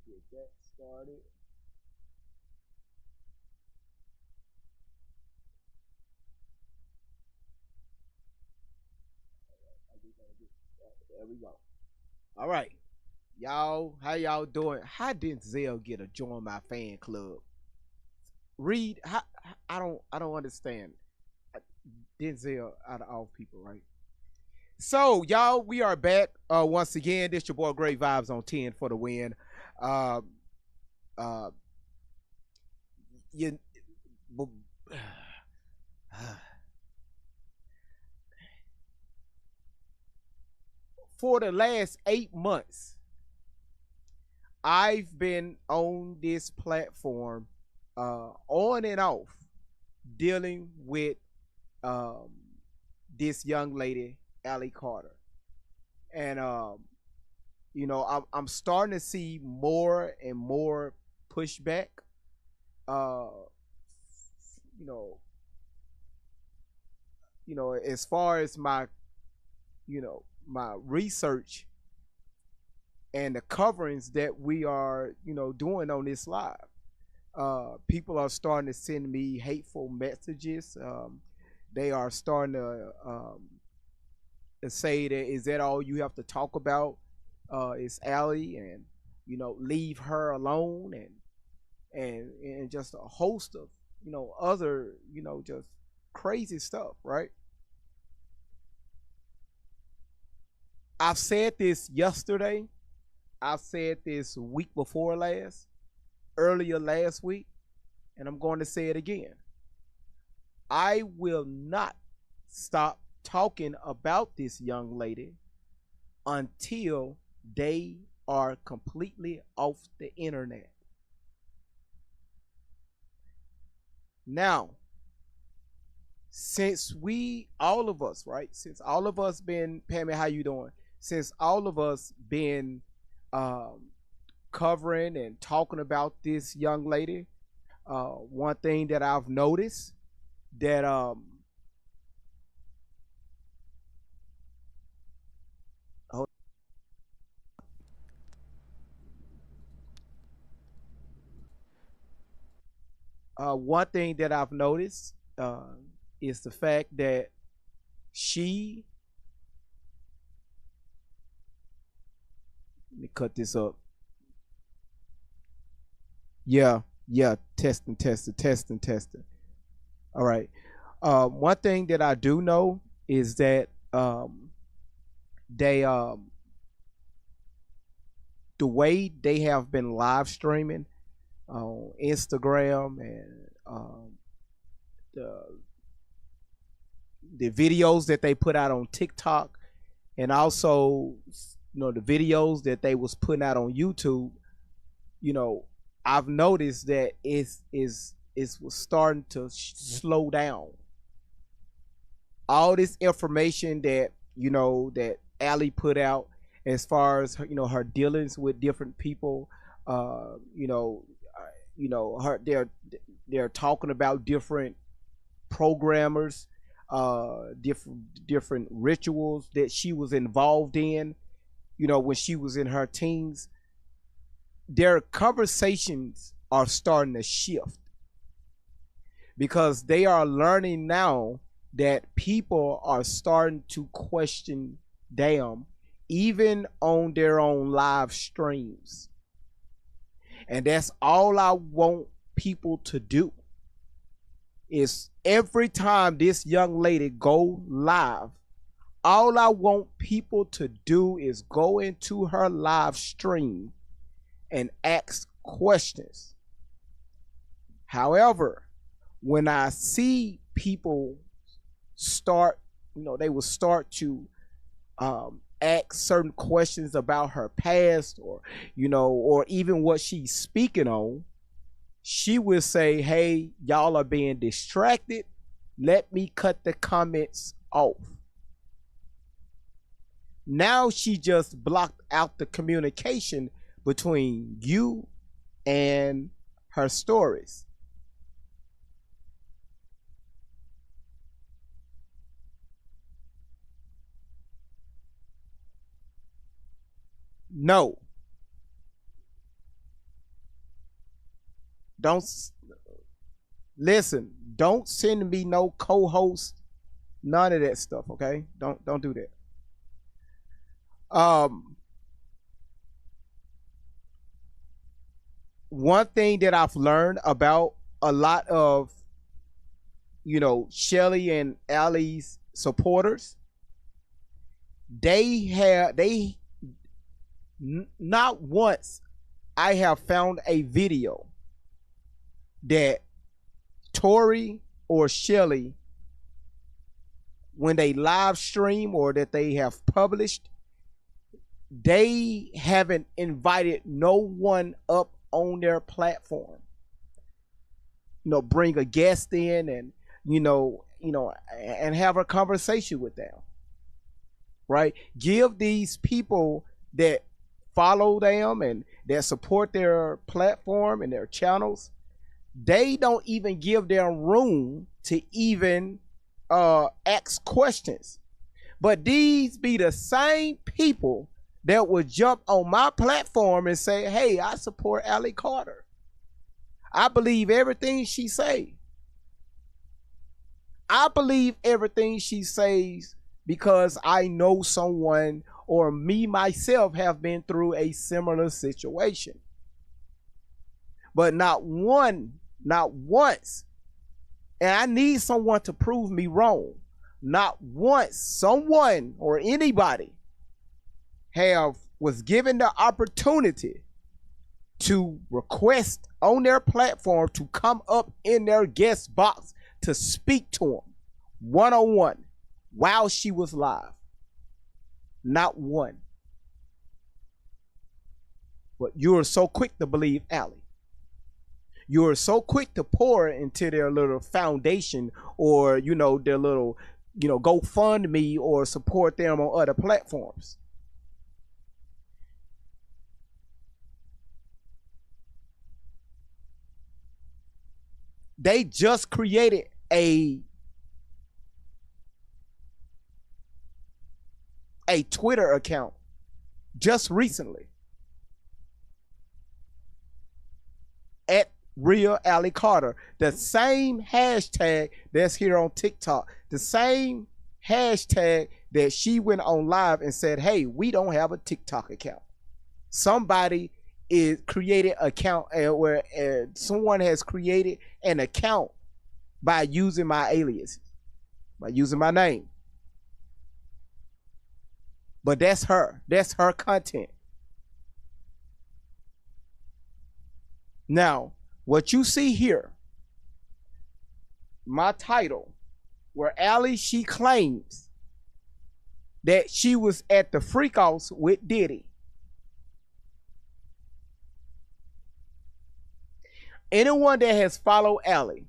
Get that started. There we go. All right. Y'all, how y'all doing? How did Zell get a join my fan club? Read, I don't understand. Denzel out of all people, right? So, y'all, we are back once again. This your boy Great Vibes on 10 for the win. Um, uh, you, for the last 8 months, I've been on this platform, on and off, dealing with um, this young lady, Allie Carter, and I'm starting to see more and more pushback. Uh, you know, as far as my research and the coverings that we are, doing on this live. People are starting to send me hateful messages. They are starting to say that is that all you have to talk about is Allie, and leave her alone, and just a host of other just crazy stuff, right? I've said this yesterday. I've said this week before last, earlier last week, and I'm going to say it again. I will not stop talking about this young lady until they are completely off the internet. Now, since all of us, right? Since all of us been, Pammy, how you doing? Since all of us been um, covering and talking about this young lady, one thing that I've noticed that one thing that I've noticed is the fact that she, let me cut this up. Yeah, yeah, testing, testing, testing, testing. All right. One thing that I do know is that they the way they have been live streaming on Instagram, and the the videos that they put out on TikTok, and also the videos that they was putting out on YouTube. You know, I've noticed that it's was starting to slow down. All this information that that Allie put out, as far as her dealings with different people, uh, you know, her they're talking about different programmers, different rituals that she was involved in, when she was in her teens. Their conversations are starting to shift because they are learning now that people are starting to question them even on their own live streams. And that's all I want people to do, is every time this young lady go live, all I want people to do is go into her live stream and ask questions. However, when I see people start, they will start to ask certain questions about her past, or even what she's speaking on, she will say, "Hey, y'all are being distracted. Let me cut the comments off." Now she just blocked out the communication between you and her stories. No, don't listen. Don't send me no co-host. None of that stuff. Okay. Don't do that. One thing that I've learned about a lot of, Shelly and Allie's supporters, not once I have found a video that Tori or Shelly, when they live stream or that they have published, they haven't invited no one up on their platform. Bring a guest in and and have a conversation with them. Right? Give these people that follow them and that support their platform and their channels, they don't even give them room to even ask questions. But these be the same people that would jump on my platform and say, hey, I support Allie Carter. I believe everything she say. I believe everything she says because I know someone or me myself have been through a similar situation. But not once, and I need someone to prove me wrong. Not once someone or anybody was given the opportunity to request on their platform to come up in their guest box to speak to them one-on-one while she was live. Not one. But you're so quick to believe Allie. You're so quick to pour into their little foundation or, their little, GoFundMe or support them on other platforms. They just created a Twitter account just recently at Real Allie Carter. The same hashtag that's here on TikTok. The same hashtag that she went on live and said, hey, we don't have a TikTok account. Somebody created an account where someone has created an account by using my aliases, by using my name. But that's her. That's her content. Now, what you see here, my title, where Allie, she claims that she was at the freakouts with Diddy. Anyone that has followed Allie,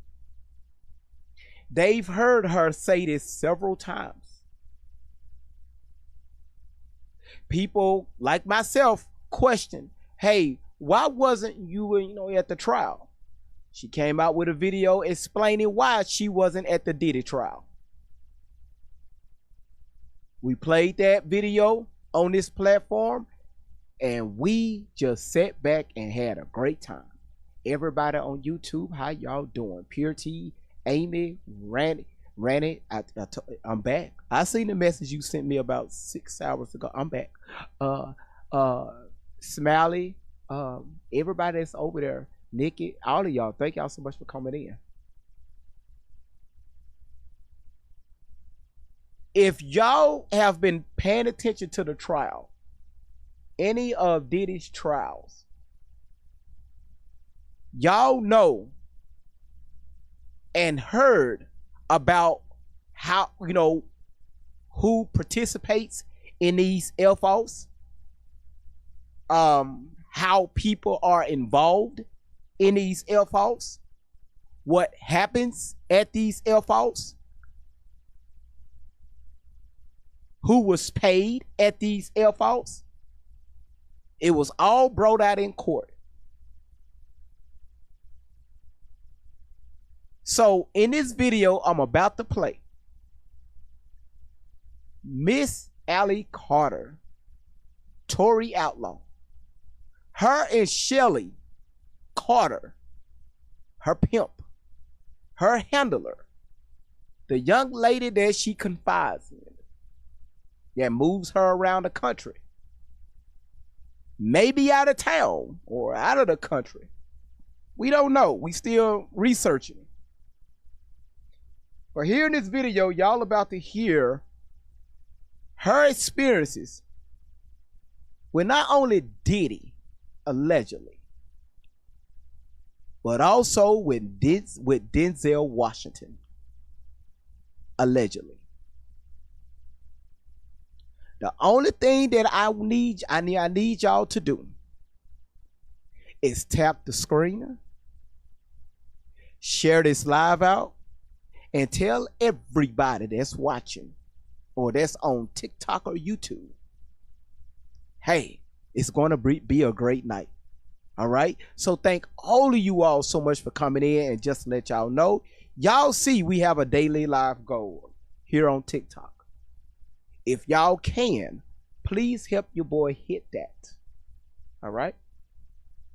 they've heard her say this several times. People like myself question, hey, why wasn't you, at the trial? She came out with a video explaining why she wasn't at the Diddy trial. We played that video on this platform and we just sat back and had a great time. Everybody on YouTube, how y'all doing? Pure T, Amy, Randy, I'm back. I seen the message you sent me about 6 hours ago. I'm back. Smiley, everybody that's over there, Nikki, all of y'all, thank y'all so much for coming in. If y'all have been paying attention to the trial, any of Diddy's trials, y'all know and heard about how, who participates in these F-offs, how people are involved in these F-offs, what happens at these F-offs, who was paid at these F-offs. It was all brought out in court. So in this video I'm about to play, Miss Allie Carter, Tori Outlaw, her and Shelly Carter her pimp, her handler, the young lady that she confides in, that moves her around the country, maybe out of town or out of the country. We don't know. We still researching. But here in this video, y'all about to hear her experiences with not only Diddy, allegedly, but also with Denzel Washington, allegedly. The only thing that I need y'all to do is tap the screen, share this live out, and tell everybody that's watching or that's on TikTok or YouTube, hey, it's going to be a great night. All right. So thank all of you all so much for coming in, and just to let y'all know, y'all see we have a daily live goal here on TikTok. If y'all can, please help your boy hit that. All right.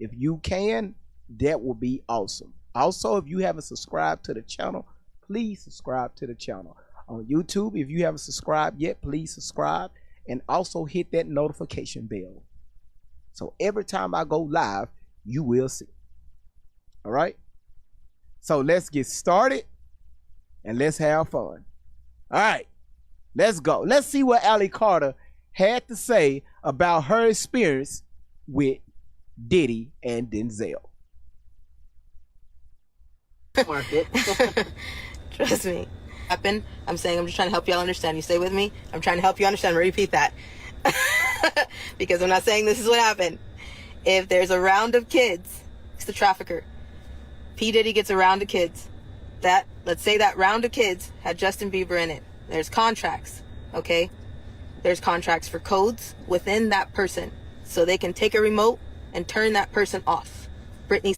If you can, that will be awesome. Also, if you haven't subscribed to the channel, please subscribe to the channel. On YouTube, if you haven't subscribed yet, please subscribe, and also hit that notification bell. So every time I go live, you will see. All right. So let's get started and let's have fun. All right. Let's go. Let's see what Allie Carter had to say about her experience with Diddy and Denzel. Market. Trust me. I'm saying I'm just trying to help y'all understand. You stay with me? I'm trying to help you understand. Repeat that. Because I'm not saying this is what happened. If there's a round of kids, it's the trafficker. P. Diddy gets a round of kids. Let's say that round of kids had Justin Bieber in it. There's contracts, okay? There's contracts for codes within that person, so they can take a remote and turn that person off. Britney.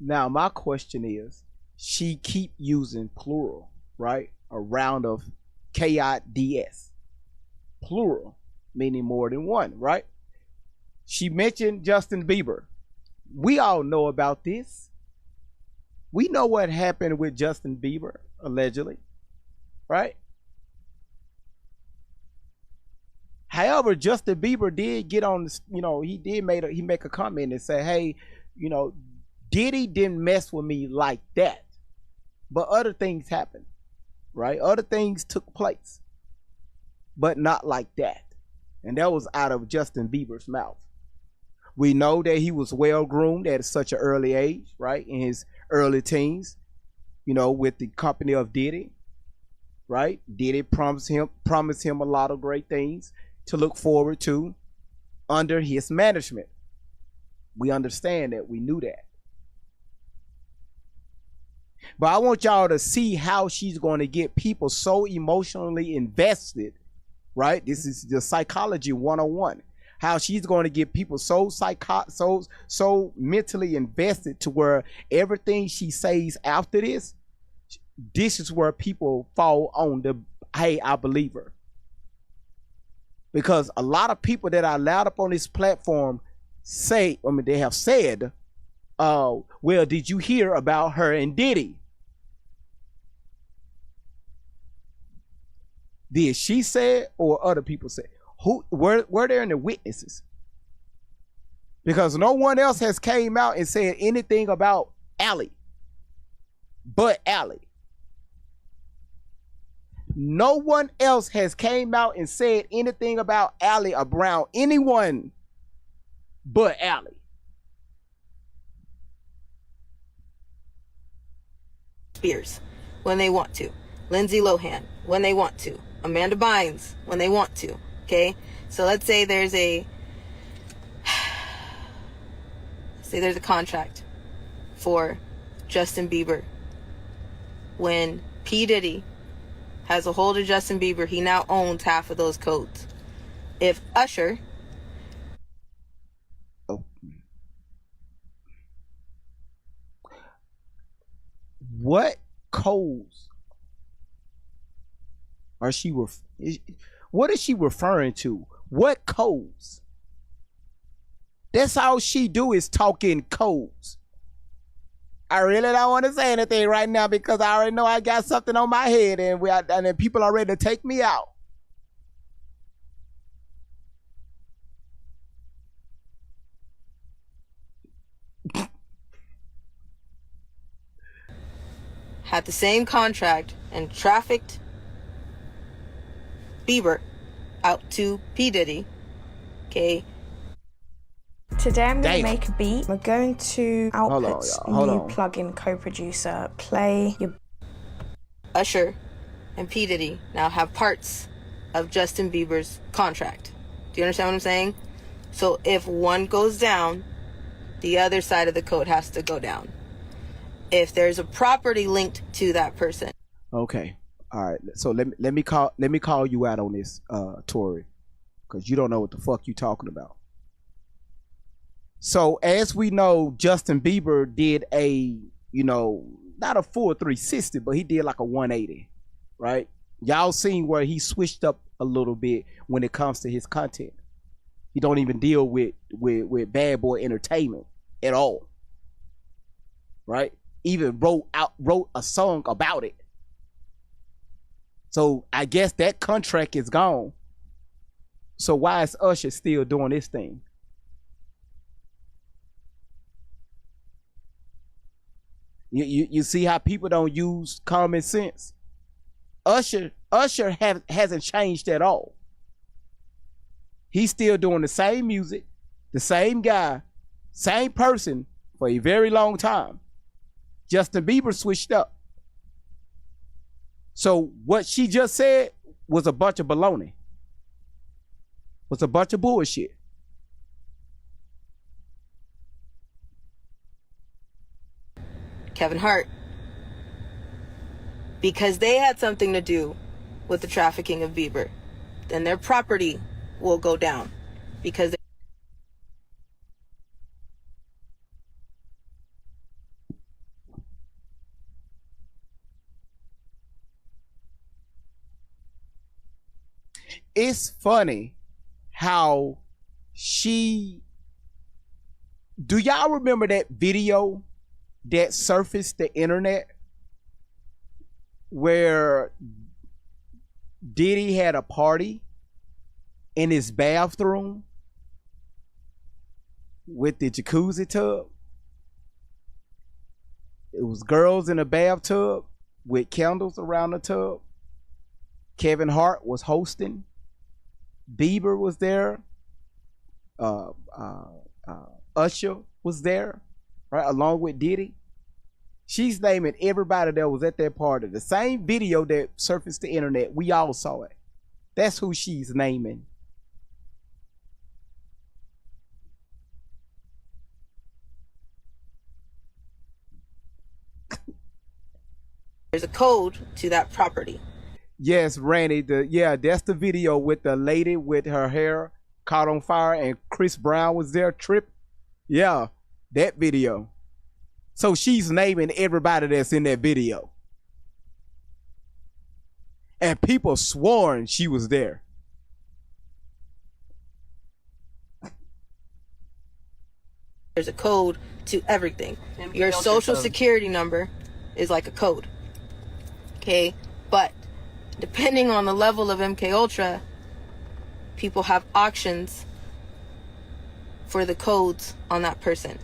Now, my question is, she keep using plural, right? A round of KIDS. Plural, meaning more than one, right? She mentioned Justin Bieber. We all know about this. We know what happened with Justin Bieber, allegedly, right? However, Justin Bieber did get on, he did make a comment and say, hey, Diddy didn't mess with me like that. But other things happened, right? Other things took place, but not like that. And that was out of Justin Bieber's mouth. We know that he was well groomed at such an early age, right? In his early teens, with the company of Diddy, right? Diddy promised him a lot of great things to look forward to under his management. We understand that. We knew that. But I want y'all to see how she's going to get people so emotionally invested, right? This is the psychology 101. How she's going to get people so mentally invested to where everything she says after this is where people fall on the, hey, I believe her. Because a lot of people that are allowed up on this platform they have said, well, did you hear about her and Diddy? Did she say it or other people say it? Who were there any witnesses? Because no one else has came out and said anything about Allie but Allie. No one else has came out and said anything about Allie or Brown, anyone but Allie. Spears, when they want to. Lindsay Lohan, when they want to. Amanda Bynes, when they want to. Okay, so let's say there's a contract for Justin Bieber. When P. Diddy has a hold of Justin Bieber, he now owns half of those codes. If Usher... What codes are she what is she referring to? What codes? That's all she do is talk in codes. I really don't want to say anything right now because I already know I got something on my head, and then people are ready to take me out. Had the same contract and trafficked Bieber out to P. Diddy. Okay. Today I'm going to Damn. make a beat. We're going to output new plugin co-producer. Play your... Usher and P. Diddy now have parts of Justin Bieber's contract. Do you understand what I'm saying? So if one goes down, the other side of the code has to go down. If there's a property linked to that person. Okay. All right. So let me call you out on this, Tori, because you don't know what the fuck you talking about. So as we know, Justin Bieber did a, not a full 360, but he did like a 180, right? Y'all seen where he switched up a little bit when it comes to his content. He don't even deal with Bad Boy Entertainment at all, right? Even wrote a song about it. So I guess that contract is gone. So why is Usher still doing this thing? You see how people don't use common sense? Usher hasn't changed at all. He's still doing the same music, the same guy, same person for a very long time. Justin Bieber switched up. So what she just said was a bunch of baloney. Was a bunch of bullshit. Kevin Hart, because they had something to do with the trafficking of Bieber, then their property will go down because it's funny how do y'all remember that video that surfaced the internet where Diddy had a party in his bathroom with the jacuzzi tub? It was girls in a bathtub with candles around the tub. Kevin Hart was hosting. Bieber was there. Usher was there, right, along with Diddy. She's naming everybody that was at that party. The same video that surfaced the internet, we all saw it. That's who she's naming. there's a code to that property. Yes, Randy. That's the video with the lady with her hair caught on fire and Chris Brown was there. Trip. Yeah, that video. So she's naming everybody that's in that video. And people sworn she was there. There's a code to everything. Your social security number is like a code. Okay? But depending on the level of MK Ultra, people have auctions for the codes on that person.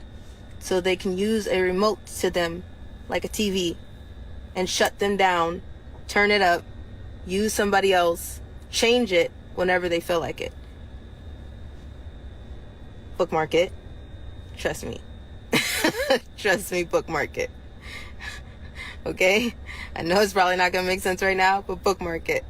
So they can use a remote to them like a TV and shut them down, turn it up, use somebody else, change it whenever they feel like it. Bookmark it. Trust me. Trust me, bookmark it. Okay? I know it's probably not going to make sense right now, but bookmark it.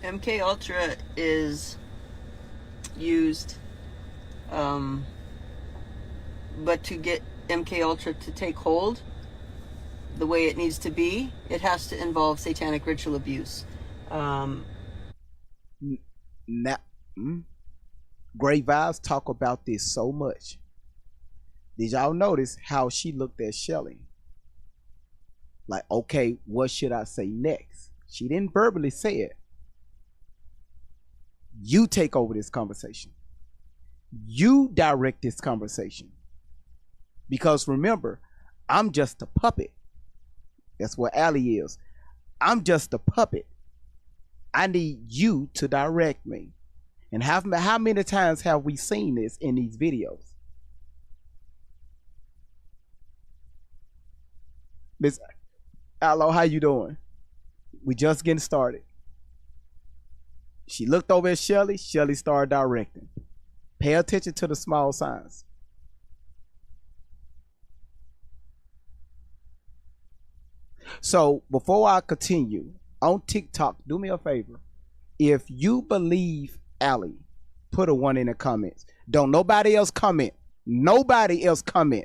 MK Ultra is used, but to get MK Ultra to take hold the way it needs to be, it has to involve satanic ritual abuse. Great Vibes talk about this so much. Did y'all notice how she looked at Shelly? Like, okay, what should I say next? She didn't verbally say it. You take over this conversation. You direct this conversation. Because remember, I'm just a puppet. That's what Allie is. I'm just a puppet. I need you to direct me. And how many times have we seen this in these videos? Miss Allo, how you doing? We just getting started. She looked over at Shelly. Shelly started directing. Pay attention to the small signs. So before I continue, on TikTok, do me a favor. If you believe Allie, put a 1 in the comments. Don't nobody else comment. Nobody else comment.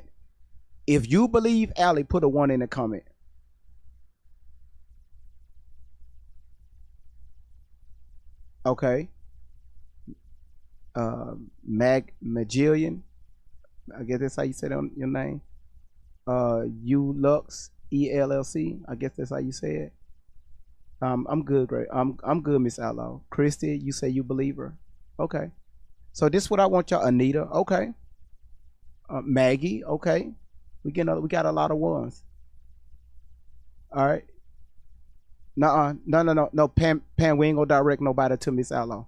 If you believe Allie, put a 1 in the comment. Okay. Magillion. I guess that's how you say your name. Ulux, ELLC. I guess that's how you say it. I'm good, great. I'm good, Miss Outlaw. Christy, you say you believe her. Okay. So this is what I want y'all. Anita, okay. Maggie, okay. We got a lot of ones. All right. No. Pam, we ain't gonna direct nobody to Miss Outlaw.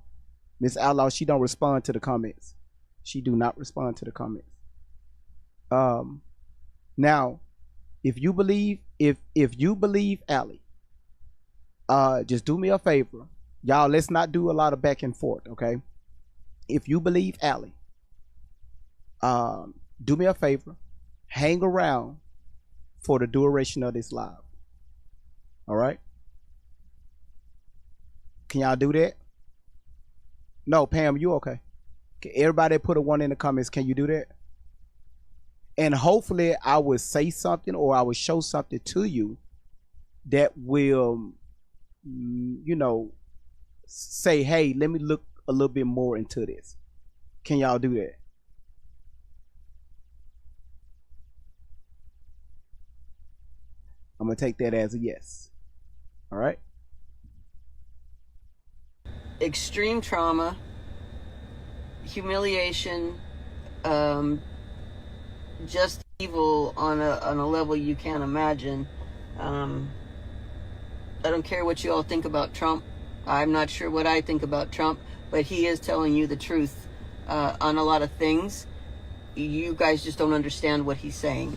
Miss Outlaw, she don't respond to the comments. She do not respond to the comments. Now, if you believe Allie, just do me a favor, y'all. Let's not do a lot of back and forth, okay? If you believe Allie, do me a favor, hang around for the duration of this live. All right? Can y'all do that? No, Pam, you okay? Okay, everybody put a 1 in the comments. Can you do that? And hopefully I will say something or I will show something to you that will, say, hey, let me look a little bit more into this. Can y'all do that? I'm going to take that as a yes. All right? Extreme trauma, humiliation, just evil on a level you can't imagine. I don't care what you all think about Trump. I'm not sure what I think about Trump, but he is telling you the truth on a lot of things. You guys just don't understand what he's saying.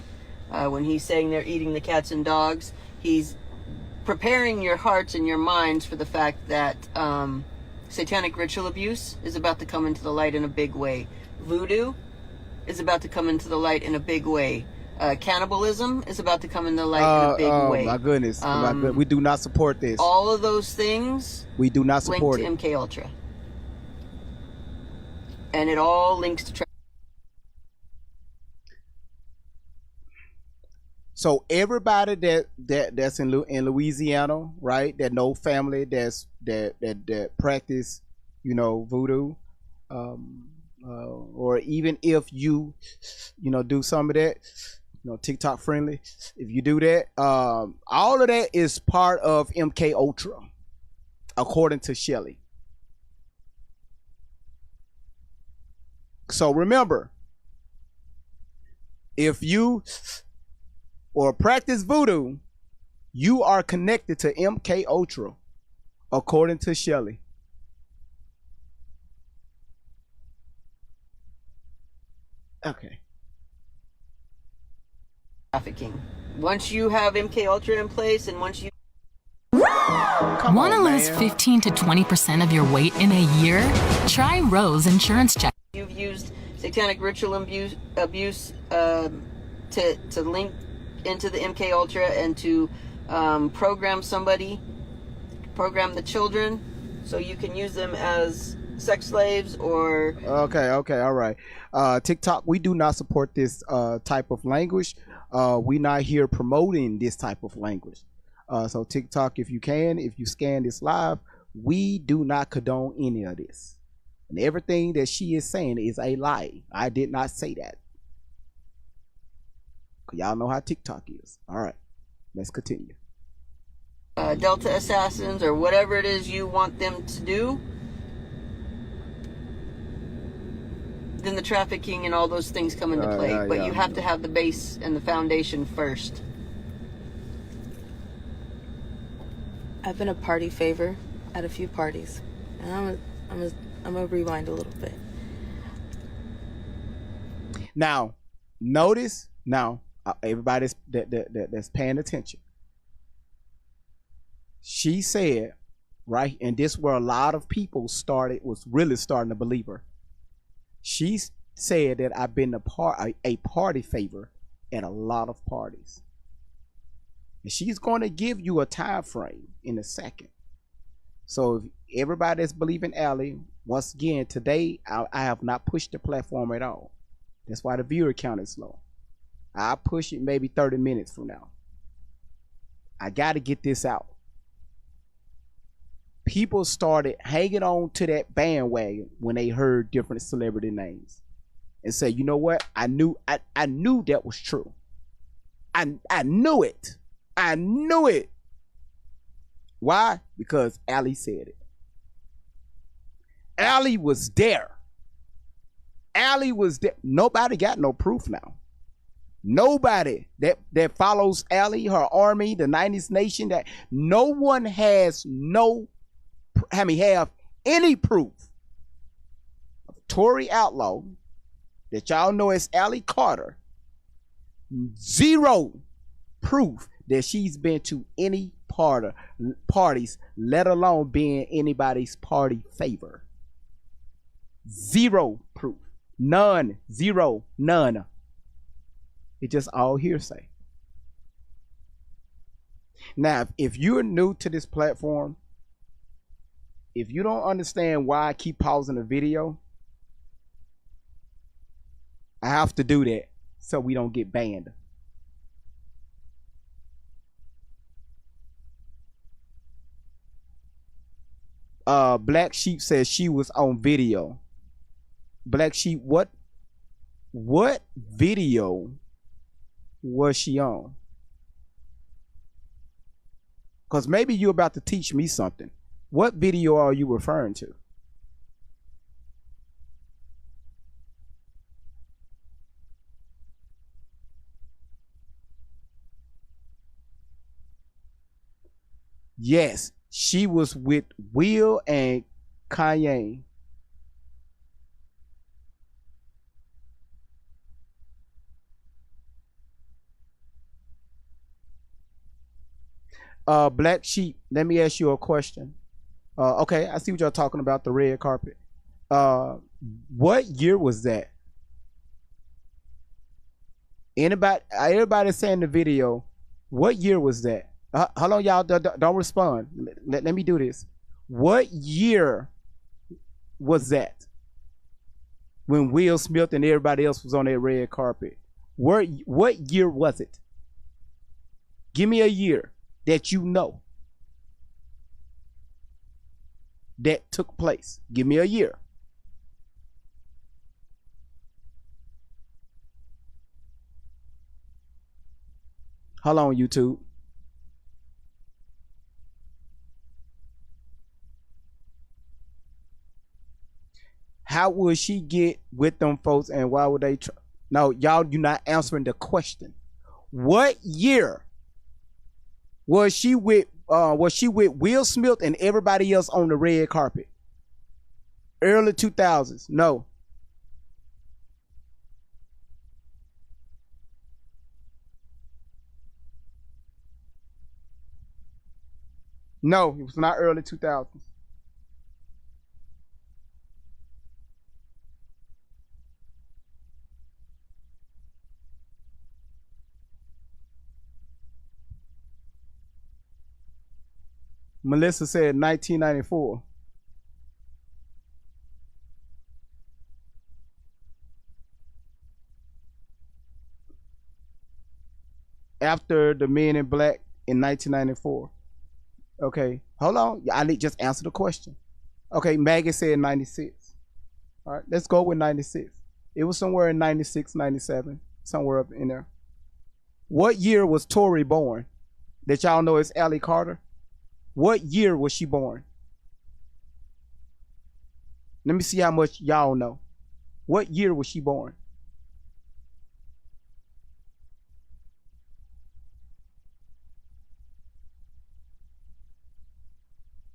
When he's saying they're eating the cats and dogs, he's preparing your hearts and your minds for the fact that satanic ritual abuse is about to come into the light in a big way. Voodoo is about to come into the light in a big way. Cannibalism is about to come into the light in a big way. My goodness. We do not support this. All of those things we do not support linked to MK Ultra. And it all links to So everybody that's in Louisiana, right? That know family that practice, voodoo, or even if you do some of that, TikTok friendly. If you do that, all of that is part of MK Ultra, according to Shelly. So remember, if you or practice voodoo, you are connected to MK Ultra, according to Shelly. Okay. trafficking. Once you have MK Ultra in place, and once you Want to lose 15 to 20% of your weight in a year? Try Rose Insurance Check. You've used satanic ritual abuse to link into the MK Ultra and to program the children, so you can use them as sex slaves or... Okay, all right. TikTok, we do not support this type of language. We're not here promoting this type of language. So TikTok, if you scan this live, we do not condone any of this. And everything that she is saying is a lie. I did not say that. Y'all know how TikTok is. All right, let's continue. Delta assassins or whatever it is you want them to do, then the trafficking and all those things come into play. But you have to have the base and the foundation first. I've been a party favor at a few parties, and I'm gonna rewind a little bit. Now, notice now, everybody that's paying attention. She said, right, and this where a lot of people was really starting to believe her. She said that I've been a party favor at a lot of parties. And she's going to give you a time frame in a second. So if everybody that's believing Allie, once again, today I have not pushed the platform at all. That's why the viewer count is low. I'll push it maybe 30 minutes from now. I got to get this out. People started hanging on to that bandwagon when they heard different celebrity names and say, you know what? I knew that was true. I knew it. I knew it. Why? Because Allie said it. Allie was there. Allie was there. Nobody got no proof now. Nobody that follows Allie, her army, the 90s Nation, that no one has have any proof of Tory Outlaw that y'all know as Allie Carter. Zero proof that she's been to any parties, let alone being anybody's party favor. Zero proof. None. Zero. None. It's just all hearsay. Now, if you're new to this platform, if you don't understand why I keep pausing the video, I have to do that so we don't get banned. Black Sheep says she was on video. Black Sheep, what video was she on? Because maybe you're about to teach me something. What video are you referring to? Yes, she was with Will and Kanye. Black Sheep, let me ask you a question. Okay, I see what y'all talking about, the red carpet. What year was that? Everybody saying the video, what year was that? Hold on, y'all, don't respond. Let me do this. What year was that? When Will Smith and everybody else was on that red carpet. What year was it? Give me a year that you know that took place. Give me a year. Hold on, YouTube. How would she get with them folks, and why would they no, y'all, you're not answering the question. What year was she with Will Smith and everybody else on the red carpet? Early 2000s. No. No, it was not early 2000s. Melissa said 1994. After the Men in Black in 1994. Okay, hold on. I need just answer the question. Okay, Maggie said 96. All right, let's go with 96. It was somewhere in 96, 97, somewhere up in there. What year was Tori born? That y'all know is Allie Carter. What year was she born? Let me see how much y'all know. What year was she born?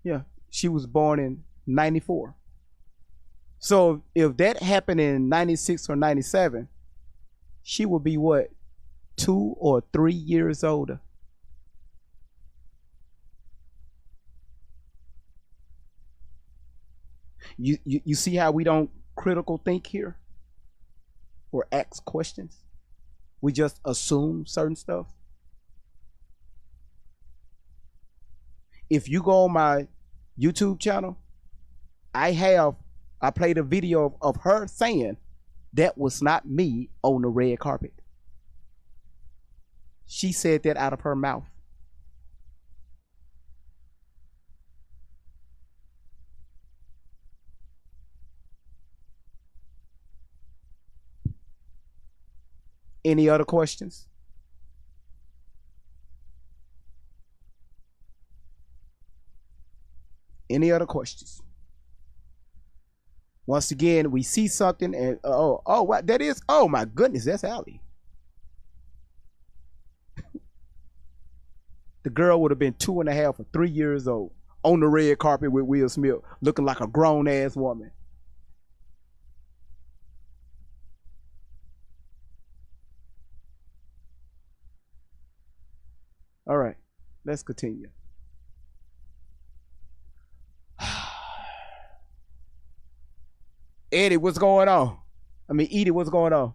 Yeah, she was born in 94. So if that happened in 96 or 97, she would be what, 2 or 3 years older. You see how we don't critical think here or ask questions? We just assume certain stuff. If you go on my YouTube channel, I played a video of her saying that was not me on the red carpet. She said that out of her mouth. Any other questions? Any other questions? Once again, we see something and what that is? Oh my goodness, that's Allie. The girl would have been 2.5 or 3 years old on the red carpet with Will Smith, looking like a grown ass woman. All right, let's continue. Eddie, what's going on? I mean, Edie, what's going on?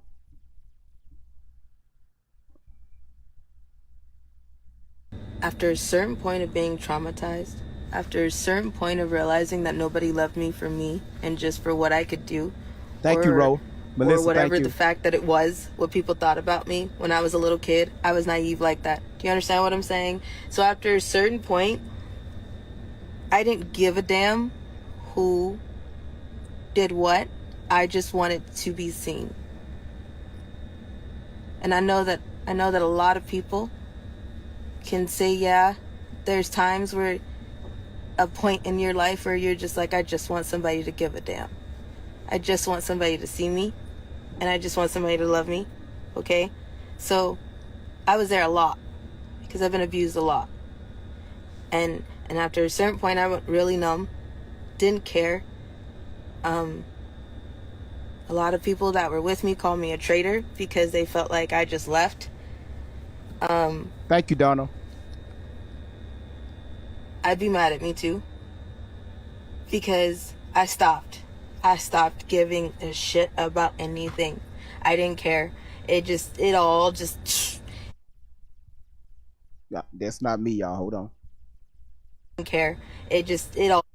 After a certain point of being traumatized, after a certain point of realizing that nobody loved me for me and just for what I could do. Thank you, Ro. Melissa, or whatever thank you. The fact that it was what people thought about me when I was a little kid. I was naive like that. Do you understand what I'm saying? So after a certain point, I didn't give a damn who did what. I just wanted to be seen. And I know that a lot of people can say, yeah, there's times where a point in your life where you're just like, I just want somebody to give a damn. I just want somebody to see me, and I just want somebody to love me. Okay? So I was there a lot because I've been abused a lot. And after a certain point, I went really numb, didn't care. A lot of people that were with me called me a traitor because they felt like I just left. Thank you, Donald. I'd be mad at me too, because I stopped giving a shit about anything. I didn't care. It all just Yeah, that's not me, y'all. Hold on. didn't care. It all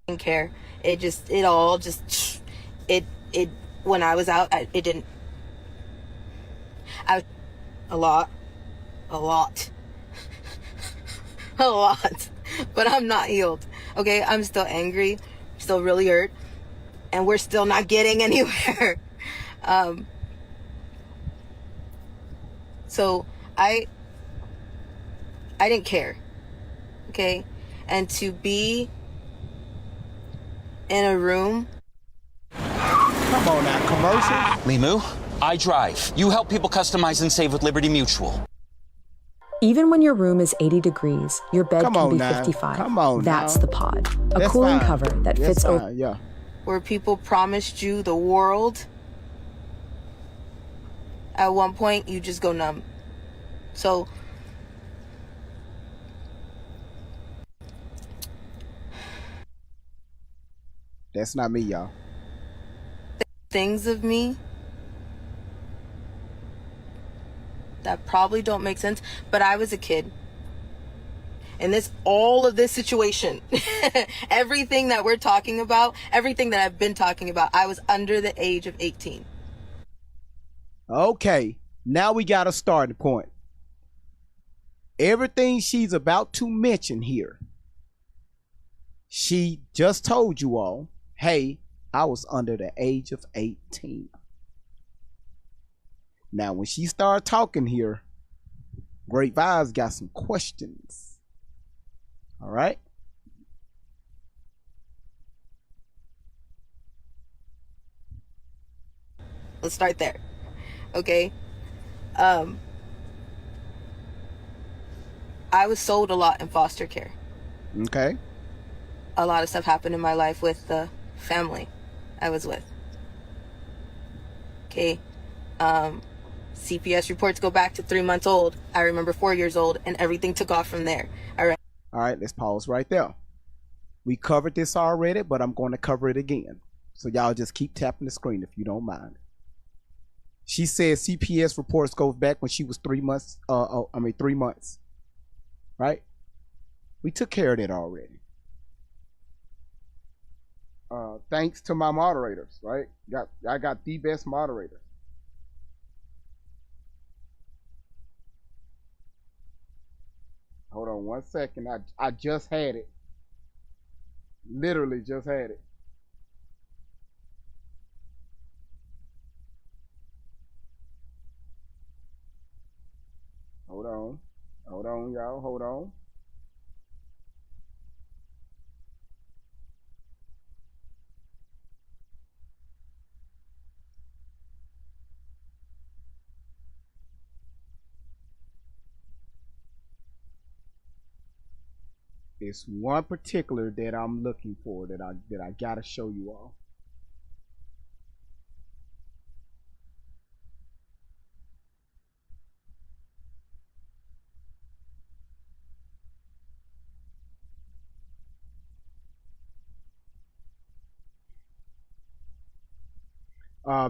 didn't care. It all just when I was out, it didn't. I was a lot. A lot, but I'm not healed. Okay, I'm still angry, still really hurt, and we're still not getting anywhere. So I didn't care. Okay, and to be in a room. Come on now, commercial. Limu, I drive. You help people customize and save with Liberty Mutual. Even when your room is 80 degrees, your bed can be 55. Come on That's now. the pod. A cooling cover that fits over. Yeah. Where people promised you the world, at one point you just go numb. So that's not me, y'all. Things of me that probably don't make sense, but I was a kid. And all of this situation, everything that we're talking about, everything that I've been talking about, I was under the age of 18. Okay, now we got a starting point. Everything she's about to mention here, she just told you all, hey, I was under the age of 18. Now, when she started talking here, Great Vibes got some questions. All right. Let's start there. Okay. I was sold a lot in foster care. Okay. A lot of stuff happened in my life with the family I was with. Okay. CPS reports go back to 3 months old. I remember 4 years old, and everything took off from there. All right, let's pause right there. We covered this already, but I'm going to cover it again. So y'all just keep tapping the screen if you don't mind. She said CPS reports goes back when she was 3 months. 3 months. Right? We took care of that already. Thanks to my moderators, right? I got the best moderators. Hold on 1 second. I just had it. Literally just had it. Hold on. Hold on, y'all. Hold on. It's one particular that I'm looking for that I gotta show you all.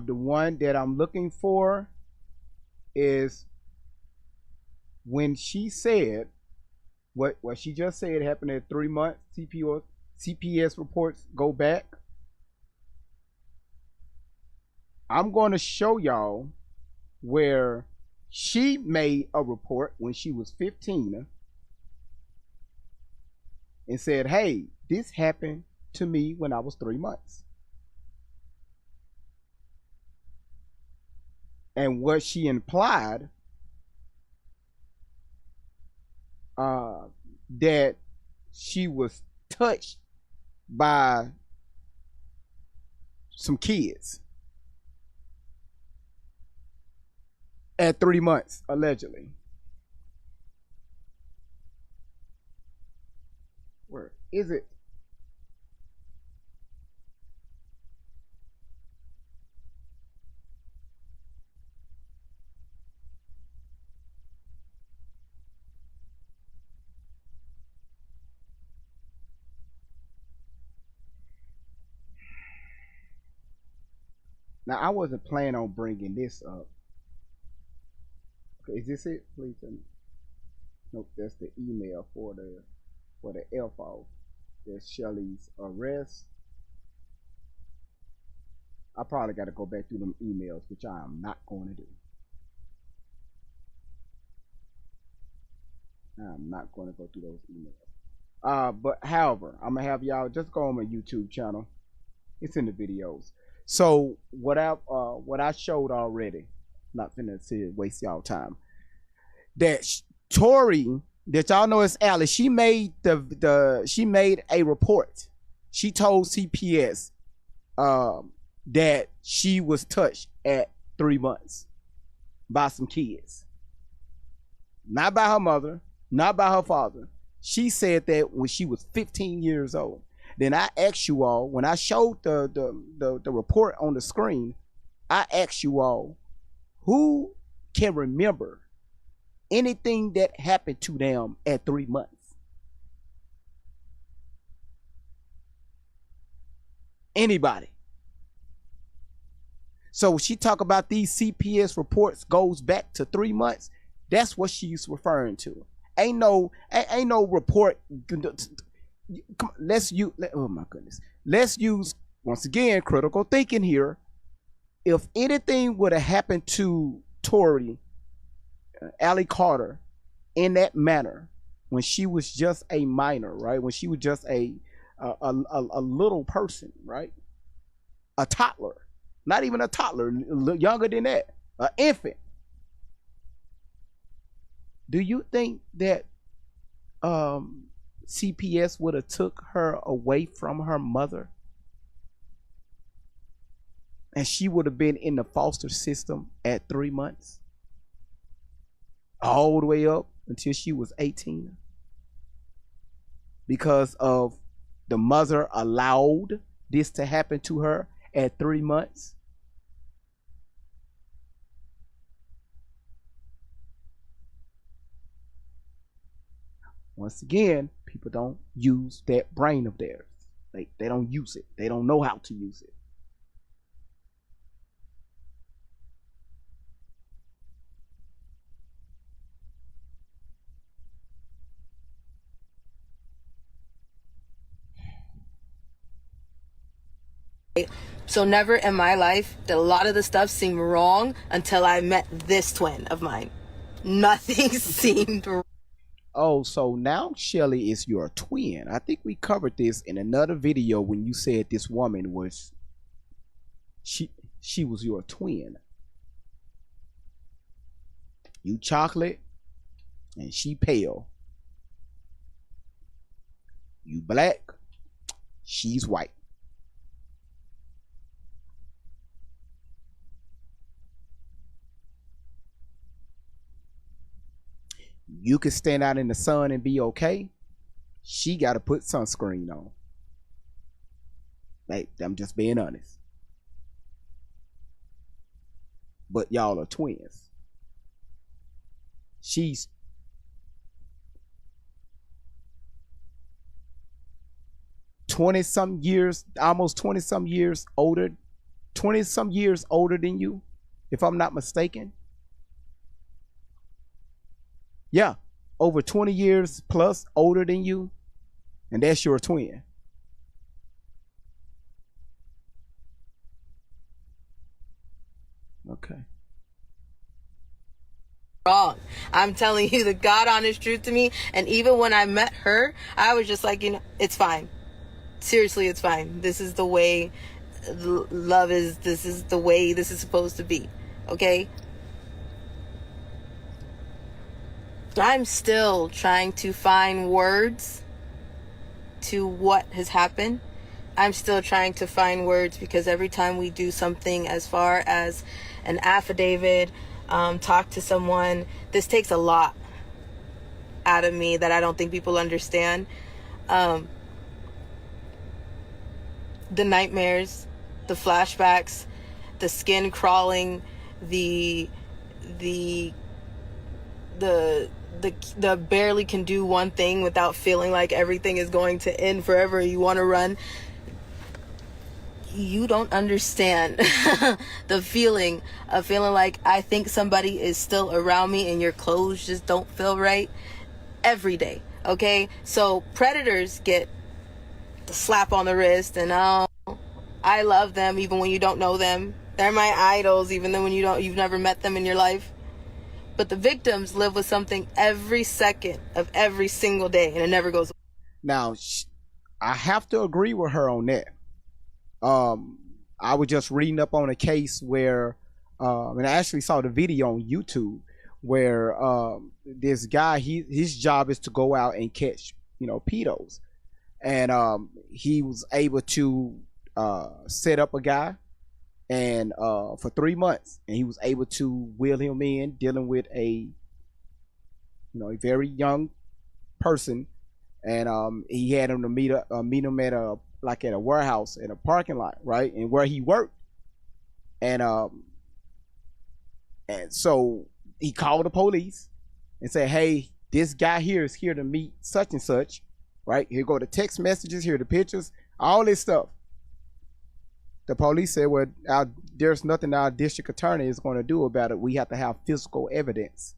The one that I'm looking for is when she said what she just said happened at 3 months. CPS reports go back. I'm going to show y'all where she made a report when she was 15 and said, hey, this happened to me when I was 3 months. And what she implied that she was touched by some kids at 3 months, allegedly. Where is it? Now, I wasn't planning on bringing this up. Okay, is this it? Please tell me. Nope, that's the email for the FO. There's Shelly's arrest. I probably got to go back through them emails, which I am not going to do. I'm not going to go through those emails. But however, I'm gonna have y'all just go on my YouTube channel. It's in the videos. So what I showed already, not finna waste y'all time. That Tori, that y'all know is Alice, she made she made a report. She told CPS that she was touched at 3 months by some kids. Not by her mother, not by her father. She said that when she was 15 years old. Then I asked you all, when I showed the report on the screen, I asked you all, who can remember anything that happened to them at 3 months? Anybody? So she talk about these CPS reports goes back to 3 months. That's what she's referring to. Ain't no report. Oh my goodness. Let's use, once again, critical thinking here. If anything would have happened to Tori, Allie Carter, in that manner, when she was just a minor, right? When she was just a little person, right? A toddler. Not even a toddler, younger than that. An infant. Do you think that CPS would have took her away from her mother, and she would have been in the foster system at 3 months, all the way up until she was 18, because of the mother allowed this to happen to her at 3 months? Once again, people don't use that brain of theirs. They don't use it. They don't know how to use it. So never in my life did a lot of the stuff seem wrong until I met this twin of mine. Nothing seemed wrong. Oh, so now Shelly is your twin. I think we covered this in another video when you said this woman was, she was your twin. You chocolate and she pale. You black, she's white. You can stand out in the sun and be okay. She got to put sunscreen on. Like, I'm just being honest. But y'all are twins. She's almost 20-some years older, 20-some years older than you, if I'm not mistaken. Yeah, over 20 years plus older than you, and that's your twin. Okay. Wrong. I'm telling you the God honest truth to me. And even when I met her, I was just like, it's fine. Seriously, it's fine. This is the way love is. This is the way this is supposed to be. Okay? I'm still trying to find words to what has happened. I'm still trying to find words because every time we do something as far as an affidavit, talk to someone, this takes a lot out of me that I don't think people understand. The nightmares, the flashbacks, the skin crawling, the barely can do one thing without feeling like everything is going to end forever. You want to run. You don't understand the feeling of feeling like I think somebody is still around me and your clothes just don't feel right every day. Okay, so predators get the slap on the wrist, and I love them even when you don't know them. They're my idols even though you've never met them in your life. But the victims live with something every second of every single day, and it never goes away. Now, I have to agree with her on that. I was just reading up on a case where, and I actually saw the video on YouTube where this guy, his job is to go out and catch, pedos, and he was able to set up a guy, and for 3 months, and he was able to wheel him in, dealing with a very young person, and he had him to meet him at a warehouse in a parking lot, right, and where he worked, and so he called the police and said, hey, this guy here is here to meet such and such, right? Here go the text messages, here the pictures, all this stuff. The police said, well, there's nothing our district attorney is going to do about it. We have to have physical evidence.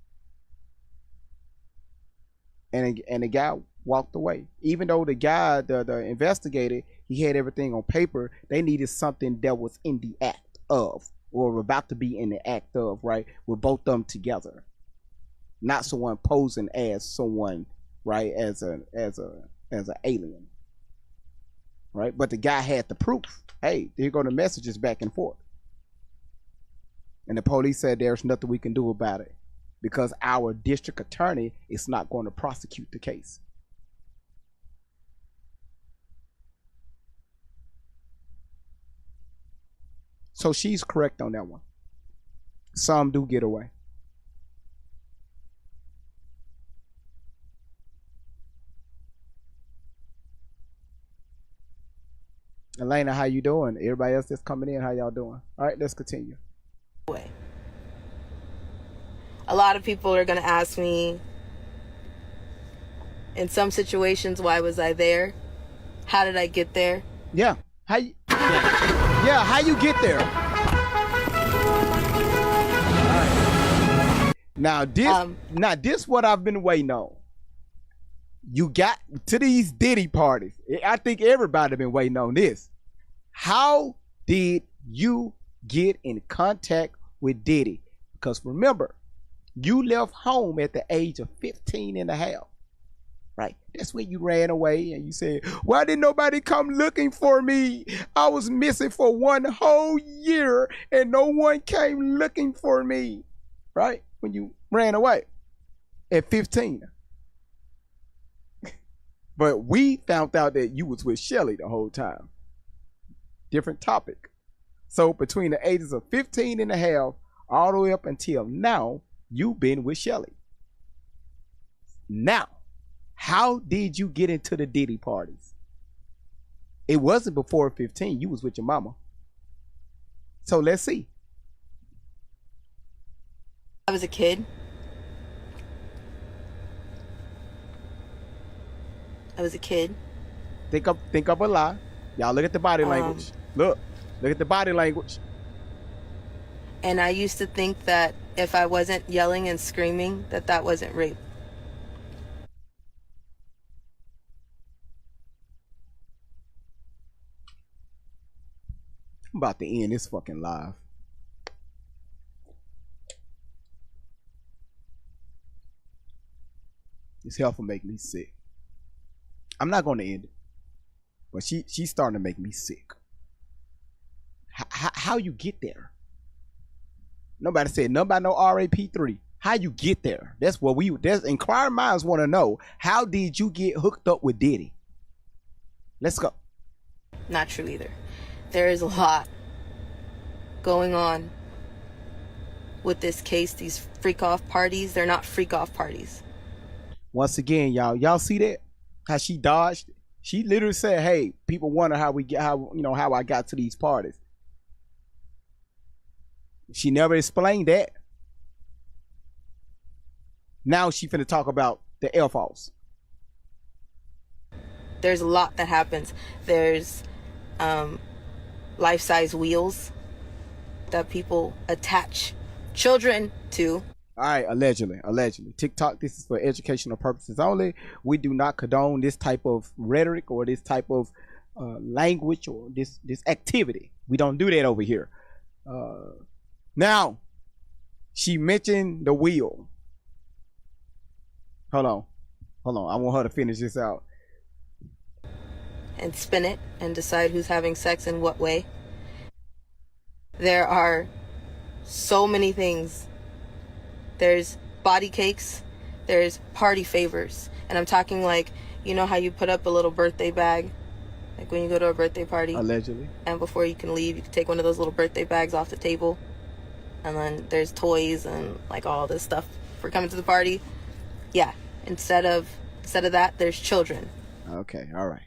And the guy walked away. Even though the guy, the investigator, he had everything on paper, they needed something that was in the act of, or about to be in the act of, right? With both of them together. Not someone posing as someone, right, as an alien. Right? But the guy had the proof. Hey, here go the messages back and forth. And the police said there's nothing we can do about it. because our district attorney is not going to prosecute the case. So she's correct on that one. Some do get away. Elena, how you doing? Everybody else that's coming in, how y'all doing? All right, let's continue. A lot of people are going to ask me, in some situations, why was I there? How did I get there? Yeah. How you get there? Right. Now this what I've been waiting on. You got to these Diddy parties. I think everybody been waiting on this. How did you get in contact with Diddy? Because remember, you left home at the age of 15 and a half. Right? That's when you ran away and you said, why didn't nobody come looking for me? I was missing for 1 whole year and no one came looking for me. Right? When you ran away at 15. But we found out that you was with Shelly the whole time. Different topic. So between the ages of 15 and a half all the way up until now, you've been with Shelly. Now, how did you get into the Diddy parties? It wasn't before 15. You was with your mama. So let's see. I was a kid. Think up a lie. Y'all look at the body language. Look at the body language. And I used to think that if I wasn't yelling and screaming, that wasn't rape. I'm about to end this fucking live. This health will make me sick. I'm not going to end it. But she's starting to make me sick. How you get there? Nobody said nothing about no RAP3. How you get there? That's what inquiring minds want to know. How did you get hooked up with Diddy? Let's go. Not true either. There is a lot going on with this case. These freak off parties, they're not freak off parties. Once again, y'all see that? How she dodged? She literally said, "Hey, people wonder how I got to these parties." She never explained that. Now she finna talk about the F-Falls. There's a lot that happens. There's life-size wheels that people attach children to. All right, allegedly. TikTok, this is for educational purposes only. We do not condone this type of rhetoric or this type of language or this activity. We don't do that over here. Now, she mentioned the wheel. Hold on. I want her to finish this out. And spin it and decide who's having sex in what way. There are so many things. There's body cakes, there's party favors. And I'm talking like, you know how you put up a little birthday bag? Like when you go to a birthday party. Allegedly. And before you can leave, you can take one of those little birthday bags off the table. And then there's toys and like all this stuff for coming to the party. Yeah. Instead of that, there's children. Okay, all right.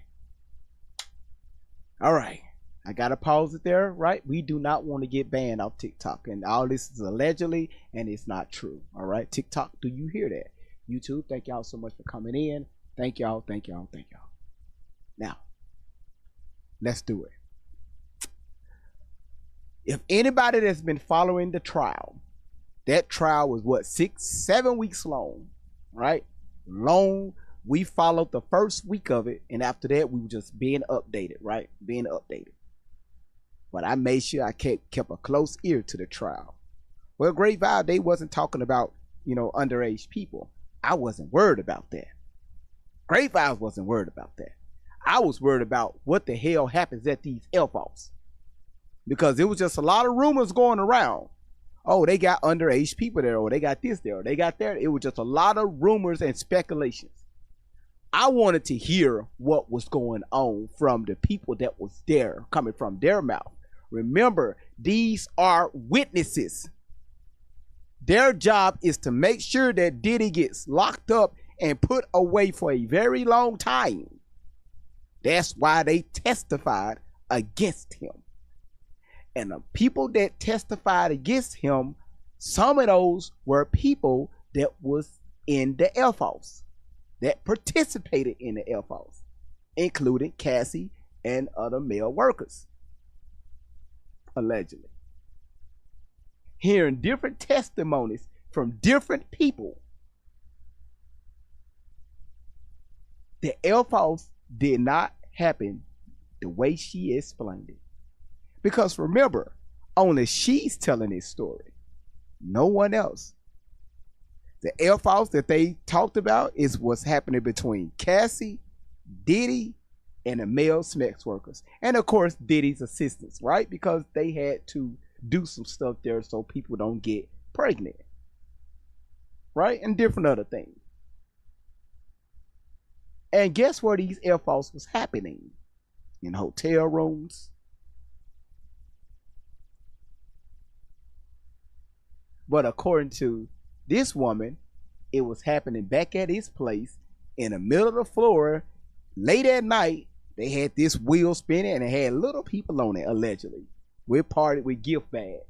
I gotta pause it there, right? We do not want to get banned off TikTok, and all this is allegedly, and it's not true. All right, TikTok, do you hear that? YouTube, thank y'all so much for coming in. Thank y'all. Now, let's do it. If anybody that's been following the trial, that trial was what, 6-7 weeks long, right? Long. We followed the first week of it, and after that, we were just being updated, right? But I made sure I kept a close ear to the trial. Well, Great Vibe, they wasn't talking about, underage people. I wasn't worried about that. Great Vibe wasn't worried about that. I was worried about what the hell happens at these F-Falls. Because it was just a lot of rumors going around oh, they got underage people there, or they got this there, or they got that. It was just a lot of rumors and speculations. I wanted to hear what was going on from the people that was there, coming from their mouth. Remember, these are witnesses. Their job is to make sure that Diddy gets locked up and put away for a very long time. That's why they testified against him. And the people that testified against him, some of those were people that was in the Air Force, that participated in the Air Force, including Cassie and other male workers, allegedly. Hearing different testimonies from different people, the Air Force did not happen the way she explained it. Because remember, only she's telling this story, no one else. The Air Force that they talked about is what's happening between Cassie, Diddy, and the male sex workers. And of course, Diddy's assistants, right? Because they had to do some stuff there so people don't get pregnant, right? And different other things. And guess where these Air Force was happening? In hotel rooms. But according to this woman, it was happening back at his place in the middle of the floor late at night. They had this wheel spinning and it had little people on it, allegedly. We partied with gift bags.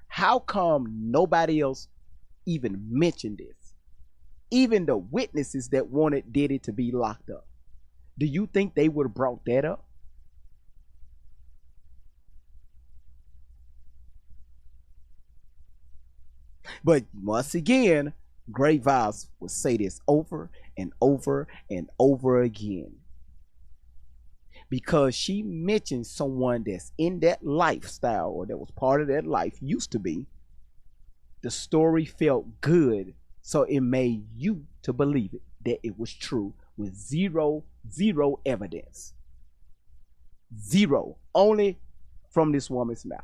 How come nobody else even mentioned this? Even the witnesses that wanted Diddy to be locked up. Do you think they would have brought that up? But once again, Great Vibes will say this over and over and over again. Because she mentioned someone that's in that lifestyle, or that was part of that life, used to be. The story felt good, so it made you to believe it, that it was true, with zero evidence. Zero. Only from this woman's mouth.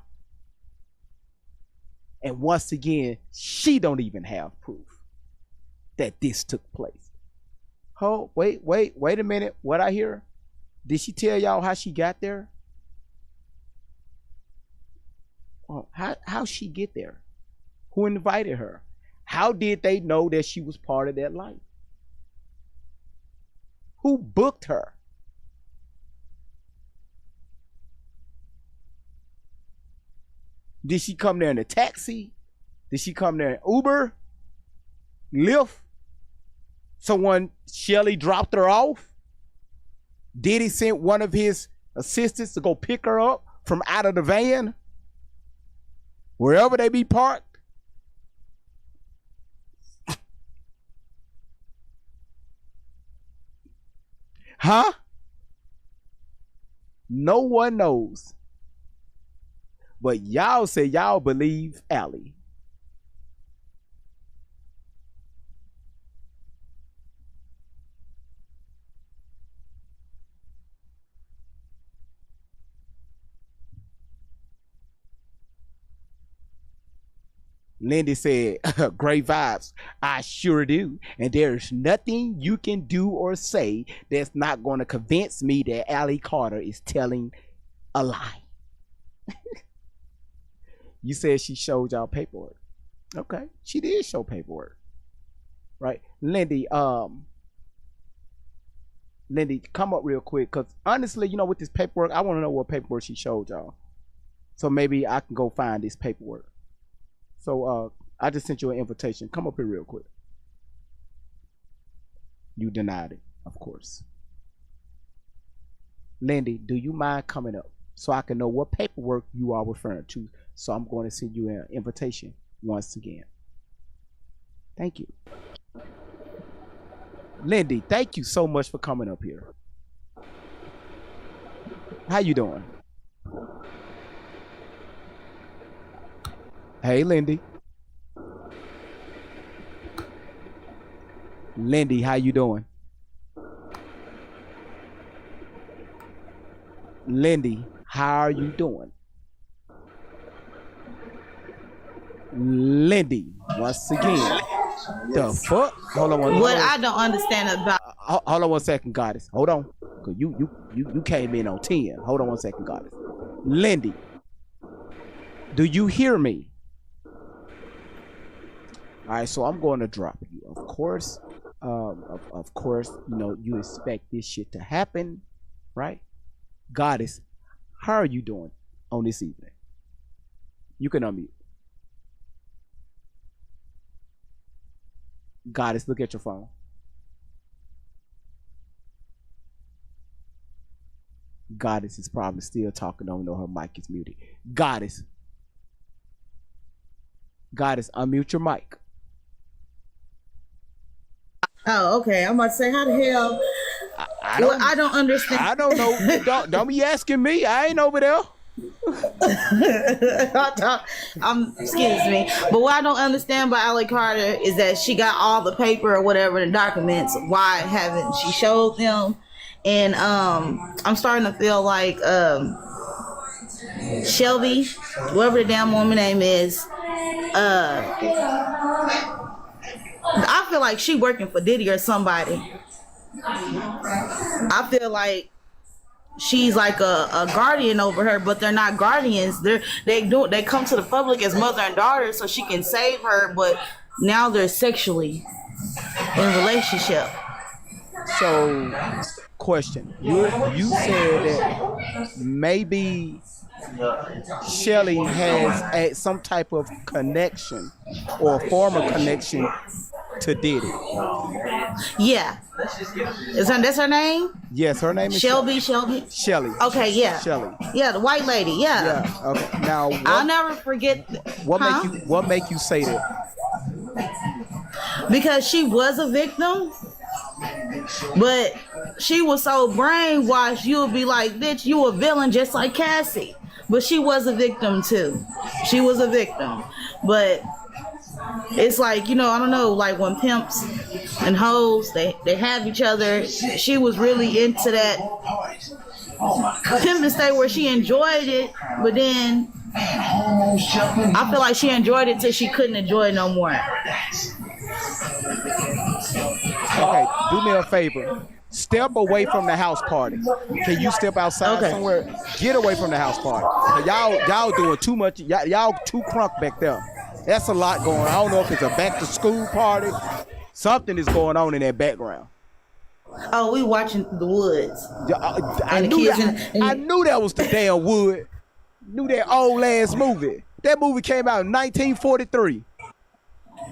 And once again, she don't even have proof that this took place. Oh, wait a minute. What I hear? Did she tell y'all how she got there? Oh, how she get there? Who invited her? How did they know that she was part of that life? Who booked her? Did she come there in a taxi? Did she come there in Uber? Lyft? Someone, Shelly, dropped her off? Diddy sent one of his assistants to go pick her up from out of the van? Wherever they be parked? Huh? No one knows. But y'all say y'all believe Allie. Lindy said, great vibes. I sure do. And there's nothing you can do or say that's not going to convince me that Allie Carter is telling a lie. You said she showed y'all paperwork. Okay, she did show paperwork. Right? Lindy, Lindy, come up real quick, because honestly, you know, with this paperwork, I want to know what paperwork she showed y'all. So maybe I can go find this paperwork. So I just sent you an invitation. Come up here real quick. You denied it, of course. Lindy, do you mind coming up so I can know what paperwork you are referring to? So I'm going to send you an invitation once again. Thank you. Lindy, thank you so much for coming up here. How you doing? Hey, Lindy. Lindy, how you doing? Lindy, How are you doing? Lindy, once again. The fuck? Hold on. What I don't understand about. Hold on 1 second, Goddess. Hold on. Cause you came in on 10. Hold on 1 second, Goddess. Lindy, do you hear me? All right, so I'm going to drop you. Of course, you expect this shit to happen, right? Goddess, how are you doing on this evening? You can unmute. Goddess, look at your phone. Goddess is probably still talking. Don't know her mic is muted. Goddess, unmute your mic. Oh, okay. I'm about to say, how the hell? I don't understand. I don't know. don't be asking me. I ain't over there. Excuse me, but what I don't understand about Ally Carter is that she got all the paper or whatever, the documents. Why haven't she showed them? And I'm starting to feel like Shelby, whatever the damn woman name is, I feel like she working for Diddy or somebody. I feel like she's like a guardian over her, but they're not guardians. They come to the public as mother and daughter so she can save her, but now they're sexually in a relationship. So, question: you said that maybe Shelly has some type of connection or former connection to Diddy. Yeah. That's her name? Yes, her name is Shelby. Shelly. Okay, yeah. Shelly. Yeah, the white lady. Yeah. Yeah. Okay. Now, I'll never forget. What make you say that? Because she was a victim, but she was so brainwashed. You'll be like, bitch, you a villain just like Cassie. But she was a victim too. She was a victim, but. It's like, I don't know, like when pimps and hoes, they have each other. She was really into that pimping state where she enjoyed it, but then I feel like she enjoyed it till she couldn't enjoy it no more. Okay, do me a favor. Step away from the house party. Can you step outside somewhere? Get away from the house party. Y'all doing too much. Y'all too crunk back there. That's a lot going on. I don't know if it's a back to school party. Something is going on in that background. Oh, we watching The Woods. I knew that was the damn Wood. Knew that old ass movie. That movie came out in 1943.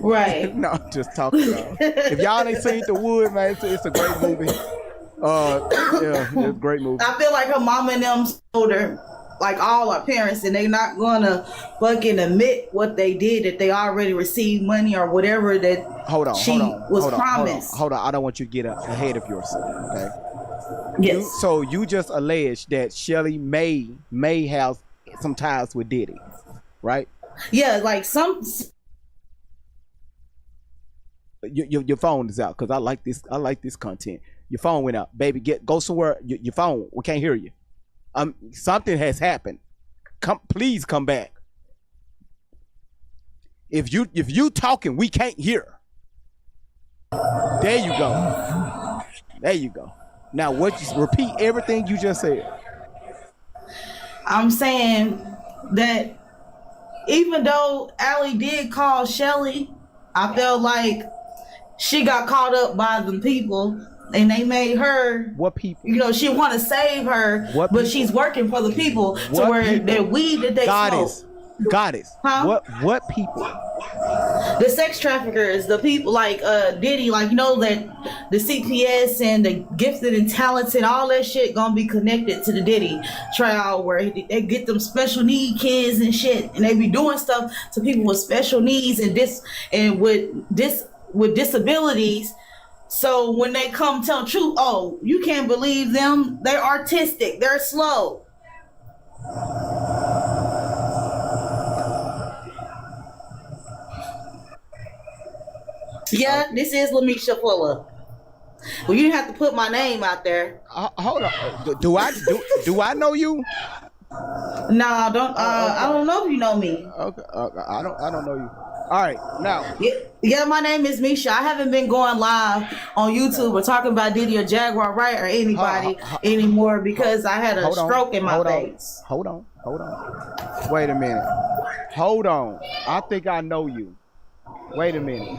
Right. No, I'm just talking about. If y'all ain't seen The Wood, man, it's a great movie. Yeah, it's a great movie. I feel like her mama and them told her, like all our parents, and they not gonna fucking admit what they did, that they already received money or whatever that she was promised. Hold on, I don't want you to get ahead of yourself, okay? Yes. So you just alleged that Shelly may have some ties with Diddy, right? Yeah, like some. Your phone is out because I like this content. Your phone went out, baby. Go somewhere. Your phone. We can't hear you. Something has happened. Please come back. If you talking, we can't hear. There you go. There you go. Now repeat everything you just said. I'm saying that even though Ally did call Shelly, I felt like she got caught up by the people. And they made her. What people? She want to save her, but she's working for the people to where the weed that they smoke. Goddess. Huh? What people? The sex traffickers, the people like Diddy, like that the CPS and the gifted and talented, all that shit gonna be connected to the Diddy trial where they get them special need kids and shit, and they be doing stuff to people with special needs and with disabilities. So when they come tell the truth, oh, you can't believe them. They're artistic. They're slow. Yeah, this is Lamisha Fuller. Well, you didn't have to put my name out there. Hold on. Do I know you? No, don't. I don't know if you know me. Okay, I don't know you. All right, now. Yeah, my name is Misha. I haven't been going live on YouTube or talking about Diddy or Jaguar Wright or anybody anymore because I had a stroke in my face. Hold on. Wait a minute. Hold on. I think I know you. Wait a minute.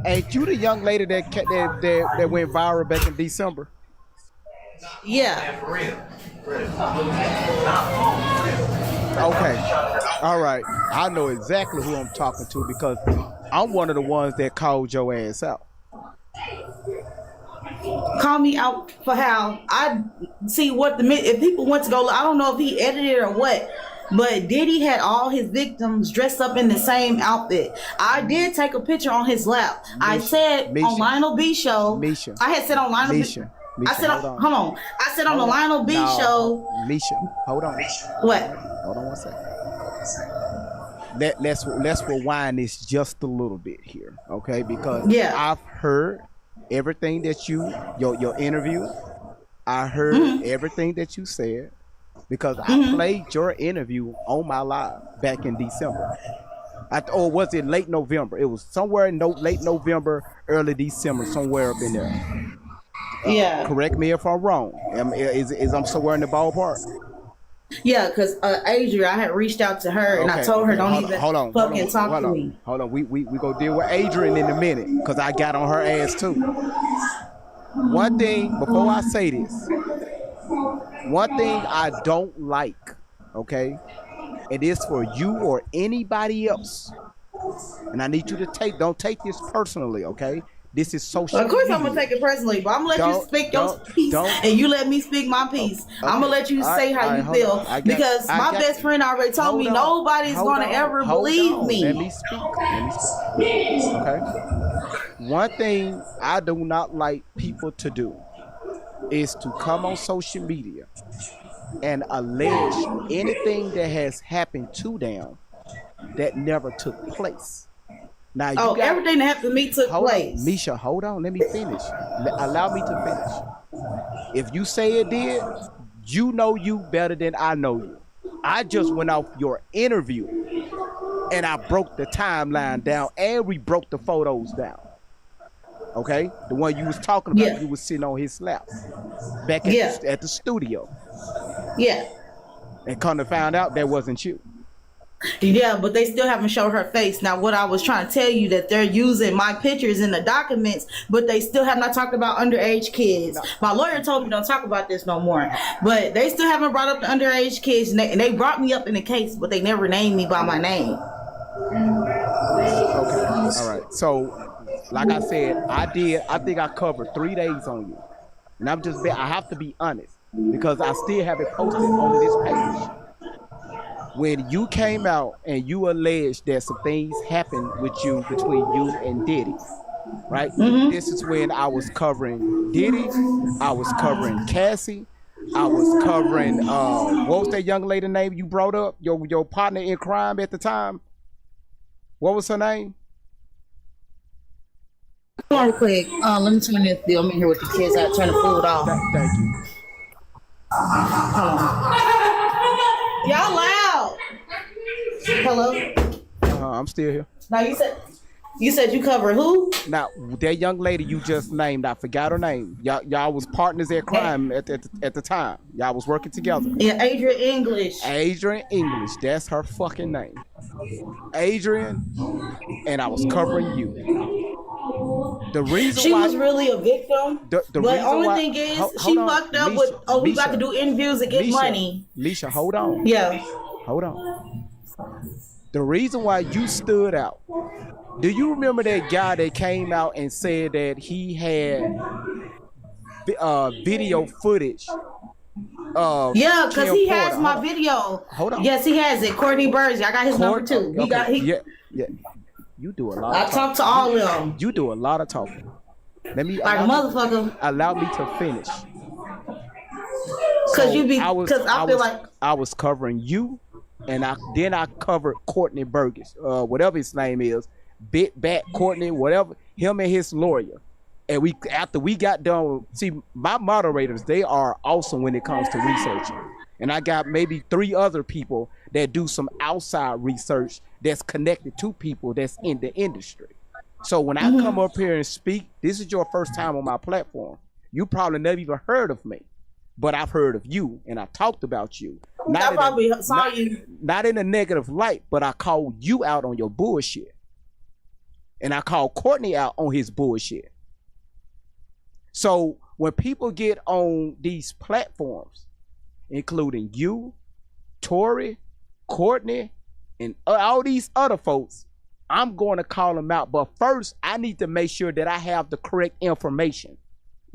Ain't you the young lady that went viral back in December? Yeah. Okay. All right. I know exactly who I'm talking to because I'm one of the ones that called your ass out. Call me out for how I see what if people went to go. I don't know if he edited or what. But Diddy had all his victims dressed up in the same outfit. I did take a picture on his lap. I said on Lionel B show. I had said on Lionel B. I said, hold on. I said on the Lionel B show. Misha, hold on. What? Hold on one second. Let's rewind this just a little bit here, okay? Because I've heard everything that your interview. I heard everything that you said. Because I played your interview on my live back in December. Or was it late November? It was somewhere in late November, early December, somewhere up in there. Correct me if I'm wrong. Is I'm somewhere in the ballpark? Yeah, because Adria, I had reached out to her and I told her don't even fucking talk to me. Hold on, we go deal with Adrian in a minute because I got on her ass too. One thing before I say this. One thing I don't like, okay, it is for you or anybody else, and I need you to don't take this personally, okay? This is social. Of course, media. I'm gonna take it personally, but I'm gonna let you speak your piece, and you let me speak my piece. Okay. I'm gonna let you say how you feel because my best friend already told me nobody's gonna ever believe me. Let me speak. Okay. One thing I do not like people to do is to come on social media and allege anything that has happened to them that never took place. Now, everything that happened to me took place. Misha, hold on. Let me finish. Allow me to finish. If you say it did, you know you better than I know you. I just went off your interview and I broke the timeline down and we broke the photos down. Okay, the one you was talking about, you was sitting on his lap back at the studio. Yeah. And come to find out that wasn't you. Yeah, but they still haven't showed her face. Now, what I was trying to tell you that they're using my pictures in the documents, but they still have not talked about underage kids. No. My lawyer told me don't talk about this no more, but they still haven't brought up the underage kids, and they brought me up in the case, but they never named me by my name. Okay, all right. So, like I said, I think I covered 3 days on you, and I have to be honest because I still have it posted on this page. When you came out and you alleged that some things happened with you between you and Diddy, right? This is when I was covering Diddy, I was covering Cassie, I was covering what was that young lady name you brought up? Your partner in crime at the time? What was her name? Real quick, let me turn this film in here with the kids. I turn the food off. Thank you. Y'all loud. Hello. I'm still here. Now you said you cover who? Now that young lady you just named, I forgot her name. Y'all was partners at crime at the time. Y'all was working together. Yeah, Adrian English. Adrian English. That's her fucking name. Adrian, and I was covering you. The reason she why was really a victim. The only thing is she fucked up with we got to do interviews and get money. Misha, hold on. Yeah. Hold on. The reason why you stood out. Do you remember that guy that came out and said that he had video footage? Yeah, because he has my video. Hold on. Yes, he has it. Courtney Burns. I got his number too. Okay. Yeah. You do a lot. I talk to all of them. You do a lot of talking. Let me like motherfucker. Allow me to finish. Because I feel like I was covering you, and I covered Courtney Burgess, whatever his name is, Bit Bat Courtney, whatever, him and his lawyer. And after we got done, see, my moderators, they are awesome when it comes to researching. And I got maybe 3 other people that do some outside research that's connected to people that's in the industry. So when I come up here and speak, this is your first time on my platform. You probably never even heard of me, but I've heard of you and I talked about you. I probably saw you. Not in a negative light, but I called you out on your bullshit. And I called Courtney out on his bullshit. So when people get on these platforms, including you, Tori, Courtney, and all these other folks, I'm going to call them out. But first, I need to make sure that I have the correct information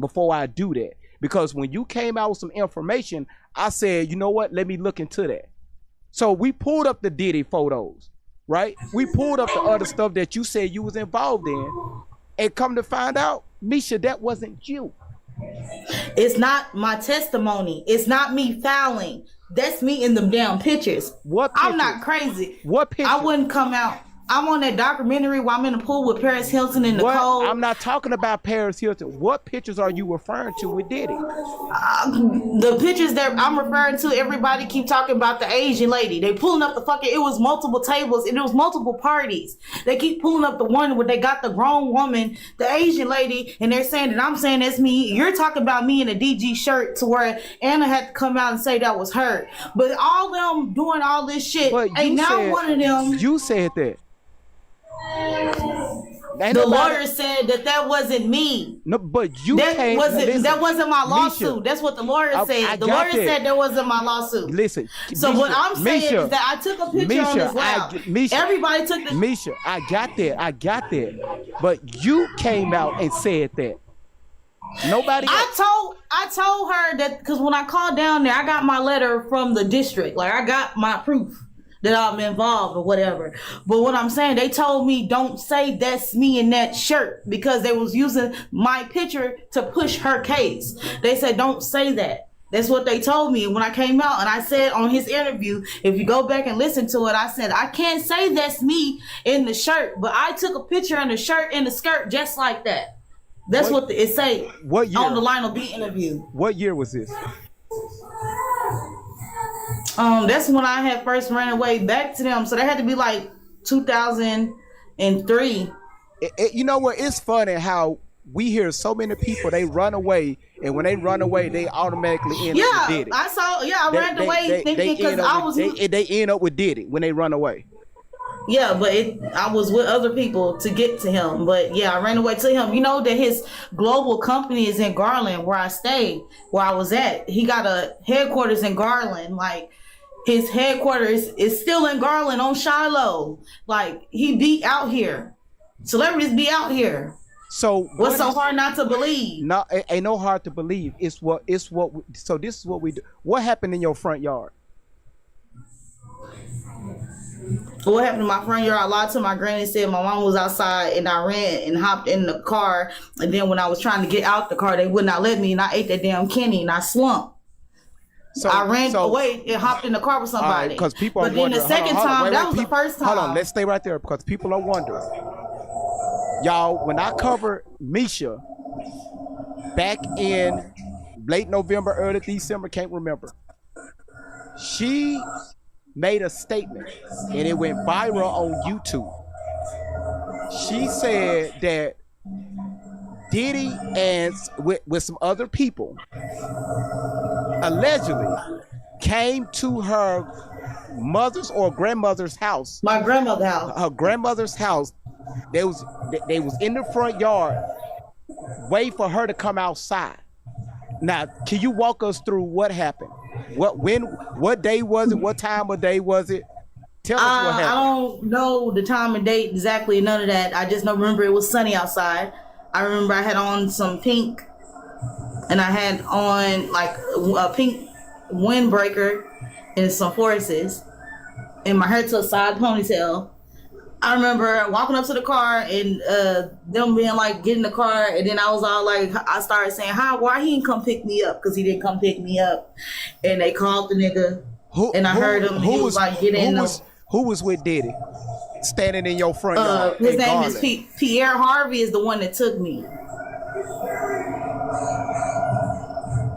before I do that. Because when you came out with some information, I said, you know what? Let me look into that. So we pulled up the Diddy photos, right? We pulled up the other stuff that you said you was involved in. And come to find out, Misha, that wasn't you. It's not my testimony. It's not me fouling. That's me in them damn pictures. What pictures? I'm not crazy. What pictures? I wouldn't come out. I'm on that documentary where I'm in the pool with Paris Hilton and Nicole. I'm not talking about Paris Hilton. What pictures are you referring to with Diddy? The pictures that I'm referring to, everybody keep talking about the Asian lady. They pulling up the fucking, it was multiple tables and it was multiple parties. They keep pulling up the one where they got the grown woman, the Asian lady, and they're saying that I'm saying that's me. You're talking about me in a DG shirt to where Anna had to come out and say that was her. But all them doing all this shit, ain't not one of them. You said that. The lawyer said that wasn't me. No, but you that wasn't my lawsuit. Misha, that's what the lawyer said. The lawyer said that wasn't my lawsuit. Listen. So Misha, what I'm saying is that I took a picture on this loud. Everybody took the. Misha, I got that. But you came out and said that. Nobody. I told her that because when I called down there, I got my letter from the district. Like I got my proof that I'm involved or whatever. But what I'm saying, they told me don't say that's me in that shirt because they was using my picture to push her case. They said don't say that. That's what they told me when I came out. And I said on his interview, if you go back and listen to it, I said I can't say that's me in the shirt, but I took a picture in the shirt and the skirt just like that. That's what it say. What year? On the Lionel B interview. What year was this? That's when I had first ran away back to them. So that had to be like 2003. You know what? It's funny how we hear so many people, they run away, and when they run away, they automatically end up with Diddy. I ran away thinking because I was... They end up with Diddy when they run away. Yeah, but I was with other people to get to him. But yeah, I ran away to him. You know that his global company is in Garland, where I stayed, where I was at. He got a headquarters in Garland. Like, his headquarters is still in Garland on Shiloh. Like, he be out here. Celebrities be out here. So what's so hard not to believe? No, it ain't no hard to believe. So this is what we do. What happened in your front yard? What happened in my front yard? I lied to my granny, said my mom was outside, and I ran and hopped in the car. And then when I was trying to get out the car, they would not let me, and I ate that damn Kenny, and I slumped. So I ran away and hopped in the car with somebody. Because people are wondering. But then the second time, that was the first time. Hold on, let's stay right there because people are wondering. Y'all, when I covered Misha back in late November, early December, can't remember. She made a statement and it went viral on YouTube. She said that Diddy and with some other people allegedly came to her mother's or grandmother's house. My grandmother's house. Her grandmother's house. They was in the front yard, wait for her to come outside. Now, can you walk us through what happened? What day was it? What time of day was it? Tell us what happened. I don't know the time and date exactly, none of that. I just remember it was sunny outside. I remember I had on some pink, and I had on like a pink windbreaker and some forces, and my hair to a side ponytail. I remember walking up to the car and them being like, get in the car. And then I was all like, I started saying, why he didn't come pick me up? Because he didn't come pick me up. And they called the nigga. I heard him. He was like, get in. Who was with Diddy standing in your front yard? His name is Pierre Harvey is the one that took me.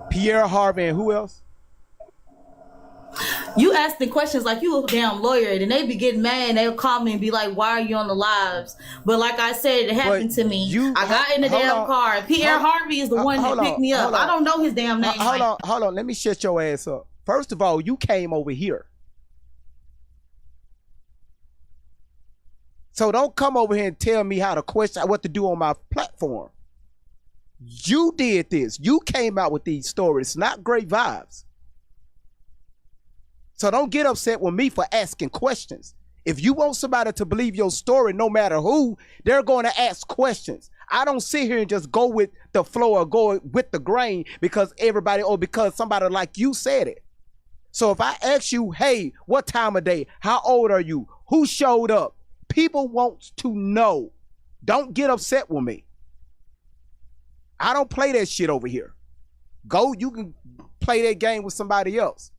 Pierre Harvey and who else? You ask the questions like you a damn lawyer, and they be getting mad and they'll call me and be like, why are you on the lives? But like I said, it happened to me. I got in the damn car. Pierre Harvey is the one that picked me up. I don't know his damn name. Hold on. Let me shut your ass up. First of all, you came over here. So don't come over here and tell me how to question what to do on my platform. You did this. You came out with these stories, not great vibes. So don't get upset with me for asking questions. If you want somebody to believe your story, no matter who, they're going to ask questions. I don't sit here and just go with the flow or go with the grain because everybody or because somebody like you said it. So if I ask you, hey, what time of day? How old are you? Who showed up? People want to know. Don't get upset with me. I don't play that shit over here. Go, you can play that game with somebody else.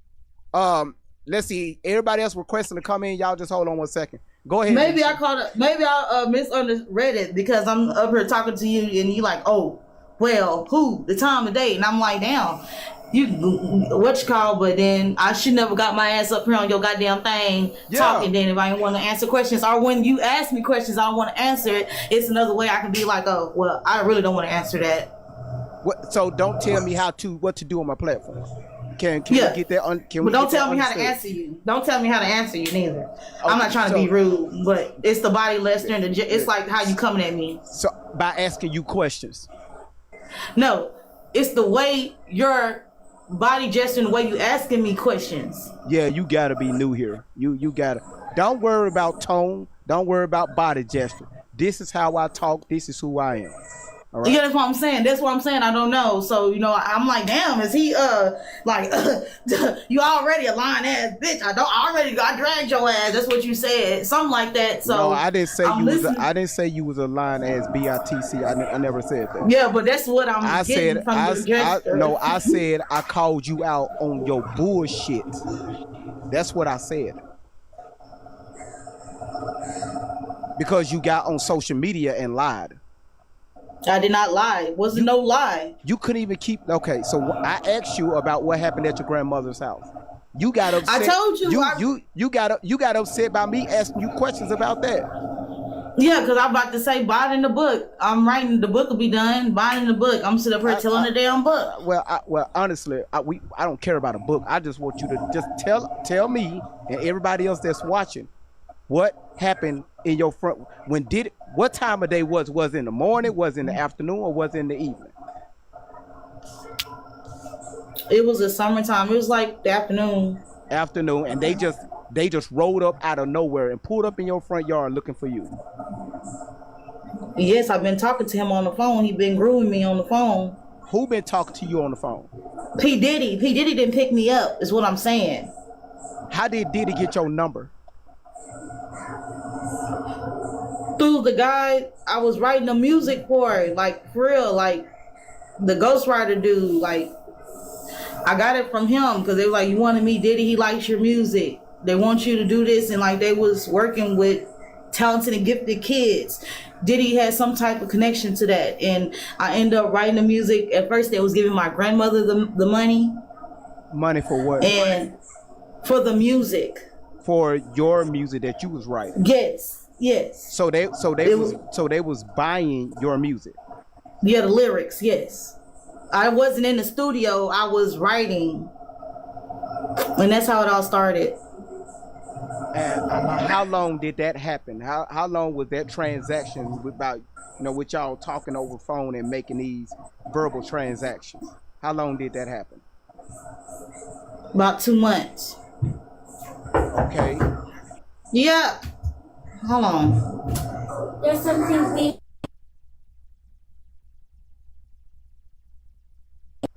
Let's see. Everybody else requesting to come in. Y'all just hold on 1 second. Go ahead. Maybe I misread it because I'm up here talking to you and you like, oh, well, who? The time of day. And I'm like, damn. But then I should never got my ass up here on your goddamn thing talking. Then if I didn't want to answer questions, or when you ask me questions, I don't want to answer it. It's another way I can be like, oh, well, I really don't want to answer that. So don't tell me what to do on my platform. Can you get that? But don't tell me how to answer you. Don't tell me how to answer you neither. Okay, I'm not trying to be rude, but it's the body Lester and it's like how you coming at me. So by asking you questions. No, it's the way your body gesture and the way you asking me questions. Yeah, you gotta be new here. You gotta. Don't worry about tone. Don't worry about body gesture. This is how I talk. This is who I am. All right? Yeah, that's what I'm saying. That's what I'm saying. I don't know. So, I'm like, damn, is he you already a lying ass bitch. I dragged your ass. That's what you said. Something like that. So no, I didn't say I didn't say you was a lying ass bitch. I never said that. Yeah, but that's what I said. I said I called you out on your bullshit. That's what I said. Because you got on social media and lied. I did not lie. It wasn't no lie. You couldn't even keep. Okay, so I asked you about what happened at your grandmother's house. You got upset. I told you. You got upset by me asking you questions about that. Yeah, because I'm about to say, buy it in the book. I'm writing the book will be done. Buy it in the book. I'm sitting up here telling the damn book. Well, honestly, I don't care about a book. I just want you to just tell me and everybody else that's watching what happened in your front what time of day was in the morning, was in the afternoon, or was in the evening? It was the summertime. It was like the afternoon. And they just rolled up out of nowhere and pulled up in your front yard looking for you. Yes, I've been talking to him on the phone. He's been grooming me on the phone. Who been talking to you on the phone? P. Diddy. P. Diddy didn't pick me up, is what I'm saying. How did Diddy get your number? Through the guy I was writing the music for, like for real, like the ghostwriter dude. Like I got it from him because they were like, you want to meet Diddy, he likes your music, they want you to do this, and like they was working with talented and gifted kids. Diddy had some type of connection to that, and I ended up writing the music. At first they was giving my grandmother the money. Money for what? And for the music. For your music that you was writing. Yes. So they was buying your music. Yeah, the lyrics. Yes. I wasn't in the studio. I was writing, and that's how it all started. And how long did that happen? How long was that transaction about with y'all talking over phone and making these verbal transactions? How long did that happen? About 2 months. Okay. Yeah. Hold on. There's something.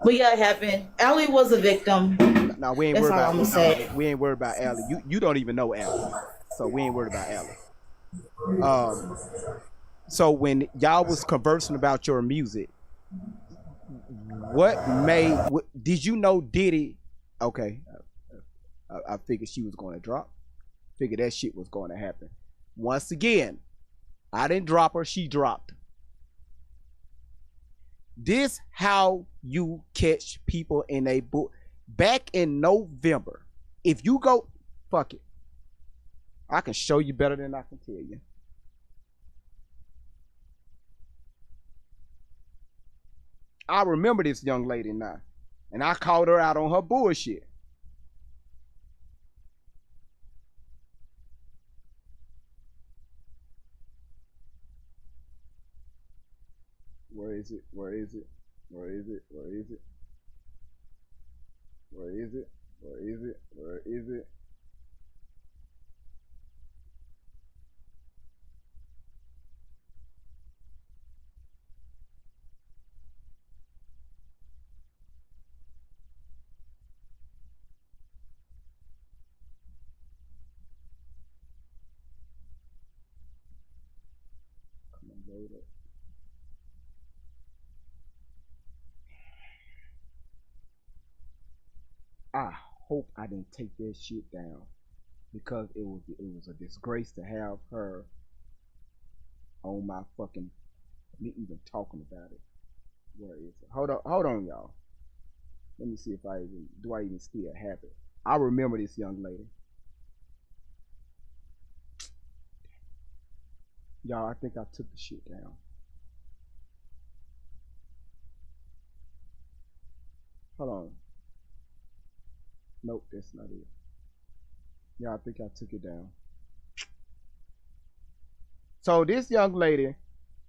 But yeah, it happened. Allie was a victim. No, we ain't worried about. We ain't worried about Allie. You don't even know Allie, so we ain't worried about Allie. So when y'all was conversing about your music, did you know Diddy? Okay, I figured she was going to drop. Figured that shit was going to happen. Once again, I didn't drop her, she dropped. This how you catch people in a book. Back in November, If you go, fuck it. I can show you better than I can tell you. I remember this young lady now. And I called her out on her bullshit. Where is it? Where is it? Where is it? Where is it? Where is it? Where is it? Where is it? Come on, load up. I hope I didn't take that shit down because it was a disgrace to have her on my fucking me even talking about it. Where is it? Hold on, y'all. Let me see if I even still have it. I remember this young lady. Y'all, I think I took the shit down. Hold on. Nope, that's not it. Yeah, I think I took it down. So this young lady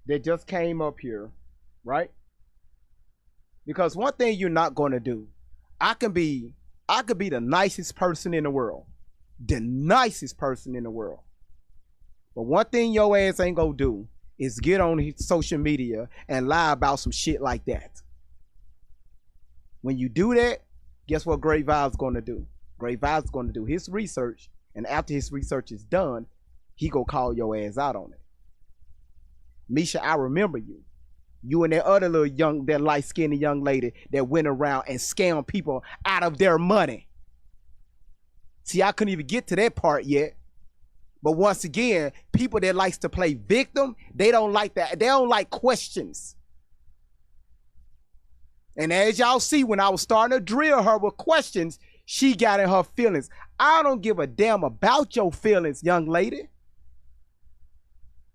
that just came up here, right? Because one thing you're not going to do, I could be the nicest person in the world. The nicest person in the world. But one thing your ass ain't gonna do is get on social media and lie about some shit like that. When you do that, guess what Great Vibes gonna do? Great Vibes gonna do his research, and after his research is done, he gonna call your ass out on it. Misha, I remember you. You and that other that light-skinned young lady that went around and scammed people out of their money. See, I couldn't even get to that part yet. But once again, people that likes to play victim, they don't like that. They don't like questions. And as y'all see, when I was starting to drill her with questions, she got in her feelings. I don't give a damn about your feelings, young lady.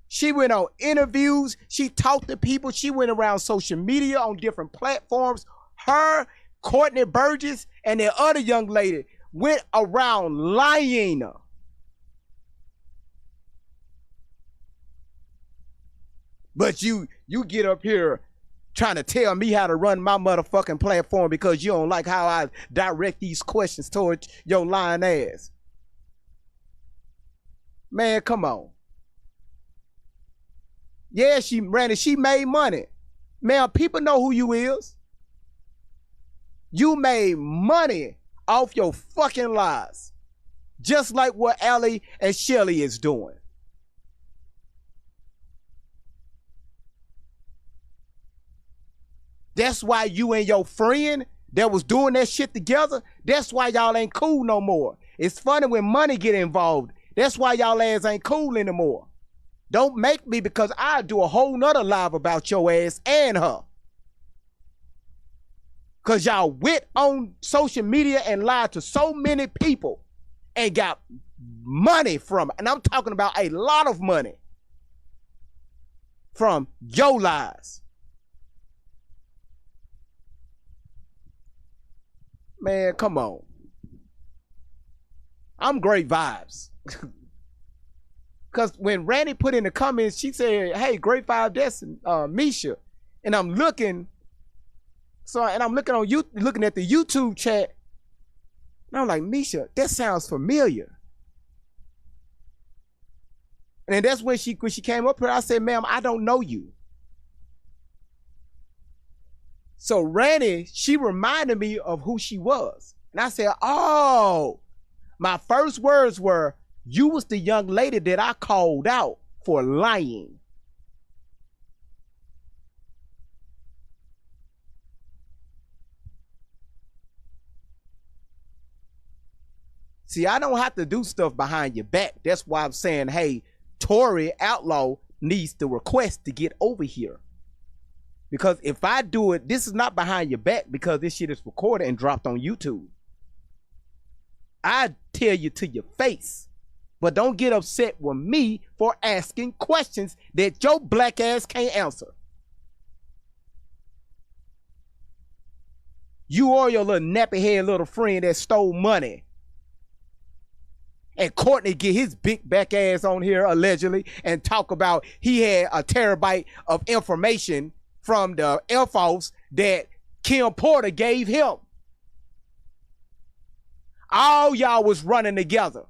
She went on interviews. She talked to people. She went around social media on different platforms. Her, Courtney Burgess, and the other young lady went around lying. But you get up here trying to tell me how to run my motherfucking platform because you don't like how I direct these questions towards your lying ass. Man, come on. Yeah, she made money. Man, people know who you is. You made money off your fucking lies. Just like what Allie and Shelly is doing. That's why you and your friend that was doing that shit together, that's why y'all ain't cool no more. It's funny when money get involved. That's why y'all ass ain't cool anymore. Don't make me, because I'll do a whole nother live about your ass and her. Because y'all went on social media and lied to so many people and got money from it. And I'm talking about a lot of money from your lies. Man, come on. I'm Great Vibes. Because when Randy put in the comments, she said, hey, Great Vibe, that's Misha. And I'm looking, and I'm looking on looking at the YouTube chat. And I'm like, Misha, that sounds familiar. And that's when she came up here, I said, ma'am, I don't know you. So Randy, she reminded me of who she was. And I said, oh, my first words were, you was the young lady that I called out for lying. See, I don't have to do stuff behind your back. That's why I'm saying, hey, Tory Outlaw needs to request to get over here. Because if I do it, this is not behind your back because this shit is recorded and dropped on YouTube. I tell you to your face. But don't get upset with me for asking questions that your black ass can't answer. You or your little nappy head little friend that stole money. And Courtney get his big back ass on here allegedly and talk about he had a terabyte of information from the Air Force that Kim Porter gave him. All y'all was running together.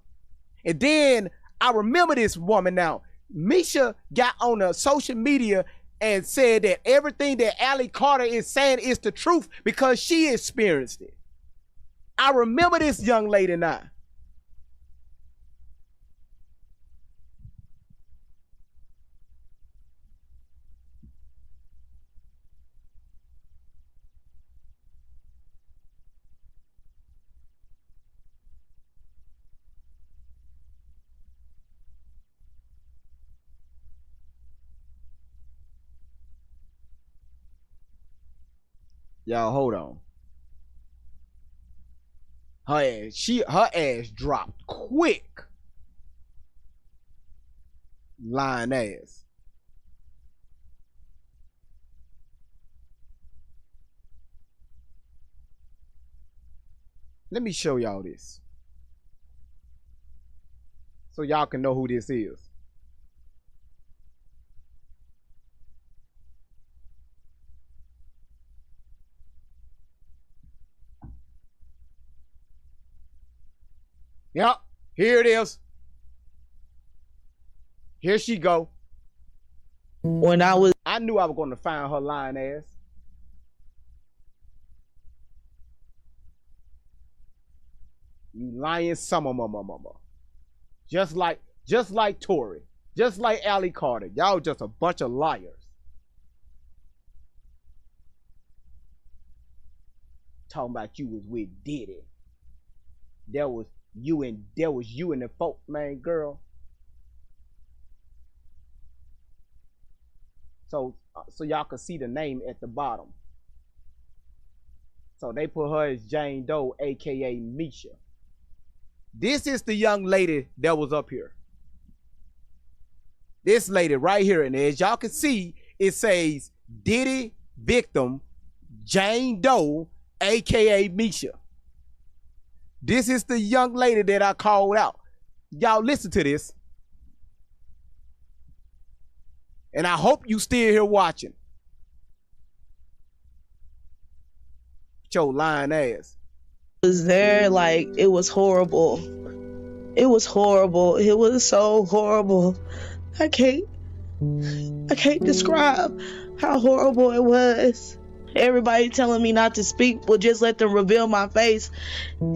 And then I remember this woman now. Misha got on the social media and said that everything that Allie Carter is saying is the truth because she experienced it. I remember this young lady now. Y'all hold on. Her ass dropped quick. Lying ass. Let me show y'all this. So y'all can know who this is. Yep, here it is. Here she go. I knew I was going to find her lying ass. You lying summer mama. Just like Tory. Just like Allie Carter. Y'all just a bunch of liars. Talking about you was with Diddy. There was you and the folk, man, girl. So y'all can see the name at the bottom. So they put her as Jane Doe, aka Misha. This is the young lady that was up here. This lady right here, and as y'all can see, it says Diddy victim Jane Doe, aka Misha. This is the young lady that I called out. Y'all listen to this. And I hope you still here watching. Your lying ass. Was there, like, it was horrible. It was horrible. It was so horrible. I can't describe how horrible it was. Everybody telling me not to speak will just let them reveal my face.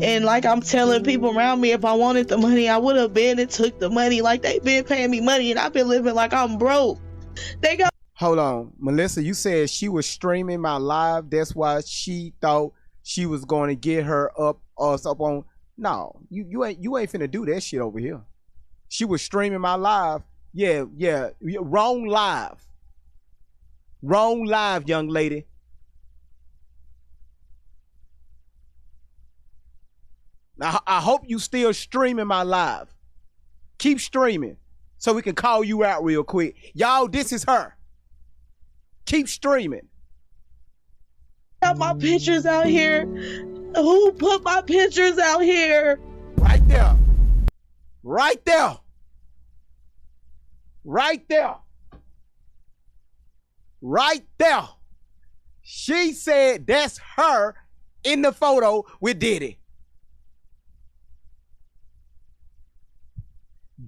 And like I'm telling people around me, if I wanted the money, I would have been and took the money. Like, they've been paying me money and I've been living like I'm broke. They got. Hold on, Melissa, you said she was streaming my live. That's why she thought she was going to get us up on. No, you ain't finna do that shit over here. She was streaming my live. Yeah, wrong live. Wrong live, young lady. Now, I hope you still streaming my live. Keep streaming so we can call you out real quick. Y'all, this is her. Keep streaming. Got my pictures out here. Who put my pictures out here? Right there. Right there. Right there. Right there. She said that's her in the photo with Diddy.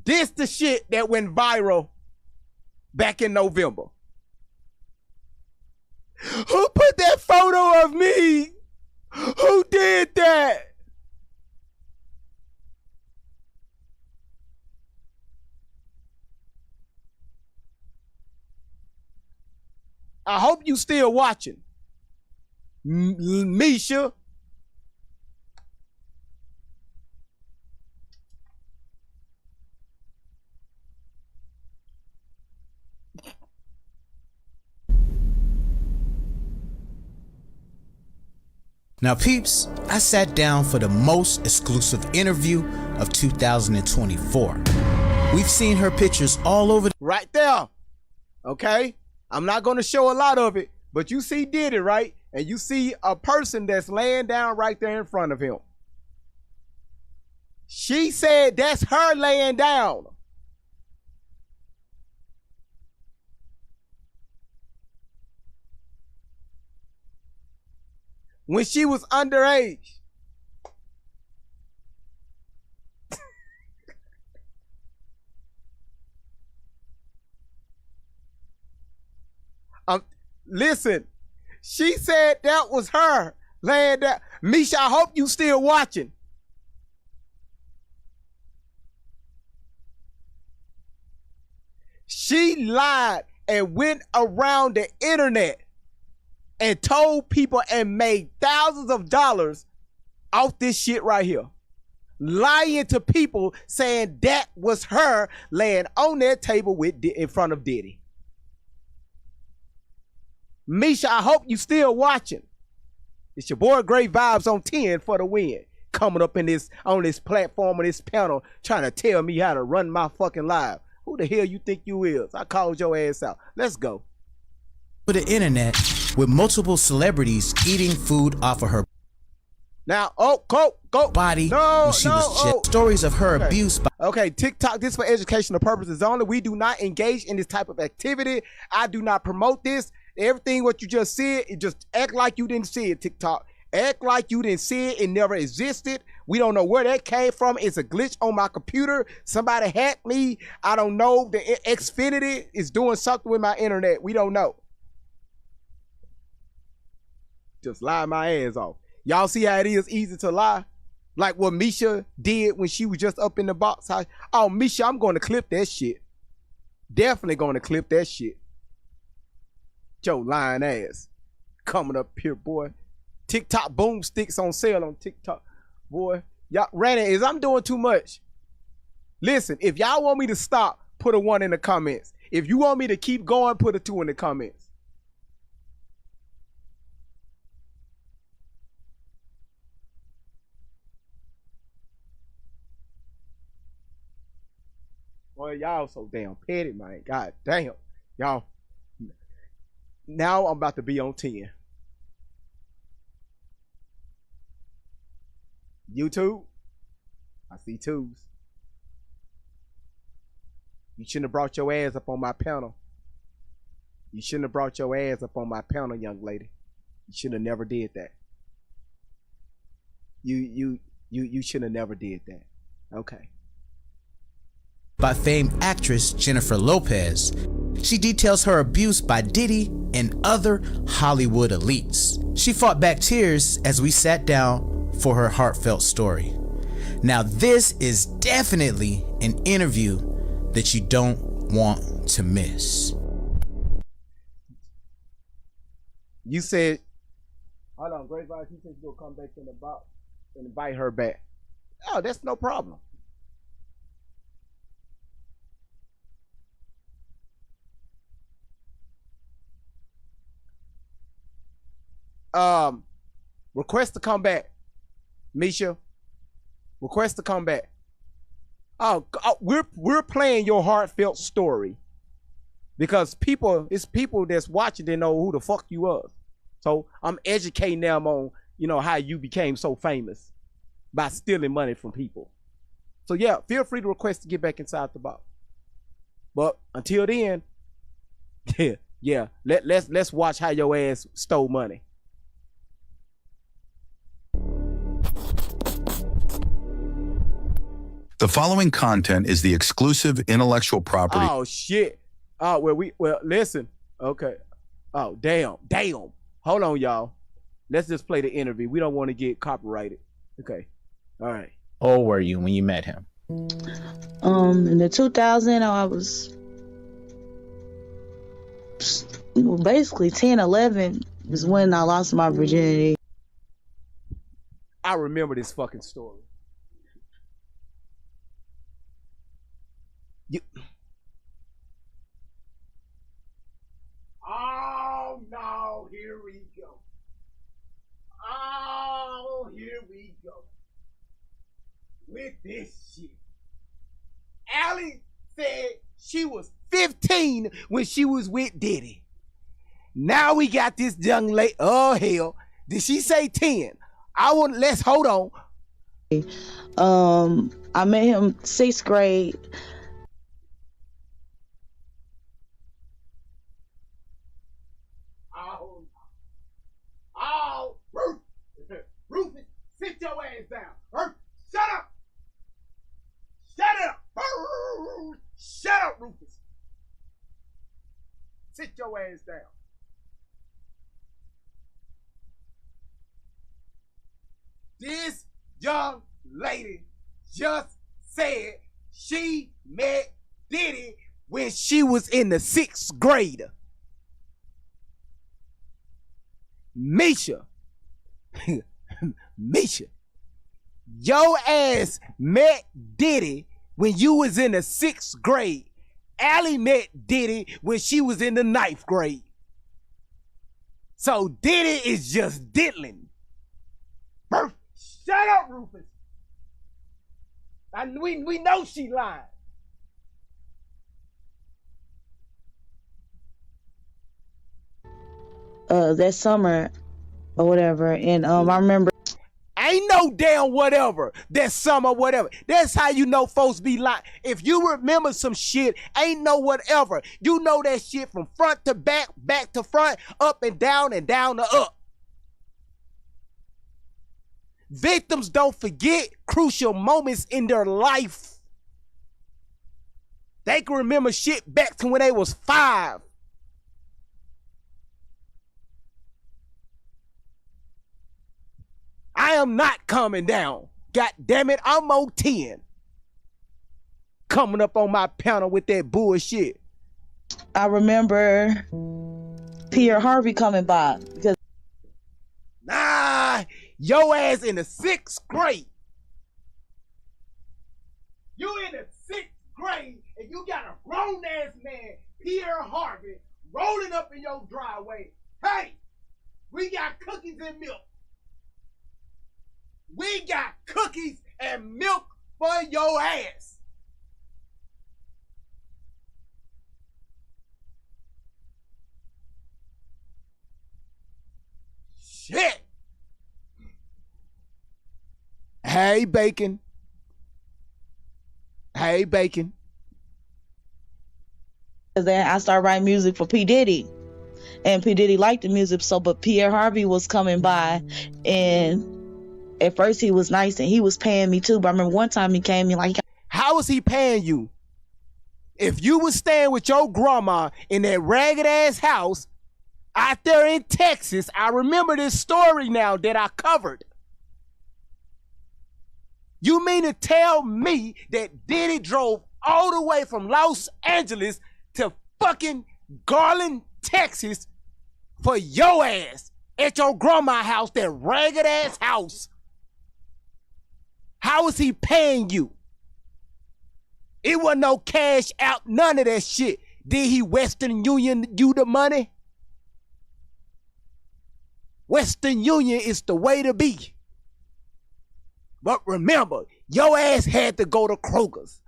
This the shit that went viral back in November. Who put that photo of me? Who did that? I hope you still watching. Misha. Now, peeps, I sat down for the most exclusive interview of 2024. We've seen her pictures all over. Right there. Okay? I'm not going to show a lot of it, but you see Diddy, right? And you see a person that's laying down right there in front of him. She said that's her laying down. When she was underage. Listen, she said that was her laying down. Misha, I hope you still watching. She lied and went around the internet and told people and made thousands of dollars off this shit right here. Lying to people saying that was her laying on that table in front of Diddy. Misha, I hope you still watching. It's your boy Great Vibes on 10 for the win. Coming up on this platform, on this panel, trying to tell me how to run my fucking live. Who the hell you think you is? I called your ass out. Let's go. For the internet, with multiple celebrities eating food off of her. Now, go body. No, when she was stories of her abuse. Okay, TikTok, this for educational purposes only. We do not engage in this type of activity. I do not promote this. Everything what you just said, it just act like you didn't see it, TikTok. Act like you didn't see it. It never existed. We don't know where that came from. It's a glitch on my computer. Somebody hacked me. I don't know. The Xfinity is doing something with my internet. We don't know. Just lie my ass off. Y'all see how it is easy to lie? Like what Misha did when she was just up in the box house. Oh, Misha, I'm going to clip that shit. Definitely going to clip that shit. Your lying ass. Coming up here, boy. TikTok boomsticks on sale on TikTok. Boy, y'all, Randy, is I'm doing too much. Listen, if y'all want me to stop, put a 1 in the comments. If you want me to keep going, put a 2 in the comments. Boy, y'all so damn petty, man. God damn. Y'all. Now I'm about to be on 10. YouTube, I see 2s. You shouldn't have brought your ass up on my panel. You shouldn't have brought your ass up on my panel, young lady. You should have never did that. You should have never did that. Okay. By famed actress Jennifer Lopez, she details her abuse by Diddy and other Hollywood elites. She fought back tears as we sat down for her heartfelt story. Now, this is definitely an interview that you don't want to miss. You said, hold on, Great Vibes, you said you'll come back in the box and invite her back. Oh, that's no problem. Request to come back. Misha, request to come back. Oh, we're playing your heartfelt story because it's people that's watching. They know who the fuck you are. So I'm educating them on how you became so famous by stealing money from people. So yeah, feel free to request to get back inside the box. But until then, yeah, let's watch how your ass stole money. The following content is the exclusive intellectual property. Oh shit. Oh, well listen. Okay. Oh, damn. Hold on, y'all. Let's just play the interview. We don't want to get copyrighted. Okay. All right. How old were you when you met him? In the 2000, I was basically 10, 11 is when I lost my virginity. I remember this fucking story. Oh no, here we go. Oh with this shit. Allie said she was 15 when she was with Diddy. Now we got this young lady. Oh hell, did she say 10? Let's hold on. I met him 6th grade. Rufus, sit your ass down. Shut up. Shut up. Shut up, Rufus. Sit your ass down. This young lady just said she met Diddy when she was in the 6th grade. Misha, Misha, your ass met Diddy when you was in the 6th grade. Allie met Diddy when she was in the 9th grade. So Diddy is just diddling. Shut up, Rufus. We know she lied. That summer or whatever, and I remember ain't no damn whatever that summer whatever. That's how you know folks be lying. If you remember some shit, ain't no whatever. You know that shit from front to back, back to front, up and down to up. Victims don't forget crucial moments in their life. They can remember shit back to when they was 5. I am not coming down. God damn it, I'm on 10. Coming up on my panel with that bullshit. I remember Pierre Harvey coming by because nah, your ass in the 6th grade. You in the 6th grade and you got a grown ass man, Pierre Harvey, rolling up in your driveway. Hey, we got cookies and milk. We got cookies and milk for your ass. Shit. Hey, Bacon. Hey, Bacon. Then I started writing music for P. Diddy. And P. Diddy liked the music, but Pierre Harvey was coming by, and at first he was nice and he was paying me too. But I remember one time he came in like, how was he paying you? If you was staying with your grandma in that ragged ass house out there in Texas, I remember this story now that I covered. You mean to tell me that Diddy drove all the way from Los Angeles to fucking Garland, Texas for your ass at your grandma's house, that ragged ass house? How is he paying you? It wasn't no cash out, none of that shit. Did he Western Union you the money? Western Union is the way to be. But remember, your ass had to go to Kroger's.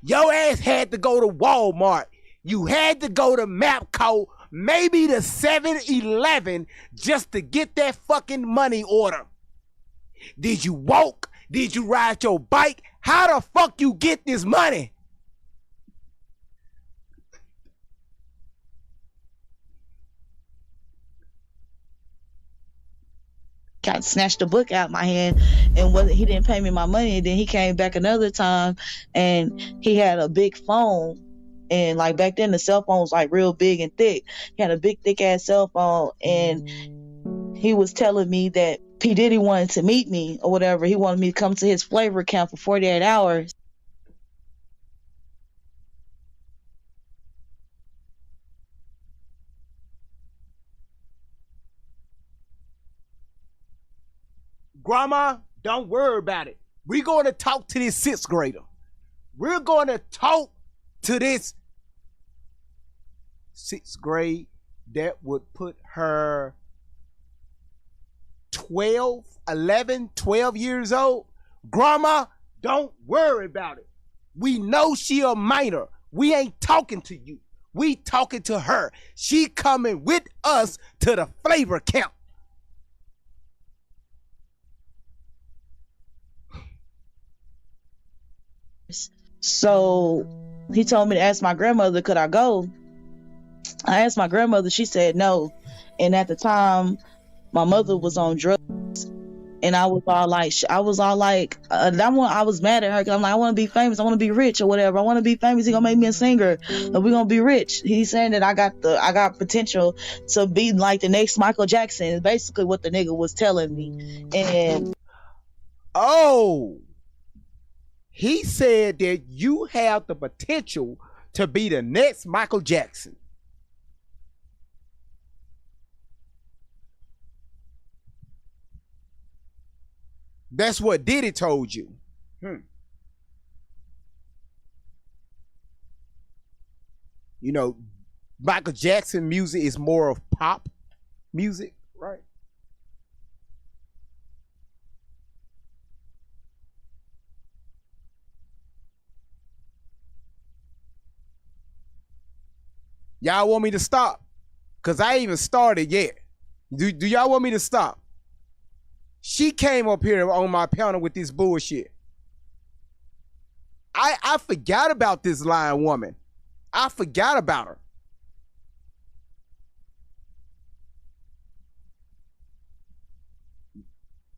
Your ass had to go to Walmart. You had to go to Mapco, maybe to 7-Eleven just to get that fucking money order. Did you walk? Did you ride your bike? How the fuck you get this money? got snatched the book out my hand, and he didn't pay me my money. And then he came back another time, and he had a big phone. And like back then, the cell phone was like real big and thick. He had a big, thick ass cell phone, and he was telling me that P. Diddy wanted to meet me or whatever. He wanted me to come to his flavor camp for 48 hours. Grandma, don't worry about it. We're going to talk to this 6th grader. We're going to talk to this 6th grade that would put her 12 years old. Grandma, Don't worry about it. We know she a minor. We ain't talking to you. We talking to her. She coming with us to the flavor camp. So he told me to ask my grandmother, could I go? I asked my grandmother, she said no. And at the time, my mother was on drugs. And I was all like, I was mad at her because I'm like, I want to be famous. I want to be rich or whatever. I want to be famous. He gonna make me a singer, and we gonna be rich. He's saying that I got potential to be like the next Michael Jackson. Is basically what the nigga was telling me. And he said that you have the potential to be the next Michael Jackson. That's what Diddy told you. You know, Michael Jackson music is more of pop music, right? Y'all want me to stop? Because I ain't even started yet. Do y'all want me to stop? She came up here on my panel with this bullshit. I forgot about this lying woman. I forgot about her.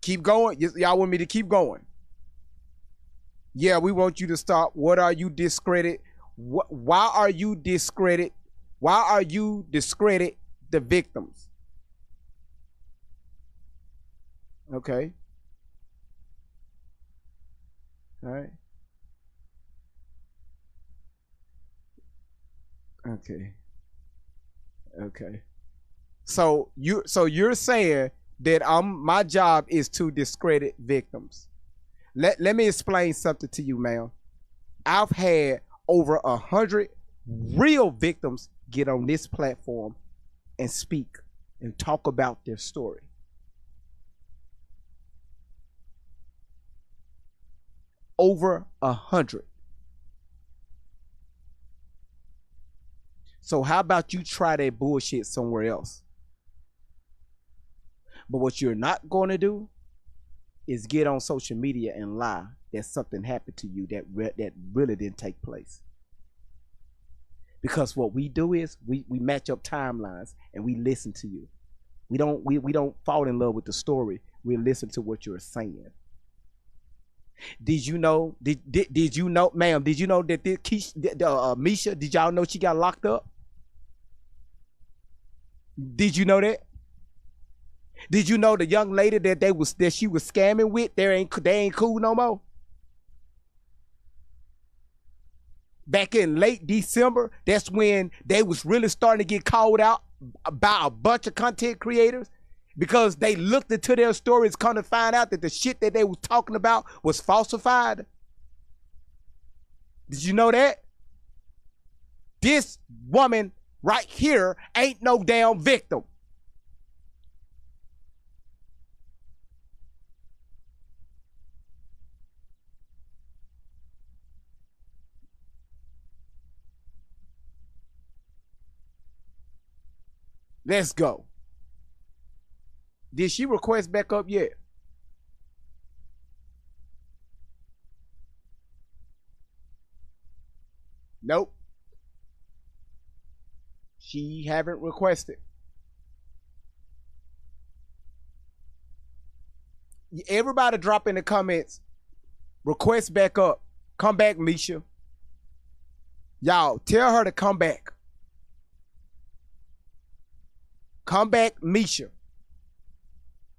Keep going. Y'all want me to keep going? Yeah, we want you to stop. What are you discredit? Why are you discredit? Why are you discredit the victims? Okay. All right. Okay. Okay. So you're saying that my job is to discredit victims. Let me explain something to you, ma'am. I've had over 100 real victims get on this platform and speak and talk about their story. Over 100. So how about you try that bullshit somewhere else? But what you're not going to do is get on social media and lie that something happened to you that really didn't take place. Because what we do is we match up timelines and we listen to you. We don't fall in love with the story. We listen to what you're saying. Did you know? Did you know, ma'am? Did you know that Misha? Did y'all know she got locked up? Did you know that? Did you know the young lady that she was scamming with? They ain't cool no more. Back in late December, that's when they was really starting to get called out by a bunch of content creators. Because they looked into their stories, come to find out that the shit that they was talking about was falsified. Did you know that? This woman right here ain't no damn victim. Let's go. Did she request back up yet? Nope. She haven't requested. Everybody drop in the comments. Request back up. Come back, Misha. Y'all, tell her to come back. Come back, Misha.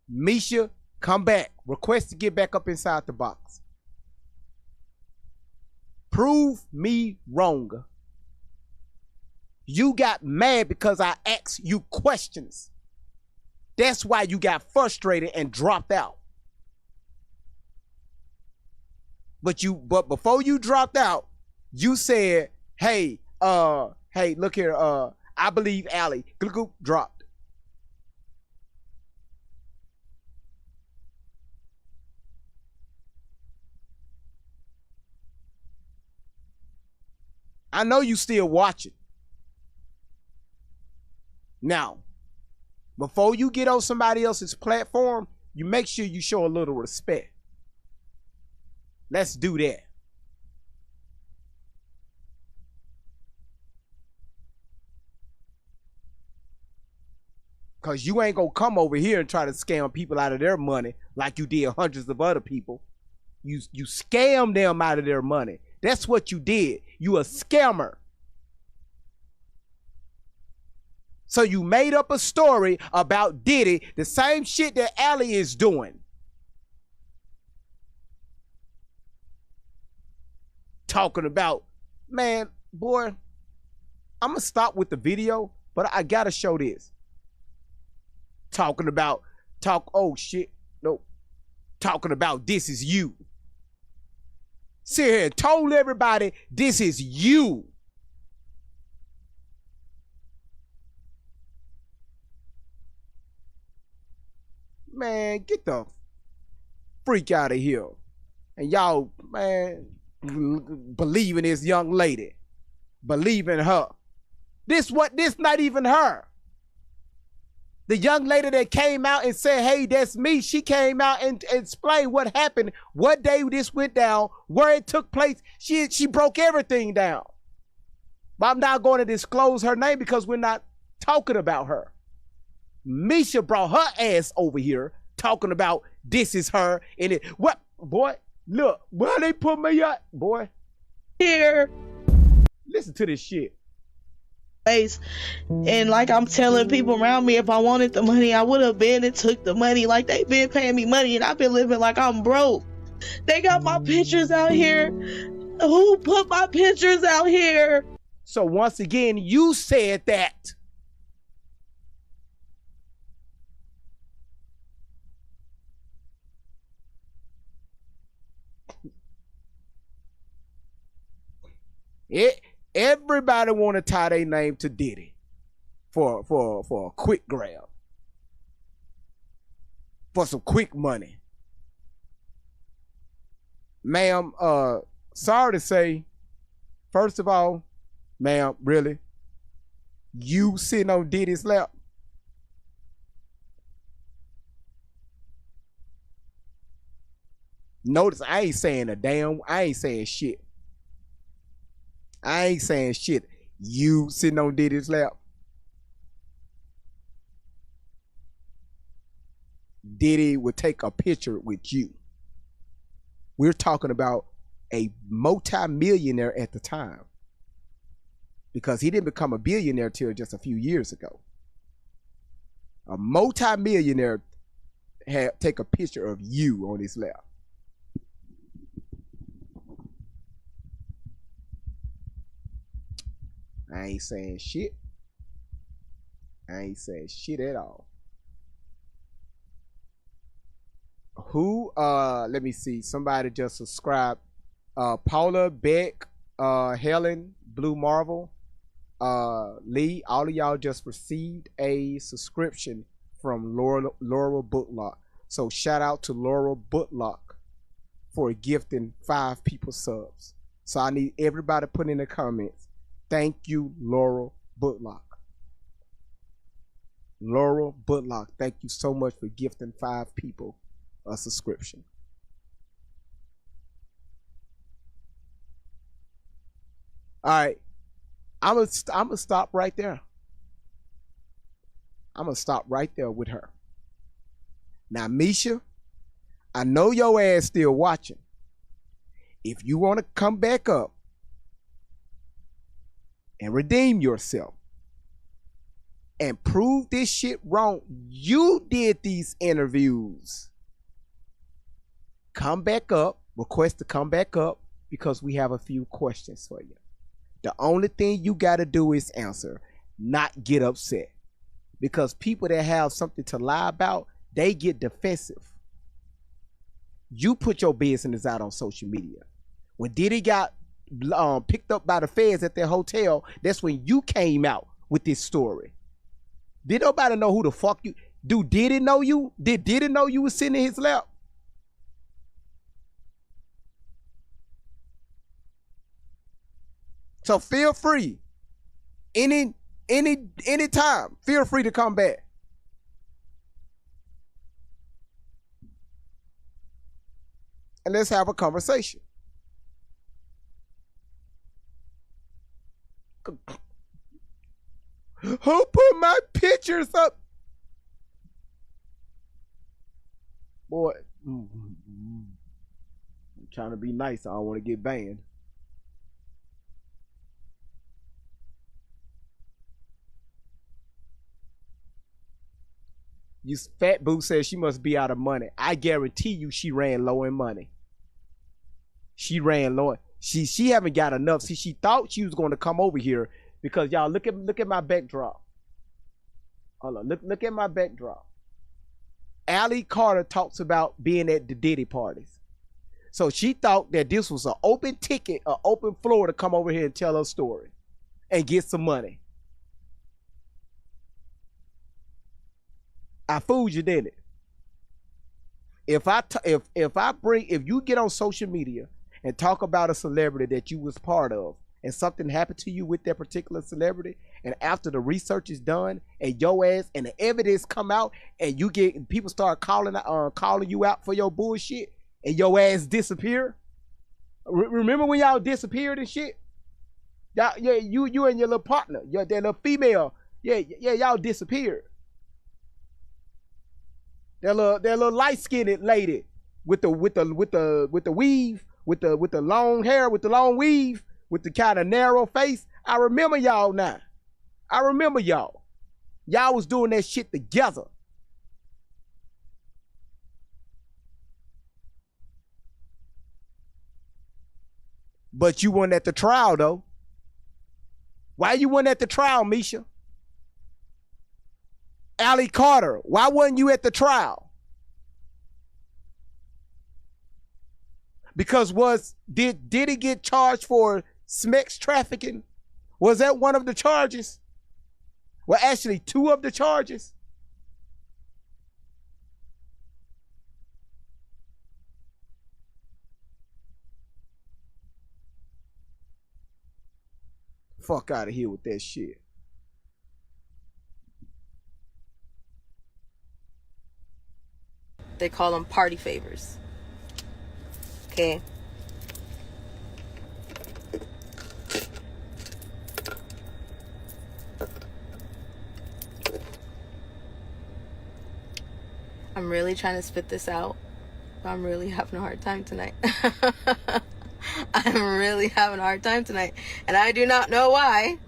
Misha, come back. Request to get back up inside the box. Prove me wrong. You got mad because I asked you questions. That's why you got frustrated and dropped out. But before you dropped out, you said, hey, look here, I believe Allie. Dropped. I know you still watching. Now, before you get on somebody else's platform, you make sure you show a little respect. Let's do that. Because you ain't going to come over here and try to scam people out of their money like you did hundreds of other people. You scam them out of their money. That's what you did. You a scammer. So you made up a story about Diddy, the same shit that Allie is doing. Talking about, man, boy, I'm going to stop with the video, but I got to show this. Talking about, oh shit, no. Talking about this is you. Sit here and told everybody this is you. Man, get the freak out of here. And y'all, man, believe in this young lady. Believe in her. This not even her. The young lady that came out and said, hey, that's me, she came out and explained what happened, what day this went down, where it took place. She broke everything down. But I'm not going to disclose her name because we're not talking about her. Misha brought her ass over here talking about this is her. And it, what, boy, look, where they put me up, boy. Here. Listen to this shit. And like I'm telling people around me, if I wanted the money, I would have been and took the money. Like they've been paying me money and I've been living like I'm broke. They got my pictures out here. Who put my pictures out here? So once again, you said that. Everybody want to tie their name to Diddy for a quick grab, for some quick money. Ma'am, sorry to say, first of all, ma'am, really, you sitting on Diddy's lap? Notice I ain't saying shit. I ain't saying shit. You sitting on Diddy's lap. Diddy would take a picture with you. We're talking about a multi-millionaire at the time. Because he didn't become a billionaire till just a few years ago. A multi-millionaire take a picture of you on his lap. I ain't saying shit. I ain't saying shit at all. Who, let me see. Somebody just subscribed. Paula, Beck, Helen, Blue Marvel, Lee, all of y'all just received a subscription from Laurel Bootlock. So shout out to Laurel Bootlock for gifting 5 people subs. So I need everybody put in the comments. Thank you, Laurel Bootlock. Laurel Bootlock, thank you so much for gifting 5 people a subscription. All right, I'm gonna stop right there. I'm gonna stop right there with her. Now, Misha, I know your ass still watching. If you want to come back up and redeem yourself and prove this shit wrong, you did these interviews. Come back up, request to come back up because we have a few questions for you. The only thing you got to do is answer, not get upset. Because people that have something to lie about, they get defensive. You put your business out on social media. When Diddy got picked up by the feds at their hotel, that's when you came out with this story. Did nobody know who the fuck you? Did Diddy know you? Did Diddy know you was sitting in his lap? So feel free. Any time, feel free to come back. And let's have a conversation. Who put my pictures up? Boy, I'm trying to be nice. I don't want to get banned. You Fat Boo says she must be out of money. I guarantee you she ran low in money. She ran low. She haven't got enough. See, she thought she was going to come over here because y'all look at my backdrop. Hold on, look at my backdrop. Allie Carter talks about being at the Diddy parties. So she thought that this was an open ticket, an open floor to come over here and tell her story and get some money. I fooled you, didn't it? If you get on social media and talk about a celebrity that you was part of and something happened to you with that particular celebrity, and after the research is done and your ass and the evidence come out and you get people start calling you out for your bullshit and your ass disappear. Remember when y'all disappeared and shit? Y'all, yeah, you and your little partner, that little female, y'all disappeared. That little light-skinned lady with the weave, with the long hair, with the long weave, with the kind of narrow face. I remember y'all now. I remember y'all. Y'all was doing that shit together. But you weren't at the trial though. Why you weren't at the trial, Misha? Allie Carter, why wasn't you at the trial? Because did he get charged for sex trafficking? Was that one of the charges? Well, actually, two of the charges. Fuck out of here with that shit. They call them party favors. Okay. I'm really trying to spit this out, but I'm really having a hard time tonight. I'm really having a hard time tonight. And I do not know why.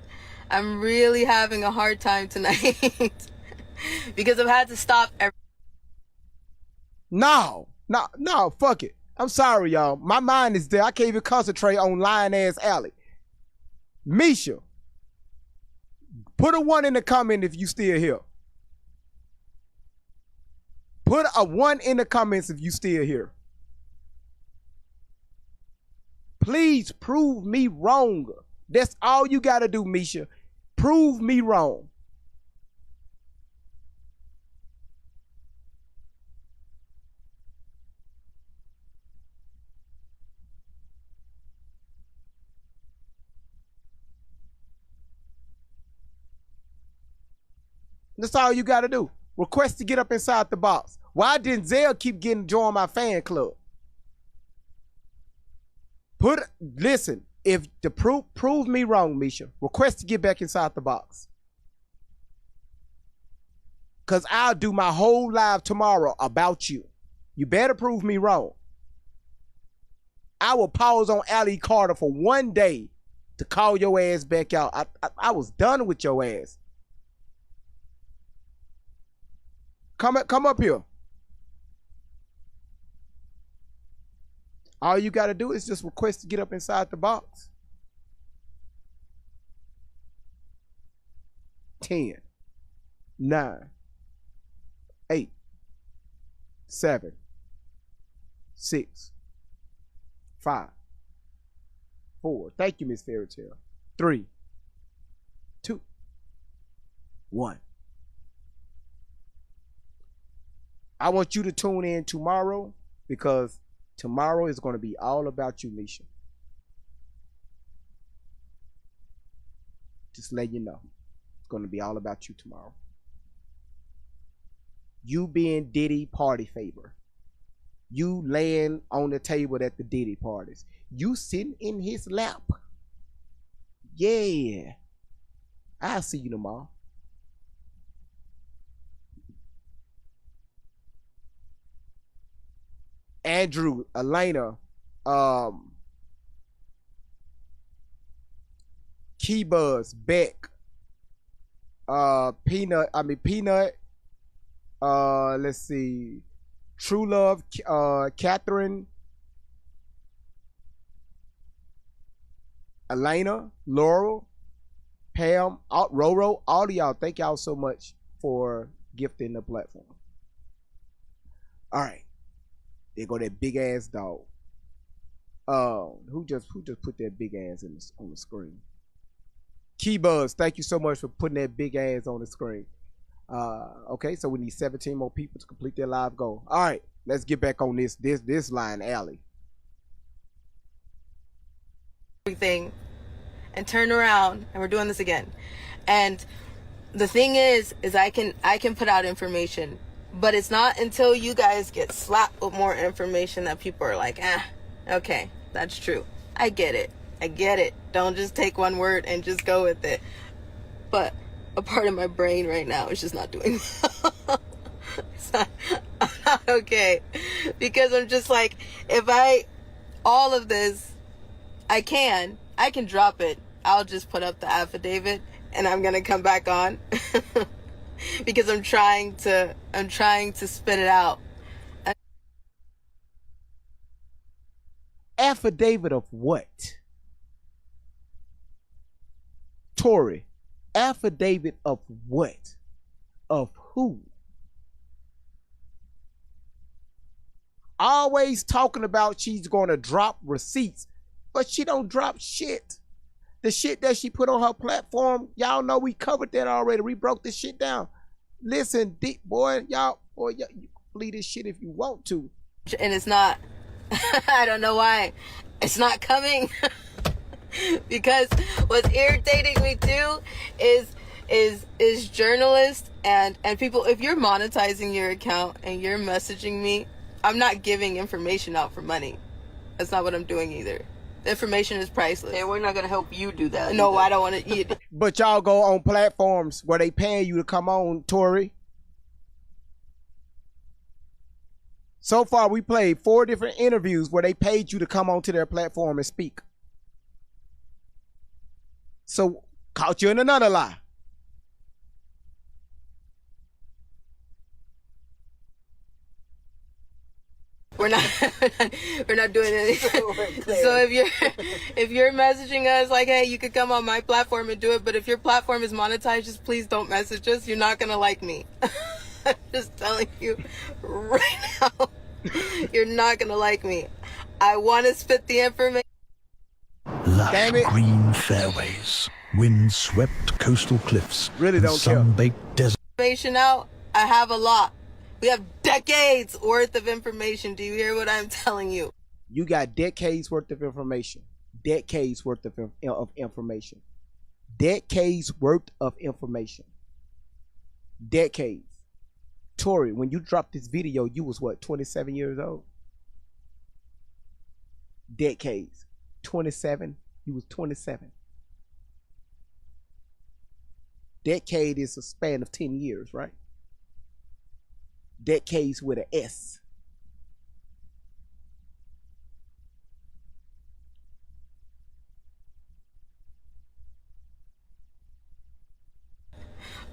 I'm really having a hard time tonight. Because I've had to stop No, fuck it. I'm sorry, y'all. My mind is there. I can't even concentrate on lying ass Allie. Misha, put a 1 in the comment if you still here. Put a 1 in the comments if you still here. Please prove me wrong. That's all you got to do, Misha. Prove me wrong. That's all you got to do. Request to get up inside the box. Why didn't Zell keep getting join my fan club? Listen, if the prove me wrong, Misha, request to get back inside the box. Cause I'll do my whole live tomorrow about you. You better prove me wrong. I will pause on Allie Carter for 1 day to call your ass back out. I was done with your ass. Come up here. All you got to do is just request to get up inside the box. 10, 9, 8, 7, 6, 5, 4. Thank you, Miss Fairytale. 3, 2, 1. I want you to tune in tomorrow because tomorrow is going to be all about you, Misha. Just letting you know. It's going to be all about you tomorrow. You being Diddy party favor. You laying on the table at the Diddy parties. You sitting in his lap. Yeah. I'll see you tomorrow. Andrew, Elena, Keybuzz, Beck, Peanut, let's see, True Love, Catherine, Elena, Laurel, Pam, Roro, all of y'all, thank y'all so much for gifting the platform. All right. There go that big ass dog. Who just put that big ass on the screen? Keybuzz, thank you so much for putting that big ass on the screen. Okay, so we need 17 more people to complete their live goal. All right, let's get back on this line alley. Everything and turn around and we're doing this again. And the thing is I can put out information, but it's not until you guys get slapped with more information that people are like, okay, that's true. I get it. Don't just take one word and just go with it. But a part of my brain right now is just not doing well. I'm not okay. Because I'm just like, all of this, I can drop it. I'll just put up the affidavit and I'm going to come back on. Because I'm trying to spit it out. Affidavit of what? Tori, affidavit of what? Of who? Always talking about she's going to drop receipts, but she don't drop shit. The shit that she put on her platform, y'all know we covered that already. We broke this shit down. Listen, deep boy, y'all you believe this shit if you want to. And it's not, I don't know why it's not coming. Because what's irritating me too is journalists and people. If you're monetizing your account and you're messaging me, I'm not giving information out for money. That's not what I'm doing either. The information is priceless. And we're not going to help you do that. No, either. I don't want to eat. But y'all go on platforms where they paying you to come on, Tori. So far, we played 4 different interviews where they paid you to come onto their platform and speak. So, caught you in another lie. We're not doing anything. So if you're messaging us like, hey, you could come on my platform and do it, but if your platform is monetized, just please don't message us. You're not gonna like me. I'm just telling you right now. You're not gonna like me. I want to spit the information. Lush green fairways, wind-swept coastal cliffs, really don't sun-baked desert. Information out. I have a lot. We have decades worth of information. Do you hear what I'm telling you? You got decades worth of information. Decades worth of information. Decades worth of information. Decades. Tori, when you dropped this video, you was what, 27 years old? Decades. 27. You was 27. Decade is a span of 10 years, right? Decades with an S.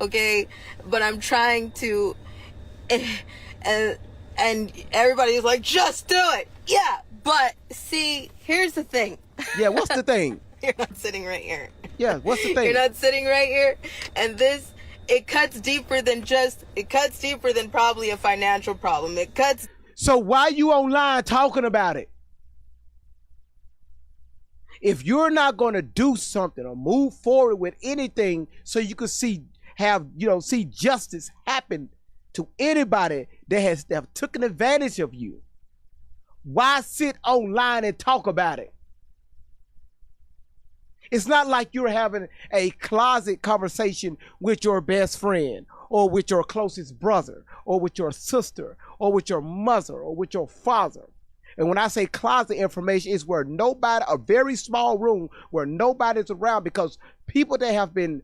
Okay, but I'm trying to, and everybody's like, just do it. Yeah, but see, here's the thing. Yeah, what's the thing? You're not sitting right here. Yeah, what's the thing? You're not sitting right here, and this. It cuts deeper than probably a financial problem. It cuts. So why you online talking about it? If you're not going to do something or move forward with anything so you can see justice happen to anybody that has taken advantage of you, why sit online and talk about it? It's not like you're having a closet conversation with your best friend or with your closest brother or with your sister or with your mother or with your father. And when I say closet information, it's where nobody, a very small room where nobody's around, because people that have been,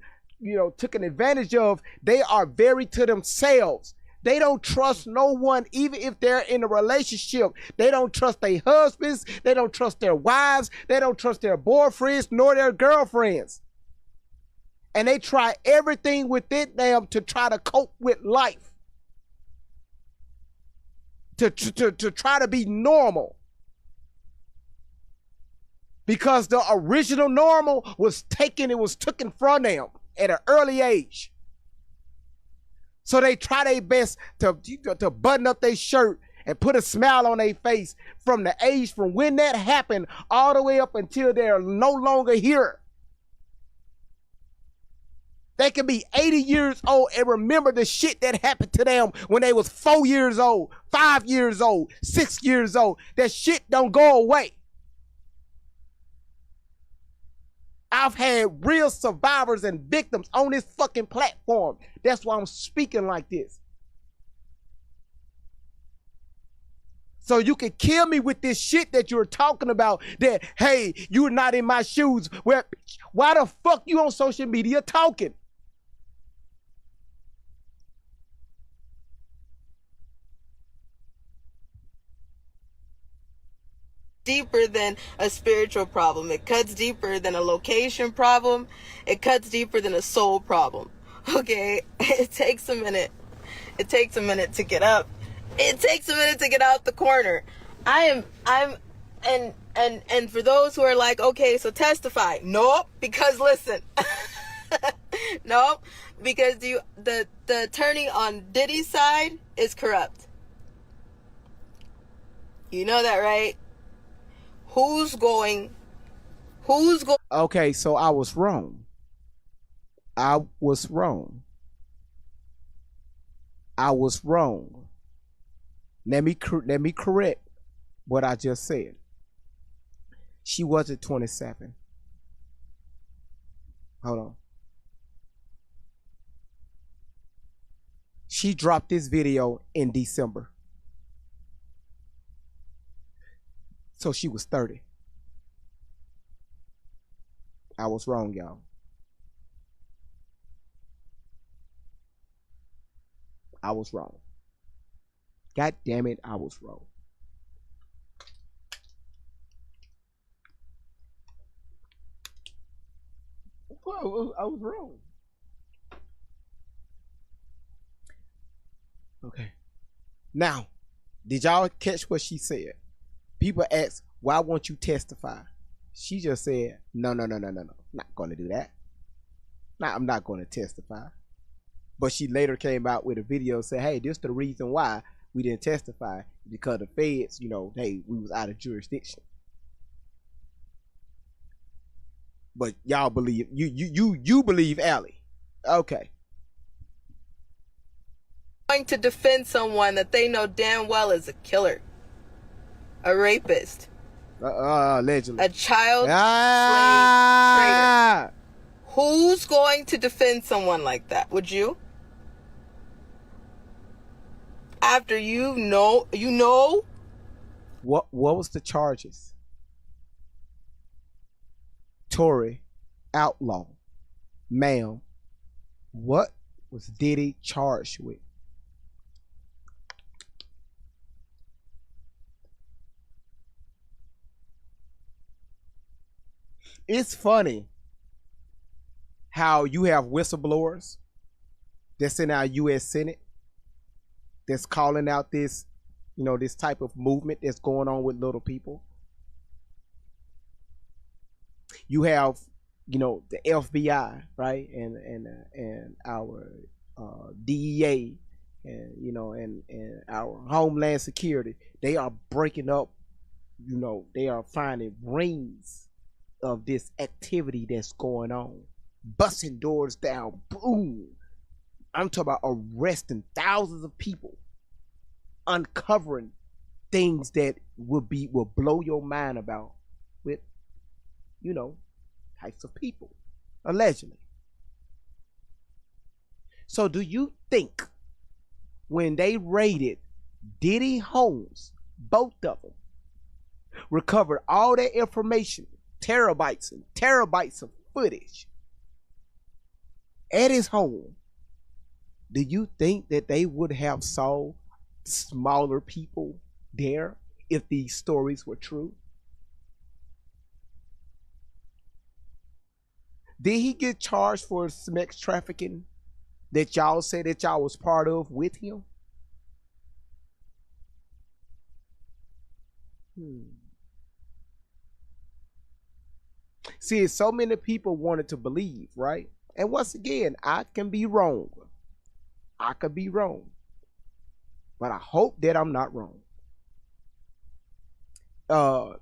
taken advantage of, they are very to themselves. They don't trust no one, even if they're in a relationship. They don't trust their husbands. They don't trust their wives. They don't trust their boyfriends nor their girlfriends. And they try everything within them to try to cope with life. To try to be normal. Because the original normal was taken from them at an early age. So they try their best to button up their shirt and put a smile on their face from the age from when that happened all the way up until they're no longer here. They can be 80 years old and remember the shit that happened to them when they was 4 years old, 5 years old, 6 years old. That shit don't go away. I've had real survivors and victims on this fucking platform. That's why I'm speaking like this. So you can kill me with this shit that you're talking about, that, hey, you're not in my shoes. Well, why the fuck you on social media talking? Deeper than a spiritual problem. It cuts deeper than a location problem. It cuts deeper than a soul problem. Okay? It takes a minute. It takes a minute to get up. It takes a minute to get out the corner. And for those who are like, okay, so testify. Nope, because listen. Nope, because the attorney on Diddy's side is corrupt. You know that, right? Who's going? Okay, so I was wrong. I was wrong. Let me correct what I just said. She wasn't 27. Hold on. She dropped this video in December. So she was 30. I was wrong, y'all. I was wrong. God damn it, I was wrong. I was wrong. Okay. Now, did y'all catch what she said? People ask, why won't you testify? She just said, no. Not going to do that. I'm not going to testify. But she later came out with a video and said, hey, this is the reason why we didn't testify, because the feds, hey, we was out of jurisdiction. But y'all believe, you believe Allie. Okay. Going to defend someone that they know damn well is a killer, a rapist, allegedly, a child slave trader. Who's going to defend someone like that? Would you? After you know. What was the charges? Tory, outlaw, ma'am. What was Diddy charged with? It's funny how you have whistleblowers that's in our U.S. Senate that's calling out this, this type of movement that's going on with little people. You have, the FBI, right, and our DEA, and our Homeland Security. They are breaking up. They are finding rings of this activity that's going on, busting doors down, boom. I'm talking about arresting thousands of people, uncovering things that will blow your mind about with, types of people, allegedly. So do you think when they raided Diddy homes, both of them, recovered all that information, terabytes and terabytes of footage at his home, do you think that they would have saw smaller people there if these stories were true? Did he get charged for sex trafficking that y'all said that y'all was part of with him? See, so many people wanted to believe, right? And once again, I can be wrong. I could be wrong. But I hope that I'm not wrong.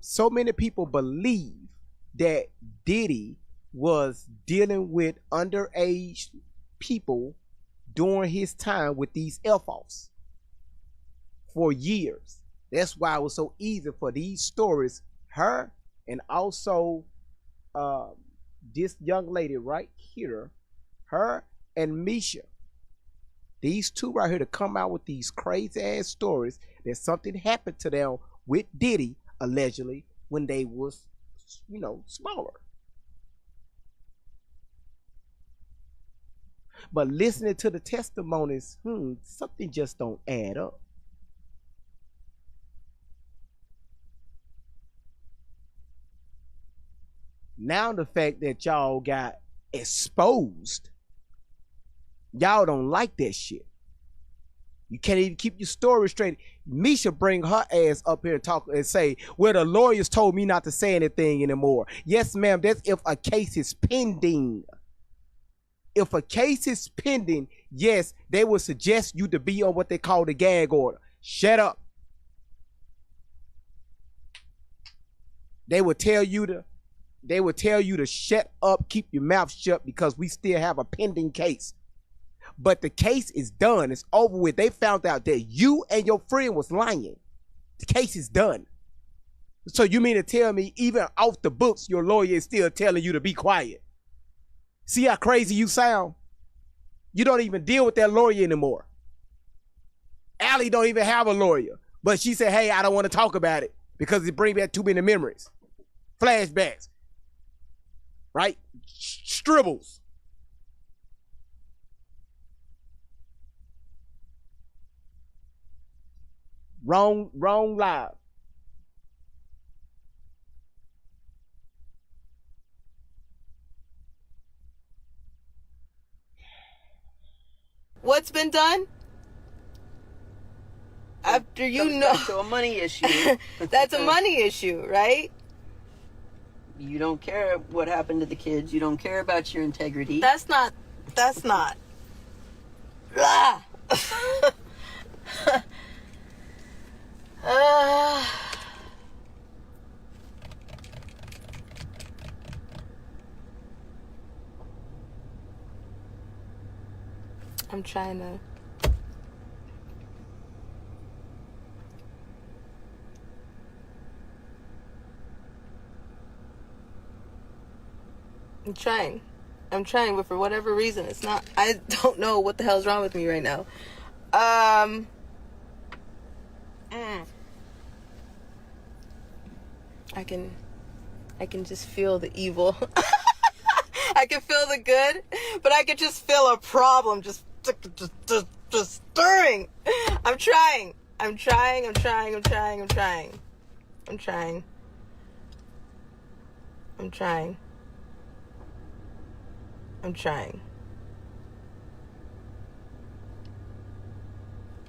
So many people believe that Diddy was dealing with underage people during his time with these F-offs for years. That's why it was so easy for these stories, her and also this young lady right here, her and Misha, these two right here, to come out with these crazy ass stories that something happened to them with Diddy, allegedly, when they was, smaller. But listening to the testimonies, something just don't add up. Now the fact that y'all got exposed, y'all don't like that shit. You can't even keep your story straight. Misha bring her ass up here and talk and say, well, the lawyers told me not to say anything anymore. Yes, ma'am, that's if a case is pending. If a case is pending, yes, they will suggest you to be on what they call the gag order. Shut up. They will tell you to shut up, keep your mouth shut, because we still have a pending case. But the case is done. It's over with. They found out that you and your friend was lying. The case is done. So you mean to tell me even off the books, your lawyer is still telling you to be quiet? See how crazy you sound? You don't even deal with that lawyer anymore. Allie don't even have a lawyer. But she said, hey, I don't want to talk about it because it brings back too many memories. Flashbacks. Right? Stribbles. Wrong live. What's been done? After you know. Back to a money issue. That's a money issue, right? You don't care what happened to the kids. You don't care about your integrity. That's not. Ah. I'm trying to. I'm trying, but for whatever reason, it's not. I don't know what the hell's wrong with me right now. I can just feel the evil. I can feel the good, but I can just feel a problem just stirring. I'm trying.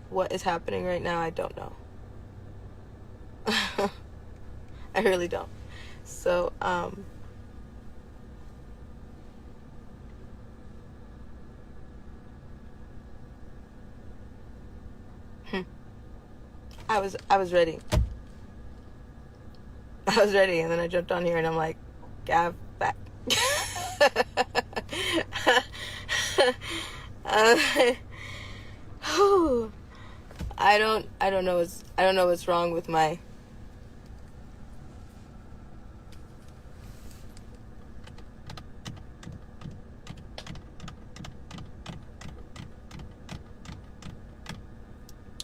What is happening right now, I don't know. I really don't. So, I was ready. And then I jumped on here and I'm like, Gav, back. I don't know what's wrong with my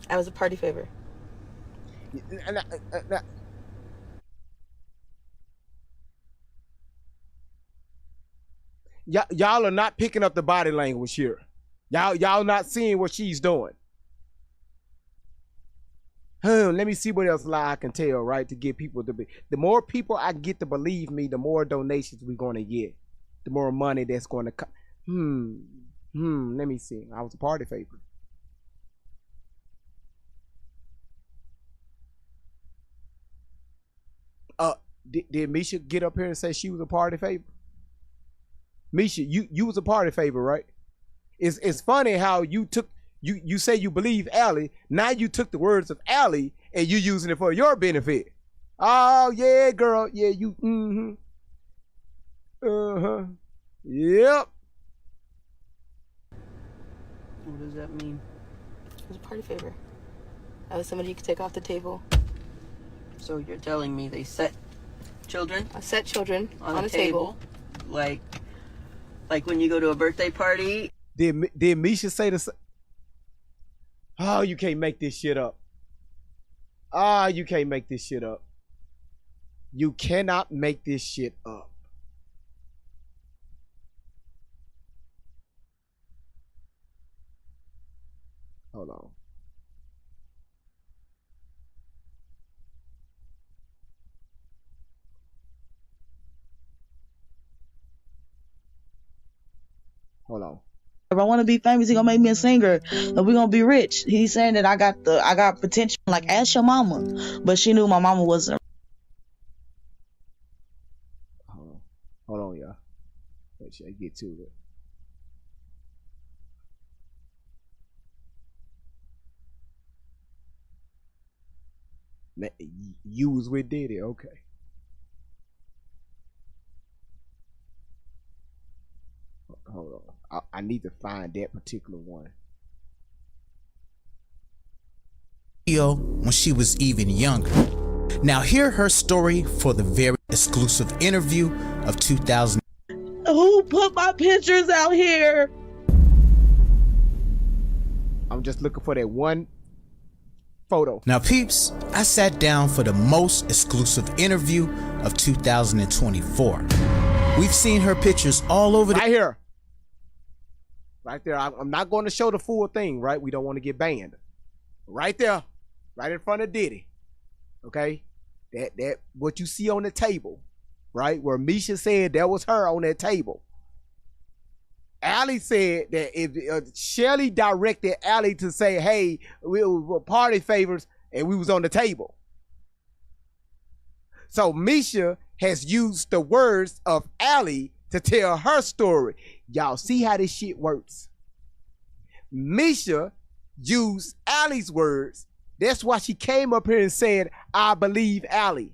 I was a party favor. Y'all are not picking up the body language here. Y'all not seeing what she's doing. Let me see what else lie I can tell, right? To get people to be. The more people I get to believe me, the more donations we're gonna get. The more money that's gonna come. Let me see. I was a party favorite. Did Misha get up here and say she was a party favorite? Misha, you was a party favorite, right? It's funny how you say you believe Allie. Now you took the words of Allie and you using it for your benefit. Oh yeah, girl. Yeah, you Yep. What does that mean? It was a party favor. I was somebody you could take off the table. So you're telling me they set children? I set children on a table. Like when you go to a birthday party. Did Misha say the same? Oh, you can't make this shit up. You can't make this shit up. You cannot make this shit up. Hold on. Hold on. If I want to be famous, he gonna make me a singer, and we gonna be rich. He's saying that I got potential. Like, ask your mama, but she knew my mama wasn't. Hold on, y'all. Make sure I get to it. You was with Diddy, okay. Hold on. I need to find that particular one. When she was even younger. Now hear her story for the very exclusive interview of 2000. Who put my pictures out here? I'm just looking for that one photo. Now peeps, I sat down for the most exclusive interview of 2024. We've seen her pictures all over right here. Right there. I'm not going to show the full thing, right? We don't want to get banned. Right there. Right in front of Diddy. Okay? That what you see on the table, right? Where Misha said that was her on that table. Allie said that if Shelly directed Allie to say, hey, we were party favors and we was on the table. So Misha has used the words of Allie to tell her story. Y'all see how this shit works. Misha used Allie's words. That's why she came up here and said, I believe Allie.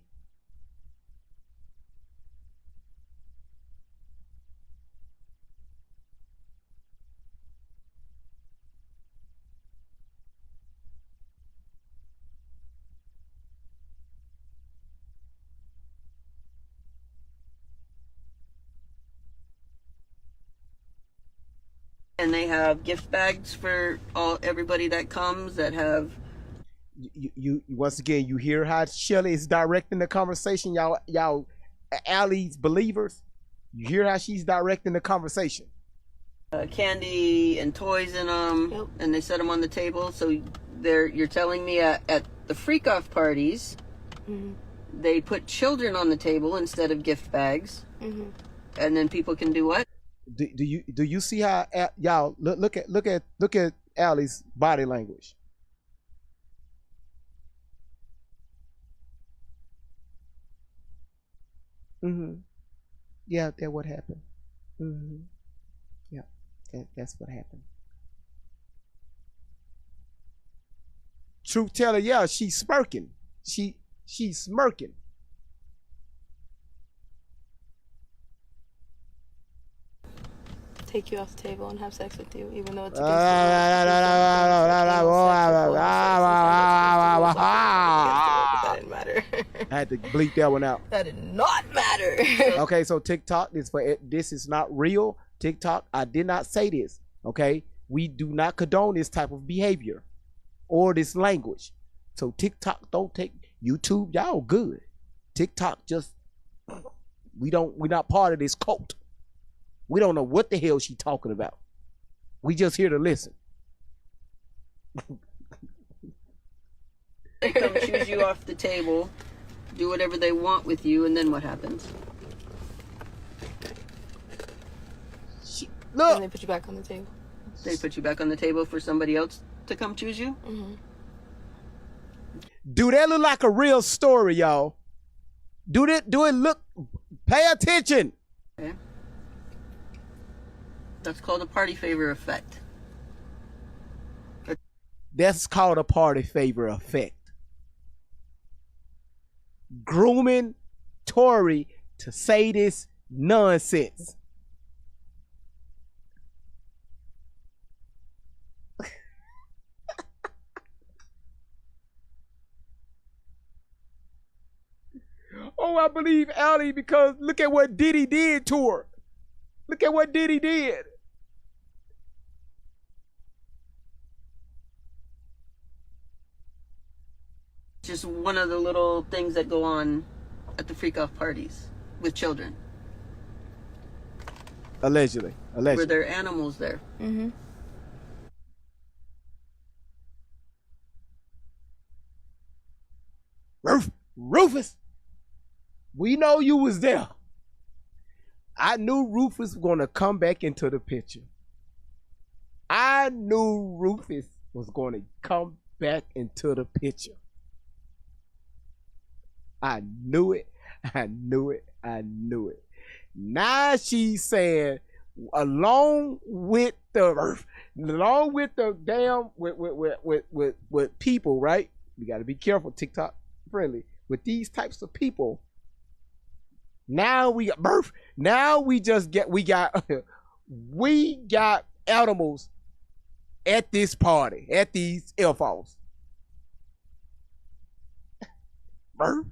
And they have gift bags for everybody that comes that have. You once again, you hear how Shelly is directing the conversation, y'all Allie's believers. You hear how she's directing the conversation. Candy and toys in them, yep. And they set them on the table. So you're telling me at the freak off parties, they put children on the table instead of gift bags, and then people can do what? Do you see how y'all look at Allie's body language? Yeah, that what happened. Yeah, that's what happened. Truth teller, yeah, she's smirking. She's smirking. Take you off the table and have sex with you, even though it's against that didn't matter. I had to bleep that one out. That did not matter. Okay, so TikTok, this is not real. TikTok, I did not say this. Okay, we do not condone this type of behavior or this language. So TikTok don't take YouTube, y'all good. TikTok just we're not part of this cult. We don't know what the hell she talking about. We just here to listen. They come choose you off the table, do whatever they want with you, and then what happens? Look. And they put you back on the table. They put you back on the table for somebody else to come choose you? Mm-hmm. Do that look like a real story, y'all? Do it look, pay attention. Okay. That's called a party favor effect. That's called a party favor effect. Grooming Tory to say this nonsense. Oh, I believe Allie because look at what Diddy did to her. Look at what Diddy did. Just one of the little things that go on at the freak off parties with children. Allegedly. Where there are animals there. Mm-hmm. Rufus, we know you was there. I knew Rufus was gonna come back into the picture. I knew Rufus was gonna come back into the picture. I knew it. I knew it. I knew it. Now she's saying, along with the damn with people, right? We got to be careful, TikTok friendly with these types of people. Now we got birth. Now we got animals at this party, at these L-Falls. Birth.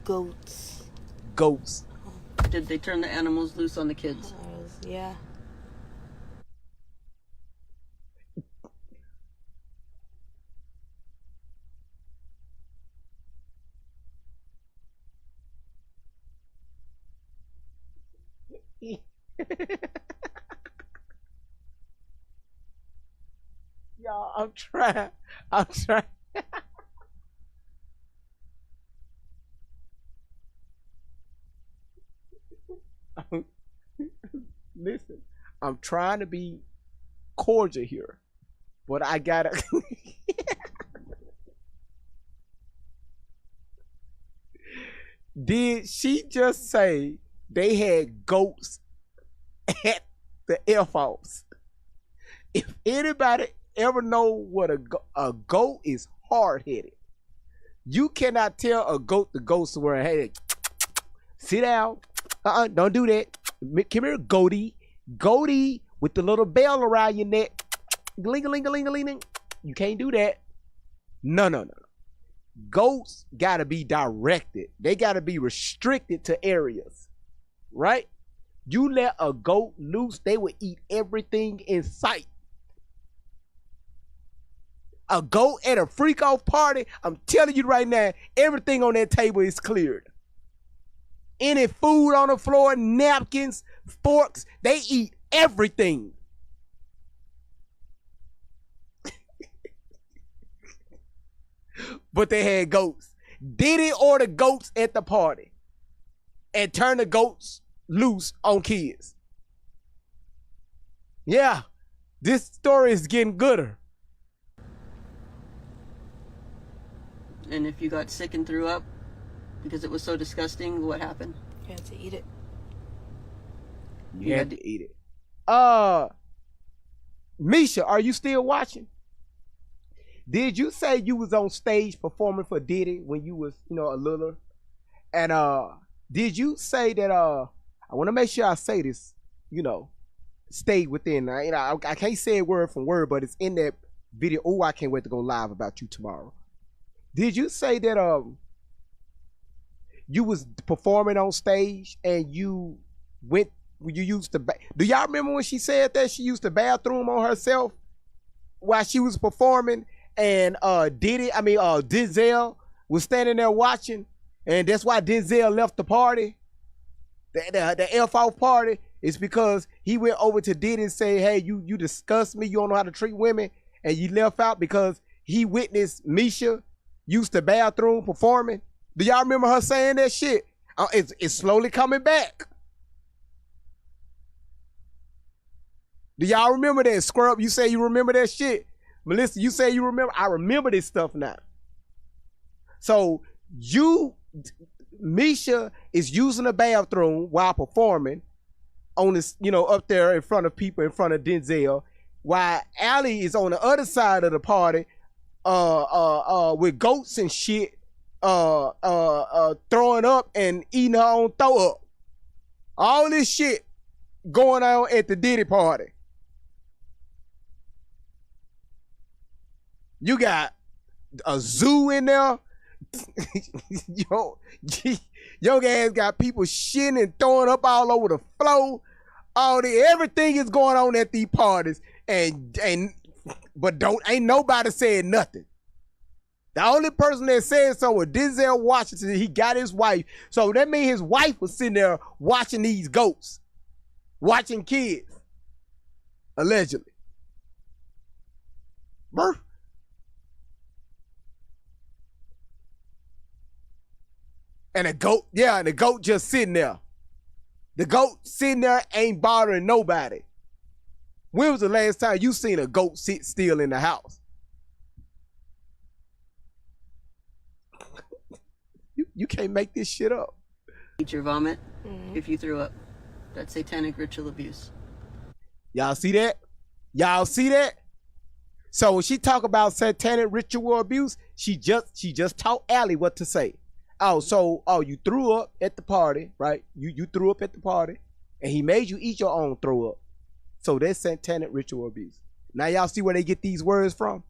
Goats. Did they turn the animals loose on the kids? Yeah. Y'all, I'm trying. Listen, I'm trying to be cordial here, but I gotta. Did she just say they had goats at the F-House? If anybody ever know what a goat is, hard-headed. You cannot tell a goat to go somewhere. Hey, sit down. Don't do that. Come here, goaty. Goaty with the little bell around your neck. Gling-a-ling-a-ling-a-ling. You can't do that. No. Goats gotta be directed. They gotta be restricted to areas, right? You let a goat loose, they will eat everything in sight. A goat at a freak off party, I'm telling you right now, everything on that table is cleared. Any food on the floor, napkins, forks, they eat everything. But they had goats. Diddy order goats at the party and turn the goats loose on kids. Yeah, this story is getting gooder. And if you got sick and threw up because it was so disgusting, what happened? You had to eat it. You had to eat it. Misha, are you still watching? Did you say you was on stage performing for Diddy when you was, a littler? And did you say that I want to make sure I say this, stay within. I can't say it word for word, but it's in that video. Oh, I can't wait to go live about you tomorrow. Did you say that you was performing on stage and you you used to. Do y'all remember when she said that she used the bathroom on herself while she was performing, and Denzel was standing there watching, and that's why Denzel left the party, the F off party, is because he went over to Diddy and said, hey, you disgust me, you don't know how to treat women, and you left out because he witnessed Misha use the bathroom performing. Do y'all remember her saying that shit? It's slowly coming back. Do y'all remember that, Scrub? You say you remember that shit. Melissa, you say you remember. I remember this stuff now. So Misha is using the bathroom while performing on this, up there in front of people, in front of Denzel, while Allie is on the other side of the party, with goats and shit, throwing up and eating her own throw up. All this shit going on at the Diddy party. You got a zoo in there. Your ass got people shitting and throwing up all over the floor. Everything is going on at these parties, but ain't nobody saying nothing. The only person that said something was Denzel Washington. He got his wife, so that means his wife was sitting there watching these goats, watching kids, allegedly. Murph. And the goat just sitting there. The goat sitting there ain't bothering nobody. When was the last time you seen a goat sit still in the house? You can't make this shit up. Eat your vomit if you threw up. That's satanic ritual abuse. Y'all see that? Y'all see that? So when she talk about satanic ritual abuse, she just taught Allie what to say. You threw up at the party, right? You threw up at the party, and he made you eat your own throw up. So that's satanic ritual abuse. Now y'all see where they get these words from?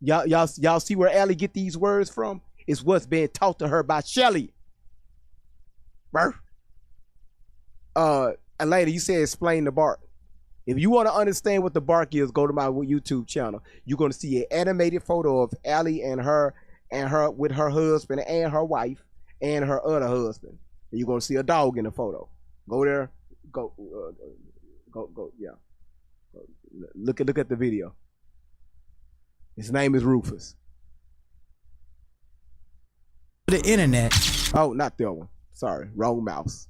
Y'all see where Allie get these words from? It's what's being taught to her by Shelly. Murph. And later you said explain the bark. If you want to understand what the bark is, go to my YouTube channel. You're gonna see an animated photo of Allie and her with her husband and her wife and her other husband. And you're gonna see a dog in the photo. Go there. Go. Yeah. Look at the video. His name is Rufus. The internet. Oh, not that one. Sorry, wrong mouse.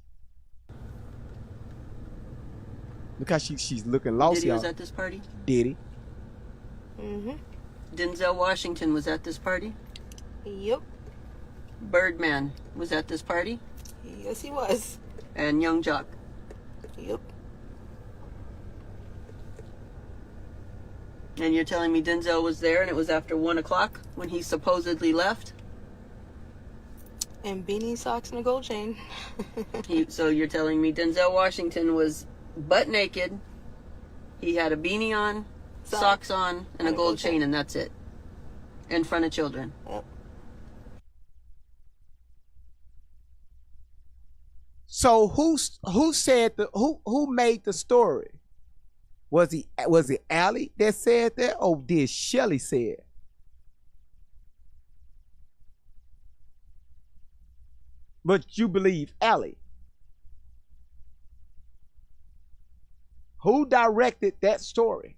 Look how she's looking lost. Diddy y'all. was at this party? Diddy. Mm-hmm. Denzel Washington was at this party? Yep. Birdman was at this party? Yes, he was. And Young Jock? Yep. And you're telling me Denzel was there and it was after 1 o'clock when he supposedly left? And beanie, socks, and a gold chain. So you're telling me Denzel Washington was butt naked, he had a beanie on, socks on, and a gold chain, and that's it. In front of children. Yep. So who said who made the story? Was it Allie that said that, or did Shelly say it? But you believe Allie. Who directed that story?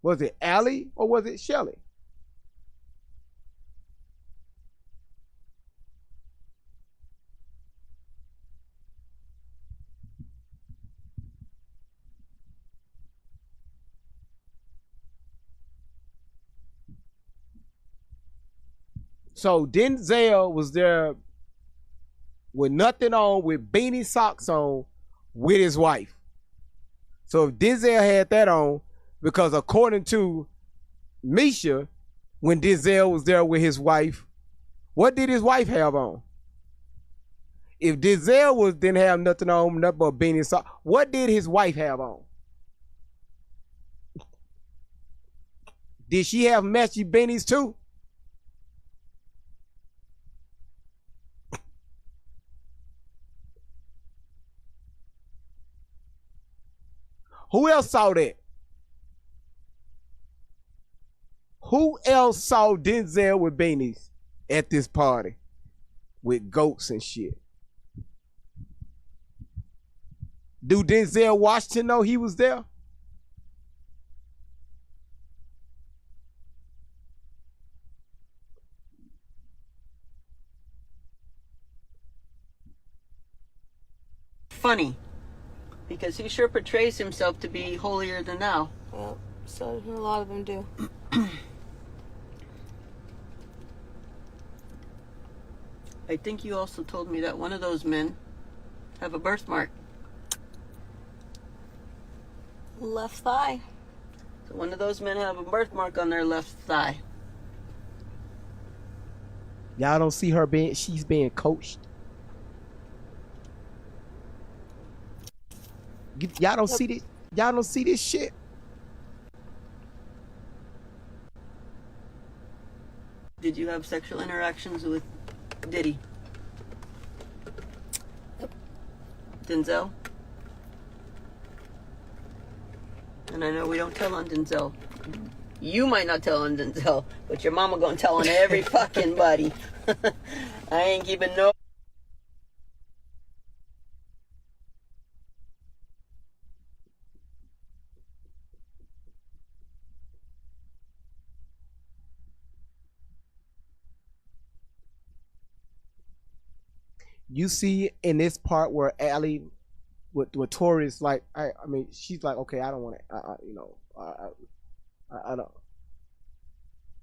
Was it Allie or was it Shelly? So Denzel was there with nothing on, with beanie socks on, with his wife. So if Denzel had that on, because according to Misha, when Denzel was there with his wife, what did his wife have on? If Denzel didn't have nothing on, nothing but beanie socks, what did his wife have on? Did she have matchy beanies too? Who else saw that? Who else saw Denzel with beanies at this party with goats and shit? Do Denzel Washington know he was there? Funny, because he sure portrays himself to be holier than thou. Well, so a lot of them do. I think you also told me that one of those men have a birthmark. Left thigh. So one of those men have a birthmark on their left thigh. Y'all don't see her she's being coached. Y'all don't see this. Y'all don't see this shit. Did you have sexual interactions with Diddy? Denzel? And I know we don't tell on Denzel. You might not tell on Denzel, but your mama gonna tell on every fucking buddy. I ain't keeping no. You see in this part where Allie, with Tori's like, I mean, she's like, okay, I don't want to, I don't.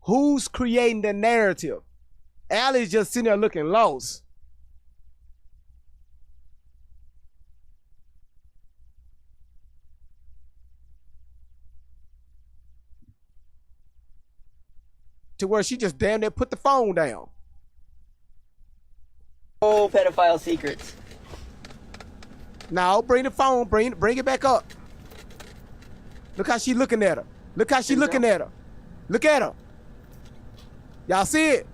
Who's creating the narrative? Allie's just sitting there looking lost. To where she just damn near put the phone down. Oh, pedophile secrets. Now bring the phone, bring it back up. Look how she looking at her. Look how she looking at her. Look at her. Y'all see it?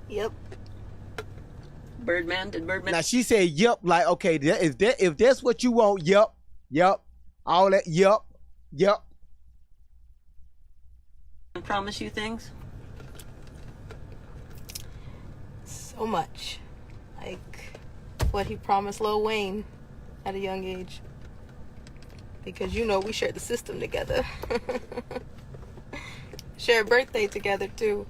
Yep. Birdman, did Birdman? Now she said, "Yep." Like, okay, if that's what you want, yep, all that, yep. Promise you things? So much. Like what he promised Lil Wayne at a young age. Because you know we shared the system together. Shared birthday together too.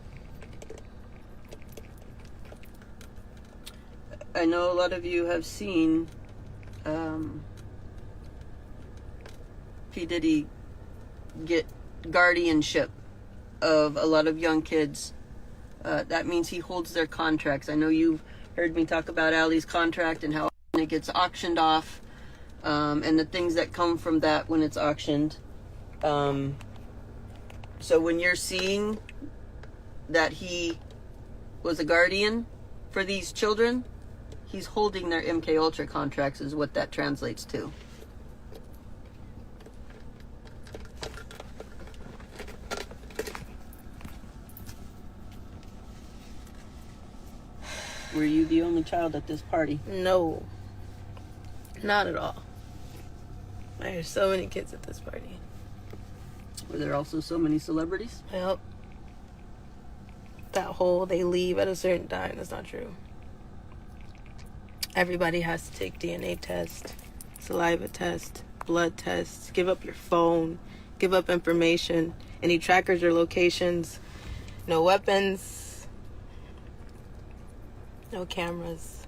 I know a lot of you have seen P. Diddy get guardianship of a lot of young kids. That means he holds their contracts. I know you've heard me talk about Allie's contract and how it gets auctioned off, and the things that come from that when it's auctioned. So when you're seeing that he was a guardian for these children, he's holding their MK Ultra contracts is what that translates to. Were you the only child at this party? No. Not at all. There's so many kids at this party. Were there also so many celebrities? Yep. That whole they leave at a certain time, that's not true. Everybody has to take DNA test, saliva test, blood tests, give up your phone, give up information, any trackers or locations, no weapons, no cameras.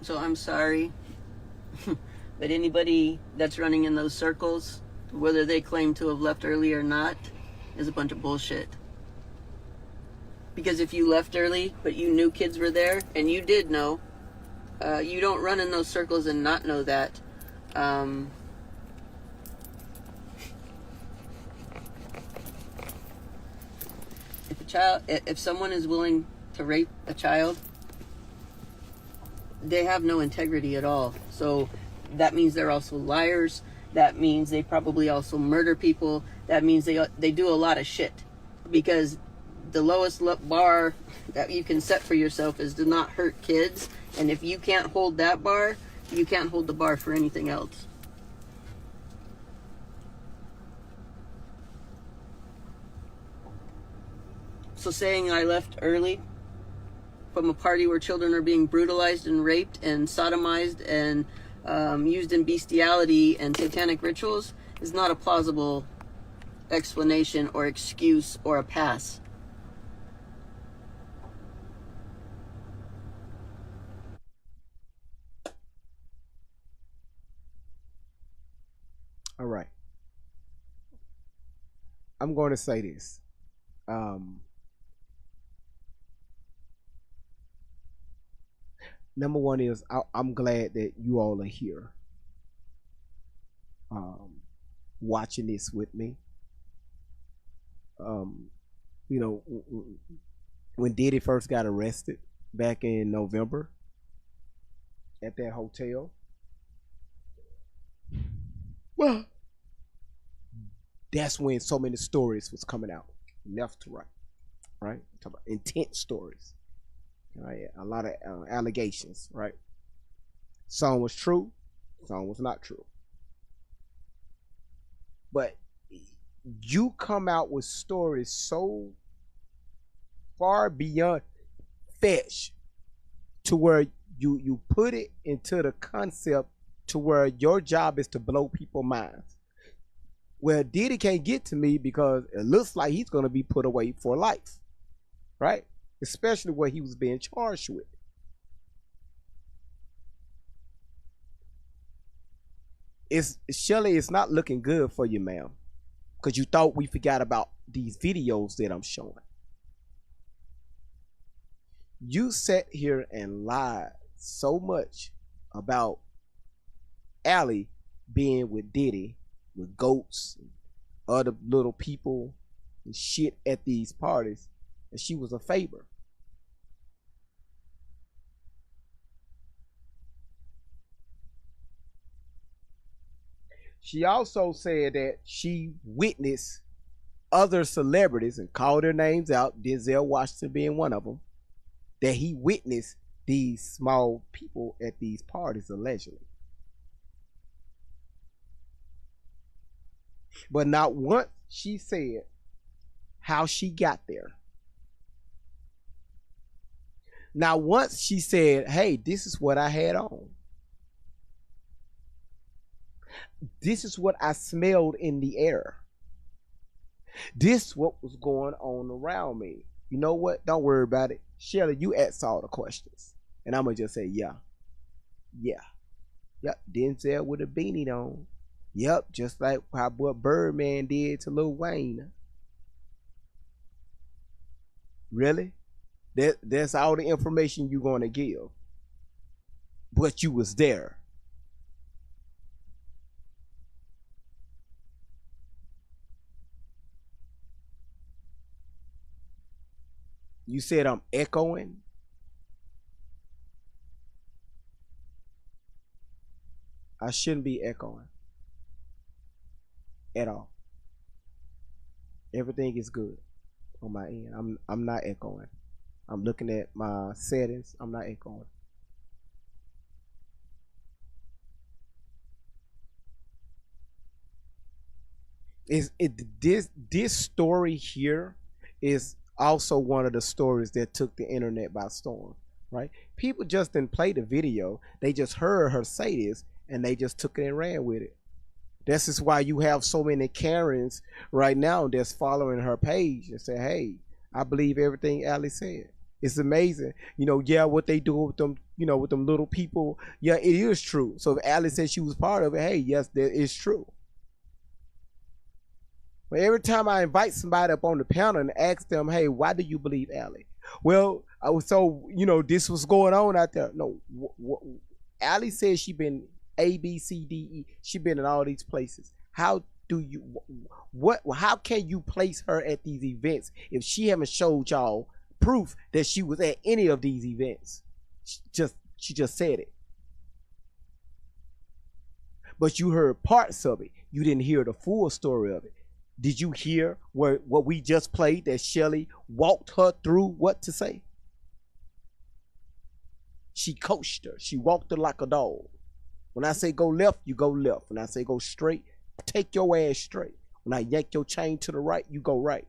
So I'm sorry, but anybody that's running in those circles, whether they claim to have left early or not, is a bunch of bullshit. Because if you left early, but you knew kids were there, and you did know, you don't run in those circles and not know that. If someone is willing to rape a child, they have no integrity at all. So that means they're also liars. That means they probably also murder people. That means they do a lot of shit, because the lowest bar that you can set for yourself is to not hurt kids. And if you can't hold that bar, you can't hold the bar for anything else. So saying I left early from a party where children are being brutalized and raped and sodomized and used in bestiality and satanic rituals is not a plausible explanation or excuse or a pass. All right. I'm going to say this. Number one is I'm glad that you all are here, watching this with me. You know, when Diddy first got arrested back in November at that hotel, well, that's when so many stories was coming out, left to right? Talk about intense stories. Right, a lot of allegations, right? Some was true, some was not true. But you come out with stories so far beyond fetch to where you put it into the concept to where your job is to blow people's minds. Well, Diddy can't get to me because it looks like he's going to be put away for life, right? Especially what he was being charged with. Shelly, it's not looking good for you, ma'am, because you thought we forgot about these videos that I'm showing. You sat here and lied so much about Allie being with Diddy, with goats and other little people and shit at these parties, and she was a favor. She also said that she witnessed other celebrities and called their names out, Denzel Washington being one of them, that he witnessed these small people at these parties allegedly. But not once she said how she got there. Now once she said, hey, this is what I had on. This is what I smelled in the air. This what was going on around me. You know what? Don't worry about it. Shelly, you ask all the questions. And I'm going to just say, yeah. Yeah. Yep, Denzel with a beanie on. Yep, just like what Birdman did to Lil Wayne. Really? That's all the information you're going to give. But you was there. You said I'm echoing. I shouldn't be echoing at all. Everything is good on my end. I'm not echoing. I'm looking at my settings. I'm not echoing. This story here is also one of the stories that took the internet by storm, right? People just didn't play the video. They just heard her say this and they just took it and ran with it. This is why you have so many Karens right now that's following her page and say, hey, I believe everything Allie said. It's amazing. You know, yeah, what they do with them, you know, with them little people. Yeah, it is true. So if Allie said she was part of it, hey, yes, that is true. But every time I invite somebody up on the panel and ask them, hey, why do you believe Allie? Well, this was going on out there. No, Allie says she been A, B, C, D, E. She been in all these places. How can you place her at these events if she haven't showed y'all proof that she was at any of these events? She just said it. But you heard parts of it. You didn't hear the full story of it. Did you hear what we just played, that Shelly walked her through what to say? She coached her. She walked her like a dog. When I say go left, you go left. When I say go straight, take your ass straight. When I yank your chain to the right, you go right.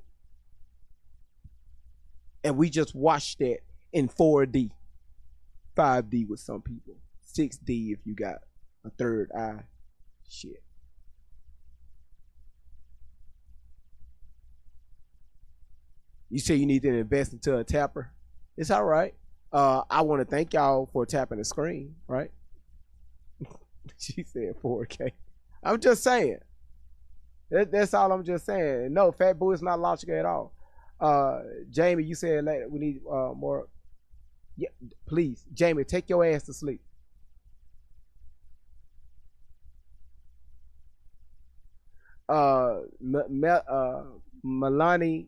And we just watched that in 4D, 5D with some people, 6D if you got a third eye. Shit. You say you need to invest into a tapper. It's all right. I want to thank y'all for tapping the screen, right? She said 4K. I'm just saying. That's all I'm just saying. No, Fat Boo is not logical at all. Jamie, you said we need more. Yeah, please, Jamie, take your ass to sleep. Melanie,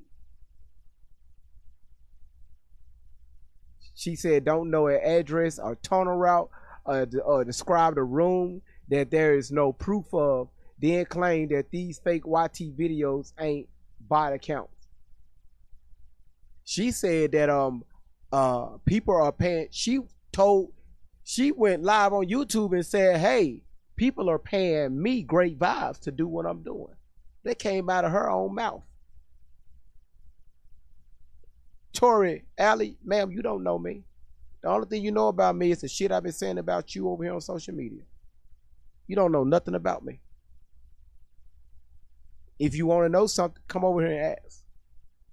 she said don't know an address or tunnel route or describe the room that there is no proof of, then claim that these fake YT videos ain't bot accounts. She said that people are paying. She went live on YouTube and said, hey, people are paying me great vibes to do what I'm doing. That came out of her own mouth. Tori, Allie, ma'am, you don't know me. The only thing you know about me is the shit I've been saying about you over here on social media. You don't know nothing about me. If you want to know something, come over here and ask.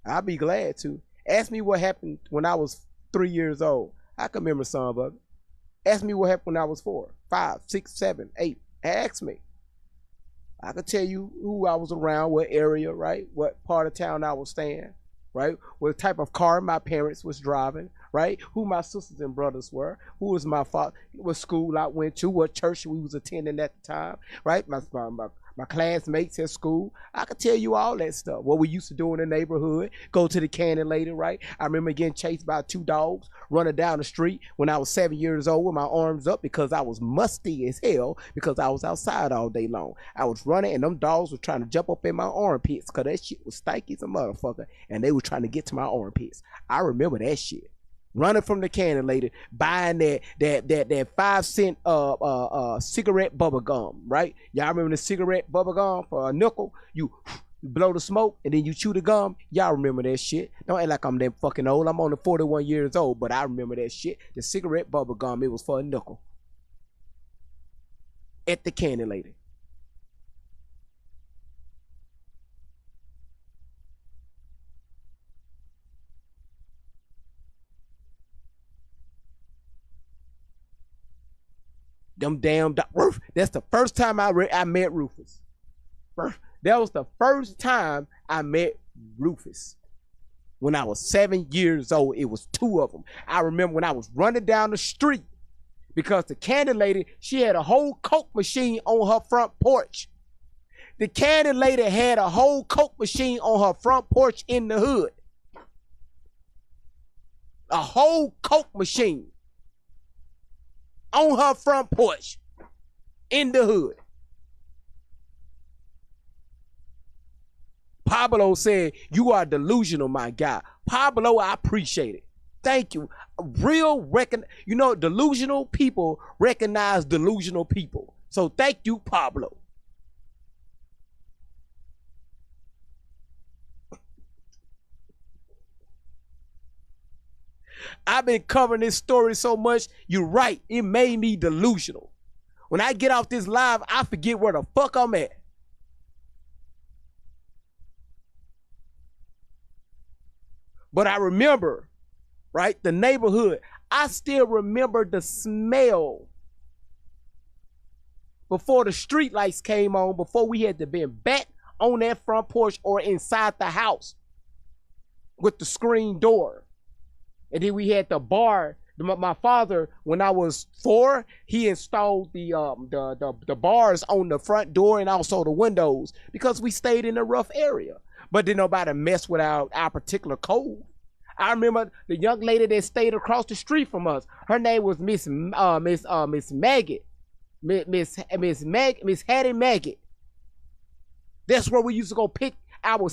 I'll be glad to. Ask me what happened when I was 3 years old. I can remember some of it. Ask me what happened when I was 4, 5, 6, 7, 8. Ask me. I can tell you who I was around, what area, right? What part of town I was staying, right? What type of car my parents was driving, right? Who my sisters and brothers were, who was my father, what school I went to, what church we was attending at the time, right? My classmates at school. I could tell you all that stuff. What we used to do in the neighborhood. Go to the cannon later, right? I remember getting chased by 2 dogs running down the street when I was 7 years old with my arms up because I was musty as hell because I was outside all day long. I was running and them dogs were trying to jump up in my armpits because that shit was stanky as a motherfucker and they were trying to get to my armpits. I remember that shit. Running from the cannon lady, buying that 5 cent cigarette bubble gum, right? Y'all remember the cigarette bubble gum for a nickel? You blow the smoke and then you chew the gum. Y'all remember that shit? Don't act like I'm that fucking old. I'm only 41 years old, but I remember that shit. The cigarette bubble gum, it was for a nickel. At the cannon lady. Them damn Rufus. That's the first time I met Rufus. That was the first time I met Rufus. When I was 7 years old, it was 2 of them. I remember when I was running down the street because the candy lady, she had a whole Coke machine on her front porch. The candy lady had a whole Coke machine on her front porch in the hood. A whole Coke machine on her front porch in the hood. Pablo said, you are delusional, my guy. Pablo, I appreciate it. Thank you. Delusional people recognize delusional people. So thank you, Pablo. I've been covering this story so much, you're right, it made me delusional. When I get off this live, I forget where the fuck I'm at. But I remember, right, the neighborhood. I still remember the smell before the street lights came on, before we had to be back on that front porch or inside the house with the screen door. And then we had the bar. My father, when I was 4, he installed the bars on the front door and also the windows because we stayed in a rough area. But didn't nobody mess with our particular code. I remember the young lady that stayed across the street from us. Her name was Miss Maggot, Miss Hattie Maggot. That's where we used to go pick our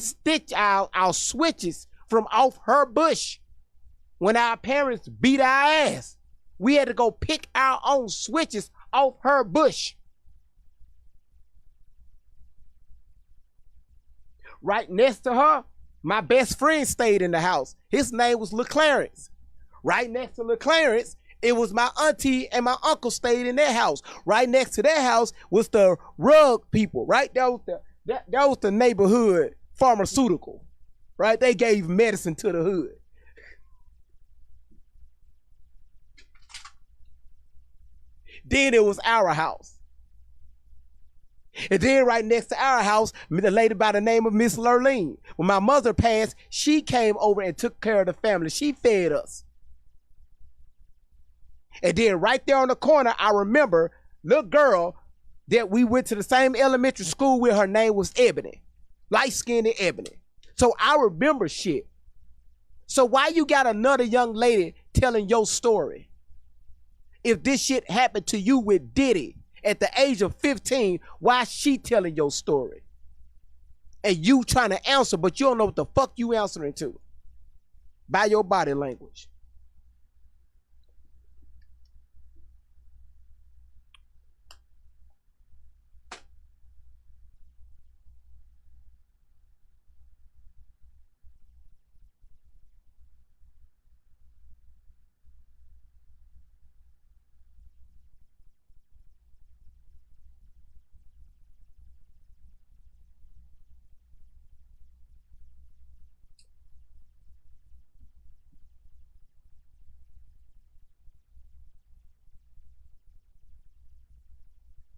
switches from off her bush. When our parents beat our ass, we had to go pick our own switches off her bush. Right next to her, my best friend stayed in the house. His name was LeClarence. Right next to LeClarence, it was my auntie and my uncle stayed in their house. Right next to their house was the rug people. Right, that was the neighborhood pharmaceutical. Right, they gave medicine to the hood. Then it was our house. And then right next to our house, the lady by the name of Miss Lurleen. When my mother passed, she came over and took care of the family. She fed us. And then right there on the corner, I remember little girl that we went to the same elementary school with. Her name was Ebony. Light-skinned Ebony. So I remember shit. So why you got another young lady telling your story? If this shit happened to you with Diddy at the age of 15, why is she telling your story? And you trying to answer, but you don't know what the fuck you answering to. By your body language.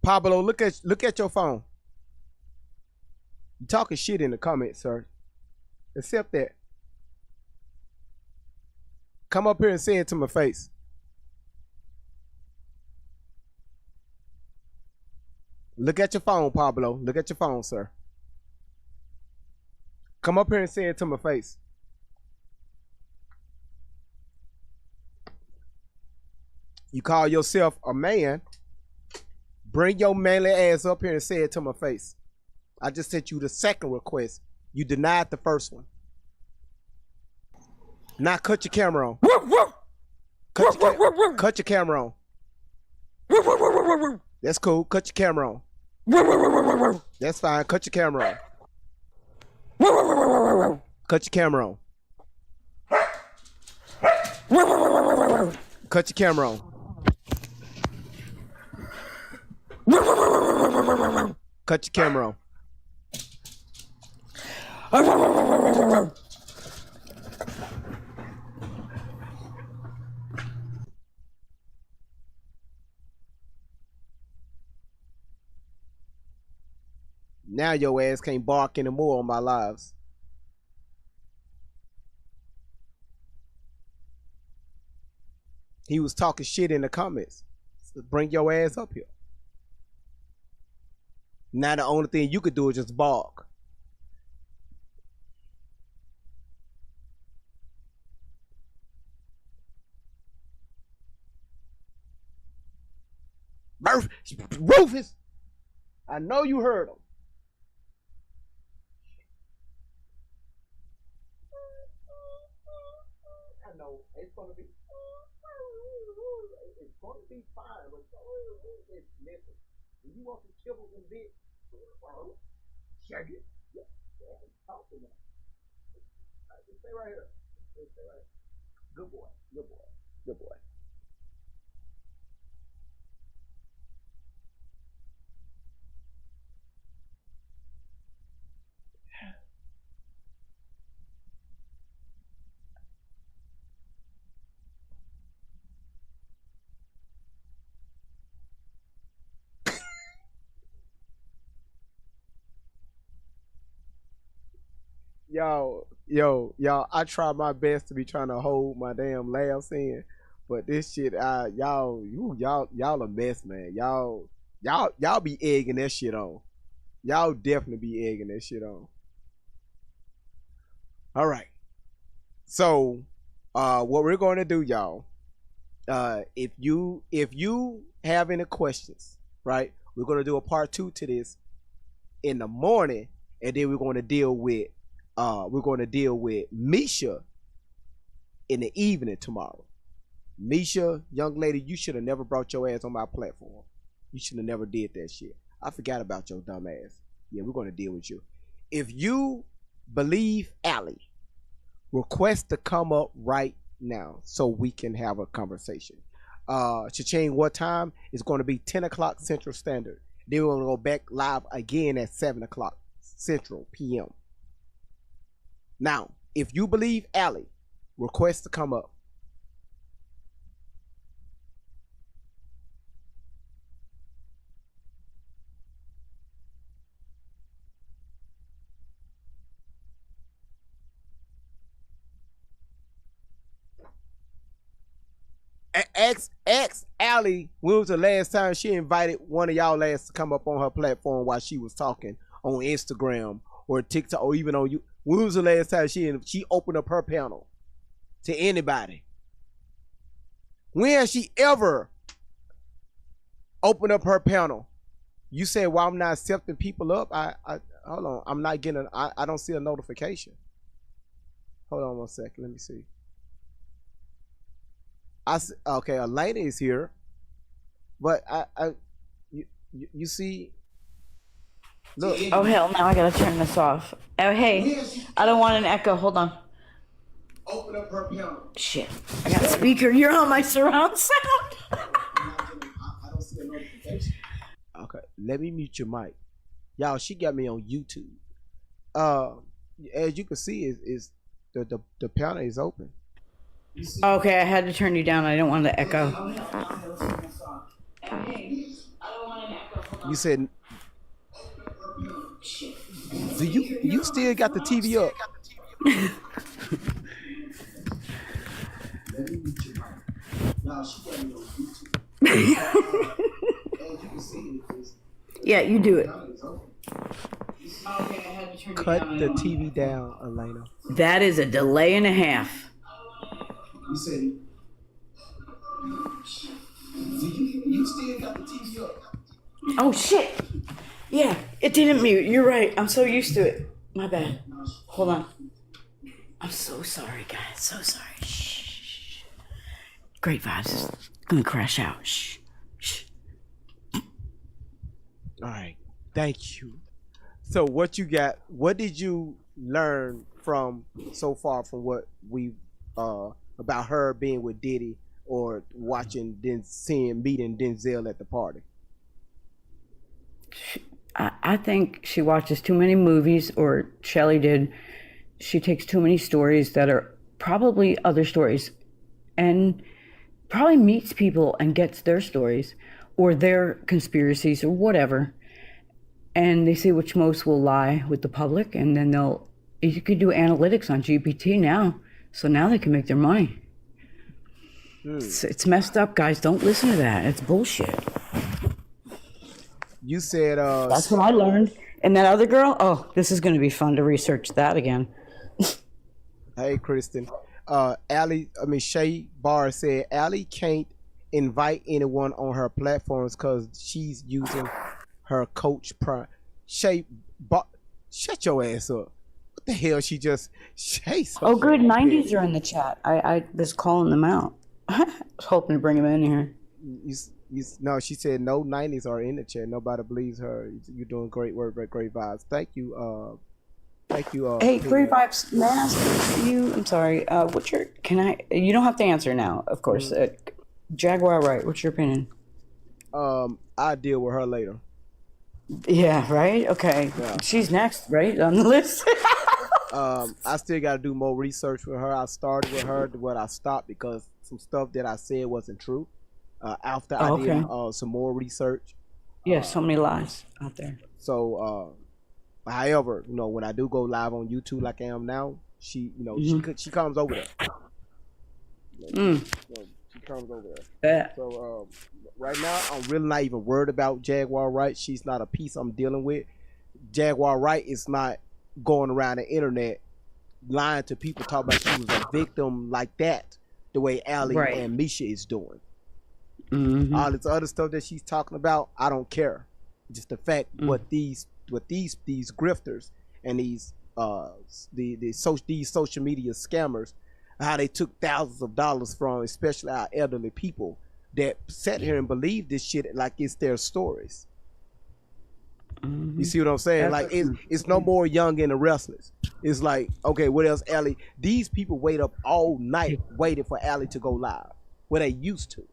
Pablo, look at your phone. You talking shit in the comments, sir. Accept that. Come up here and say it to my face. Look at your phone, Pablo. Look at your phone, sir. Come up here and say it to my face. You call yourself a man. Bring your manly ass up here and say it to my face. I just sent you the second request. You denied the first one. Now cut your camera on. Cut your camera on. That's cool. Cut your camera on. That's fine. Cut your camera on. Cut your camera on. Cut your camera on. Cut your camera on. Now your ass can't bark anymore on my lives. He was talking shit in the comments. So bring your ass up here. Now the only thing you could do is just bark. Rufus, I know you heard him. I know it's gonna be fine, but it's missing. You want some kibbles and bits? Check it. Yeah, talk to me. Stay right here. Stay right here. Good boy. Good boy. Good boy. y'all, I try my best to be trying to hold my damn laughs in, but this shit, y'all a mess, man. Y'all be egging that shit on. Y'all definitely be egging that shit on. All right. So, what we're going to do, y'all, if you have any questions, right, we're going to do a part 2 to this in the morning, and then we're going to deal with Misha in the evening tomorrow. Misha, young lady, you should have never brought your ass on my platform. You should have never did that shit. I forgot about your dumb ass. Yeah, we're going to deal with you. If you believe Allie, request to come up right now so we can have a conversation. Cha-ching, what time? It's going to be 10 o'clock Central Standard. Then we're going to go back live again at 7 o'clock Central PM. Now, if you believe Allie, request to come up. Ex Allie, when was the last time she invited one of y'all last to come up on her platform while she was talking on Instagram or TikTok or even on you? When was the last time she opened up her panel to anybody? When has she ever opened up her panel? You said, well, I'm not accepting people up. I hold on. I'm not getting. I don't see a notification. Hold on one second. Let me see. Okay, Elena is here, but you see. Look. Oh hell! Now I gotta turn this off. Oh hey, I don't want an echo. Hold on. Open up her panel. Shit! I got a speaker. You're on my surround sound. I don't see a notification. Okay, let me mute your mic, y'all. She got me on YouTube. As you can see, is the panel is open. Okay, I had to turn you down. I don't want the echo. You said, do you still got the TV up? Yeah, you do it. Cut the TV down, Elena. That is a delay and a half. You said, you still got the TV up. Oh shit! Yeah, it didn't mute. You're right. I'm so used to it. My bad. Hold on. I'm so sorry, guys. So sorry. Shh. Great vibes. It's gonna crash out. Shh. Shh. All right. Thank you. So what you got? What did you learn from so far from what we about her being with Diddy or watching meeting Denzel at the party? I think she watches too many movies, or Shelley did. She takes too many stories that are probably other stories and probably meets people and gets their stories or their conspiracies or whatever. And they see which most will lie with the public, and then you could do analytics on GPT now. So now they can make their money. It's messed up, guys. Don't listen to that. It's bullshit. You said that's what I learned. And that other girl, oh, this is going to be fun to research that again. Hey, Kristen. Shay Barr said Allie can't invite anyone on her platforms because she's using her coach prime. Shay Barr, shut your ass up. What the hell? She just Oh, good. 90s are in the chat. I was calling them out. I was hoping to bring them in here. No, she said no 90s are in the chat. Nobody believes her. You're doing great work, great vibes. Thank you. Hey, great vibes. May I ask you? I'm sorry. You don't have to answer now, of course. Jaguar, right? What's your opinion? I'll deal with her later. Yeah, right? Okay. Yeah. She's next, right? On the list. I still got to do more research with her. I started with her, but I stopped because some stuff that I said wasn't true. After I did some more research. Yeah, so many lies out there. So However, when I do go live on YouTube like I am now, she she comes over there. She comes over there. Yeah. So right now, I'm really not even worried about Jaguar Wright. She's not a piece I'm dealing with. Jaguar Wright is not going around the internet lying to people, talking about she was a victim like that, the way Allie and Misha is doing. All this other stuff that she's talking about, I don't care. Just the fact what these grifters and these social media scammers, how they took thousands of dollars from, especially our elderly people that sat here and believe this shit like it's their stories. You see what I'm saying? Like it's no more Young and the Restless. It's like, okay, what else, Allie? These people wait up all night waiting for Allie to go live, where they used to.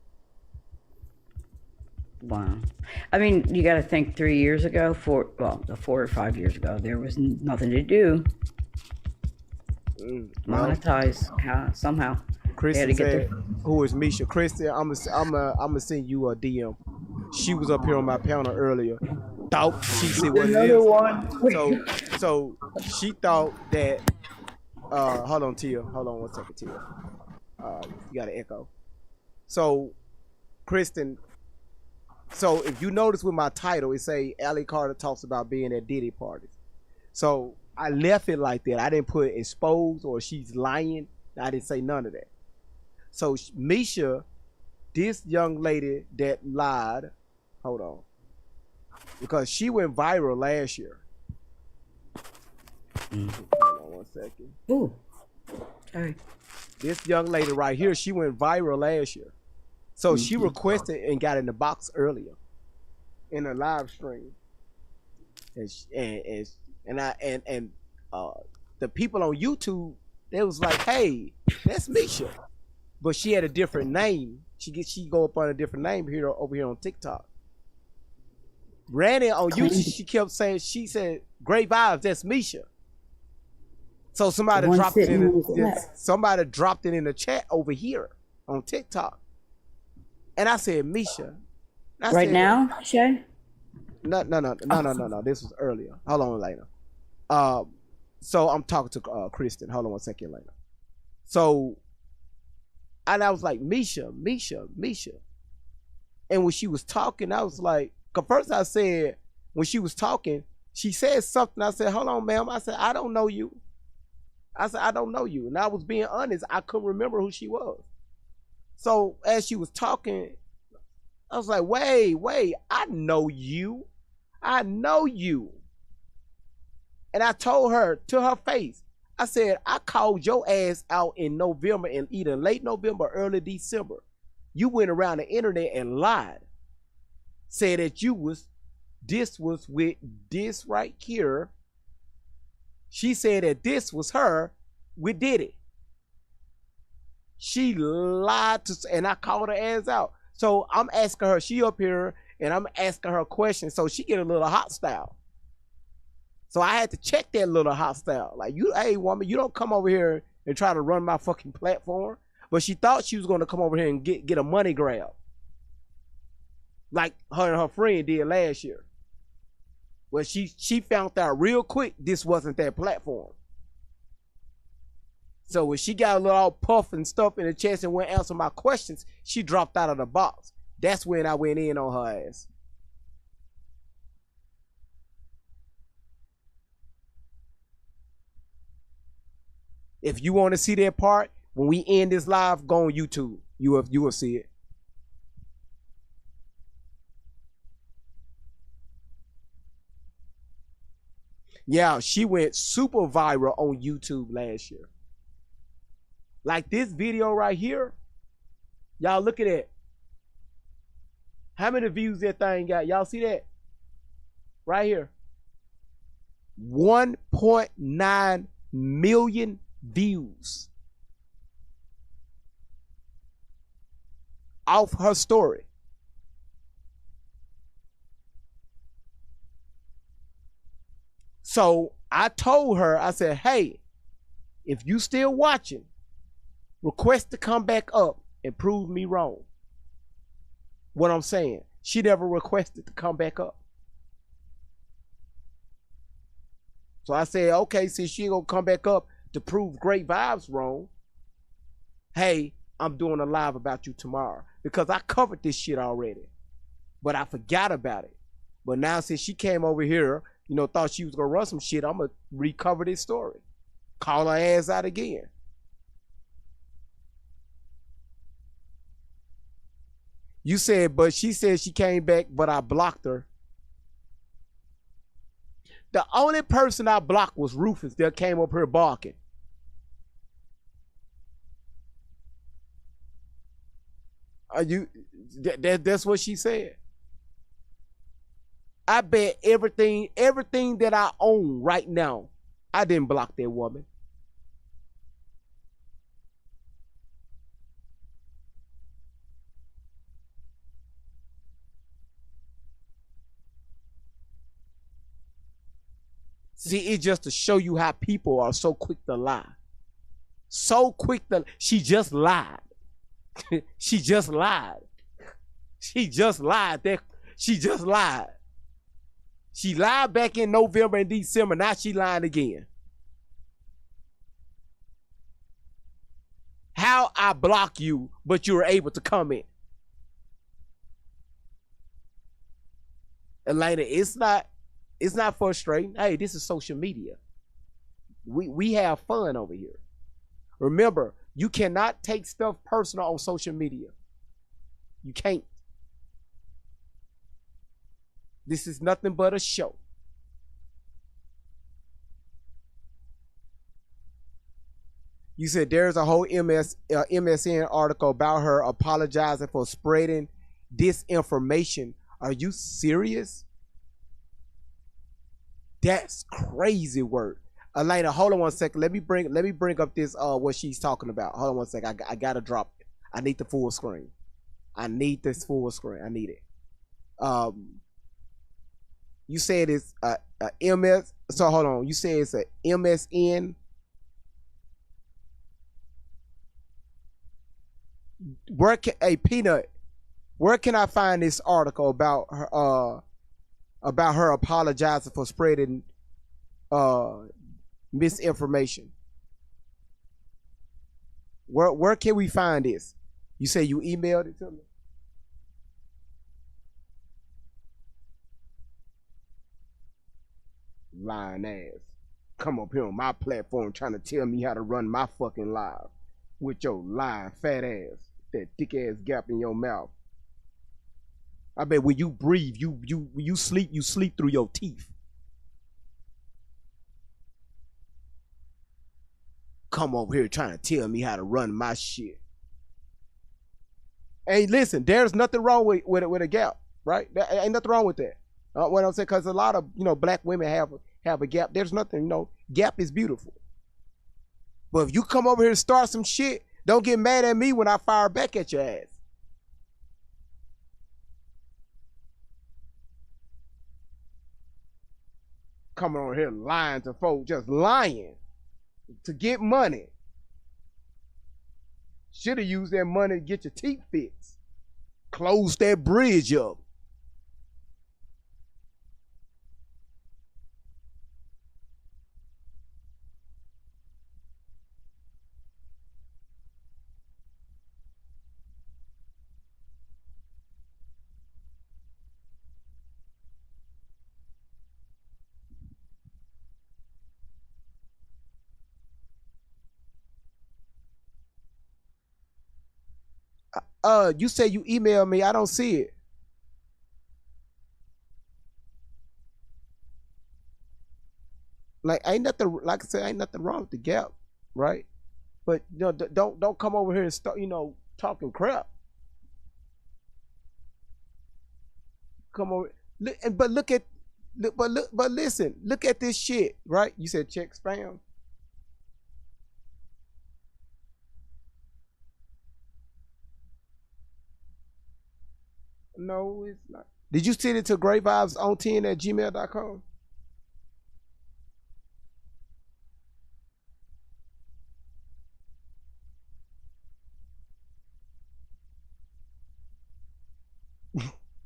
Wow. I mean, you got to think 3 years ago, 4 or 5 years ago, there was nothing to do. Monetize somehow. Kristen said, "Who is Misha?" Kristen, I'm gonna send you a DM. She was up here on my panel earlier. Thought she said what it is. One. So she thought that. Hold on, Tia. Hold on one second, Tia. You got an echo. So, Kristen. So if you notice with my title, it say Allie Carter talks about being at Diddy parties. So I left it like that. I didn't put exposed or she's lying. I didn't say none of that. So Misha, this young lady that lied, hold on, because she went viral last year. Hold on one second. Ooh. Sorry. This young lady right here, she went viral last year. So she requested and got in the box earlier in a live stream, and the people on YouTube, they was like, "Hey, that's Misha," but she had a different name. She go up on a different name here over here on TikTok. Randy on YouTube, she kept saying, she said, "Great vibes, that's Misha." So somebody dropped it in the chat over here on TikTok. And I said, Misha. Right now, Shay? No. This was earlier. Hold on later. So I'm talking to Kristen. Hold on one second later. So, and I was like, Misha. And when she was talking, I was like, cause first I said, when she was talking, she said something. I said, hold on, ma'am. I said, I don't know you. And I was being honest. I couldn't remember who she was. So as she was talking, I was like, wait, I know you. And I told her to her face, I said, I called your ass out in November, and either late November, early December. You went around the internet and lied. Said that this was with this right here. She said that this was her with Diddy. She lied and I called her ass out. So I'm asking her, she up here, and I'm asking her questions, so she get a little hostile. So I had to check that little hostile. Like, hey woman, you don't come over here and try to run my fucking platform. But she thought she was gonna come over here and get a money grab. Like her and her friend did last year. Well, she found out real quick this wasn't that platform. So when she got a little all puff and stuff in the chest and went answer my questions, she dropped out of the box. That's when I went in on her ass. If you want to see that part, when we end this live, go on YouTube. You will see it. Yeah, she went super viral on YouTube last year. Like this video right here. Y'all look at it. How many views that thing got? Y'all see that? Right here. 1.9 million views off her story. So I told her, I said, hey, if you still watching, request to come back up and prove me wrong. What I'm saying, she never requested to come back up. So I said, okay, since she ain't gonna come back up to prove Great Vibes wrong, hey, I'm doing a live about you tomorrow. Because I covered this shit already. But I forgot about it. But now since she came over here, thought she was gonna run some shit, I'm gonna recover this story. Call her ass out again. You said, but she said she came back, but I blocked her. The only person I blocked was Rufus that came up here barking. That's what she said. I bet everything that I own right now, I didn't block that woman. See, it's just to show you how people are so quick to lie. So quick to, she just lied. She just lied. She just lied. She just lied. She lied back in November and December. Now she lying again. How I block you, but you were able to comment. Elena, it's not frustrating. Hey, this is social media. We have fun over here. Remember, you cannot take stuff personal on social media. You can't. This is nothing but a show. You said there's a whole MSN article about her apologizing for spreading disinformation. Are you serious? That's crazy word. Elena, hold on one second. Let me bring up this what she's talking about. Hold on one second. I gotta drop it. I need the full screen. I need this full screen. I need it. You said it's a MS. So hold on. You said it's a MSN. Peanut, where can I find this article about her apologizing for spreading misinformation? Where can we find this? You say you emailed it to me? Lying ass. Come up here on my platform trying to tell me how to run my fucking live with your lying fat ass, that thick ass gap in your mouth. I bet when you breathe, you sleep through your teeth. Come over here trying to tell me how to run my shit. Hey, listen, there's nothing wrong with a gap, right? There ain't nothing wrong with that. What I'm saying, because a lot of black women have a gap. There's nothing, gap is beautiful. But if you come over here and start some shit, don't get mad at me when I fire back at your ass. Coming over here lying to folks, just lying to get money. Should have used that money to get your teeth fixed. Close that bridge up. You say you emailed me. I don't see it. Like, ain't nothing, like I said, ain't nothing wrong with the gap, right? But don't come over here and start, talking crap. Come over, but listen, look at this shit, right? You said check spam. No, it's not. Did you send it to greatvibesonten@gmail.com?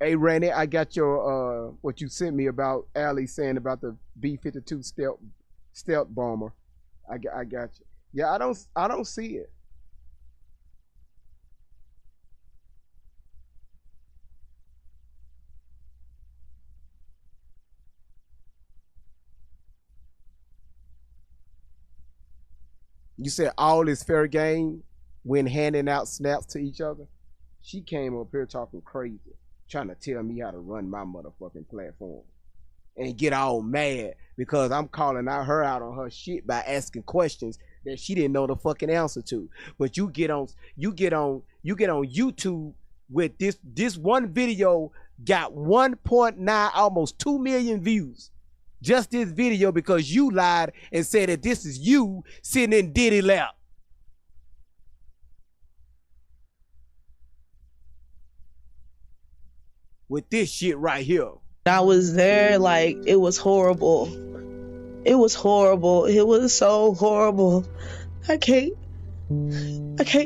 Hey, Randy, I got your what you sent me about Allie saying about the B-52 stealth Stealth bomber. I got you. Yeah, I don't see it. You said all is fair game when handing out snaps to each other. She came up here talking crazy, trying to tell me how to run my motherfucking platform. And get all mad because I'm calling her out on her shit by asking questions that she didn't know the fucking answer to. But you get on YouTube with this one video got 1.9, almost 2 million views. Just this video because you lied and said that this is you sitting in Diddy lap. With this shit right here. I was there, like, it was horrible. It was horrible. It was so horrible. I can't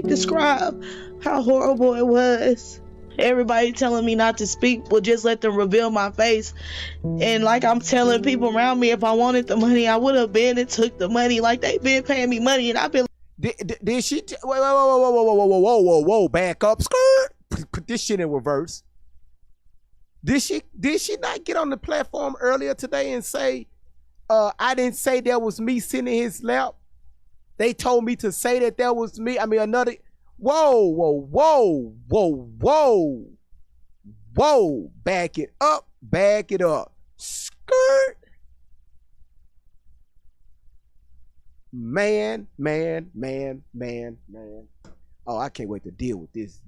describe how horrible it was. Everybody telling me not to speak will just let them reveal my face. And like I'm telling people around me, if I wanted the money, I would have been and took the money. Like, they've been paying me money and I've been... Did she... Whoa, back up. Skirt. Put this shit in reverse. Did she not get on the platform earlier today and say, I didn't say that was me sitting in his lap? They told me to say that was me. I mean, another... Whoa. Back it up. Skirt. Man. Oh, I can't wait to deal with this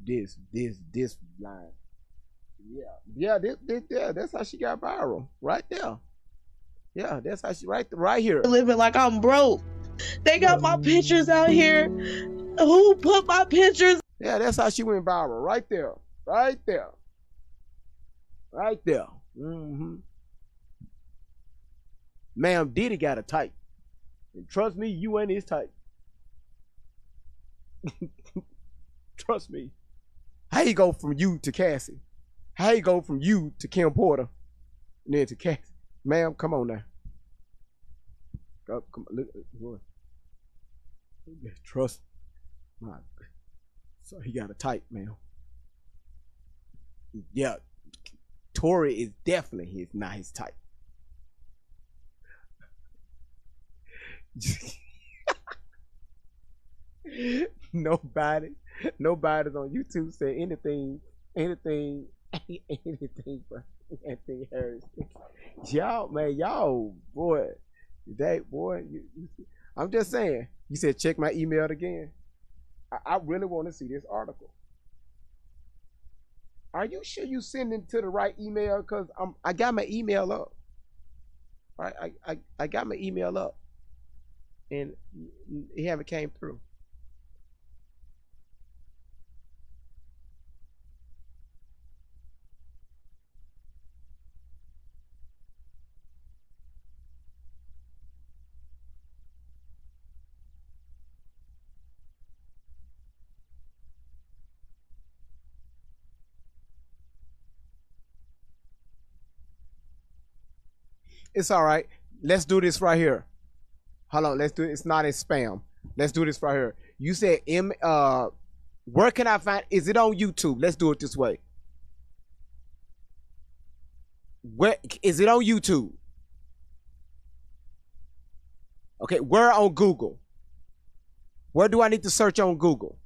line. Yeah, that's how she got viral. Right there. Yeah, that's how she right here. Living like I'm broke. They got my pictures out here. Who put my pictures? Yeah, that's how she went viral. Right there. Mm-hmm. Ma'am, Diddy got a type. And trust me, you ain't his type. Trust me. How you go from you to Cassie? How you go from you to Kim Porter? And then to Cassie? Ma'am, come on now. Come on, look. Trust. So he got a type, ma'am. Yeah. Tory is definitely not his type. Nobody's on YouTube said anything for Anthony Harris. Y'all, boy, I'm just saying. You said check my email again. I really want to see this article. Are you sure you sending to the right email? Cause I got my email up. Right, I got my email up, and it haven't came through. It's all right. Let's do this right here. Hold on. Let's do it. It's not in spam. Let's do this right here. You said where can I find? Is it on YouTube? Let's do it this way. Where is it on YouTube? Okay. Where on Google? Where do I need to search on Google?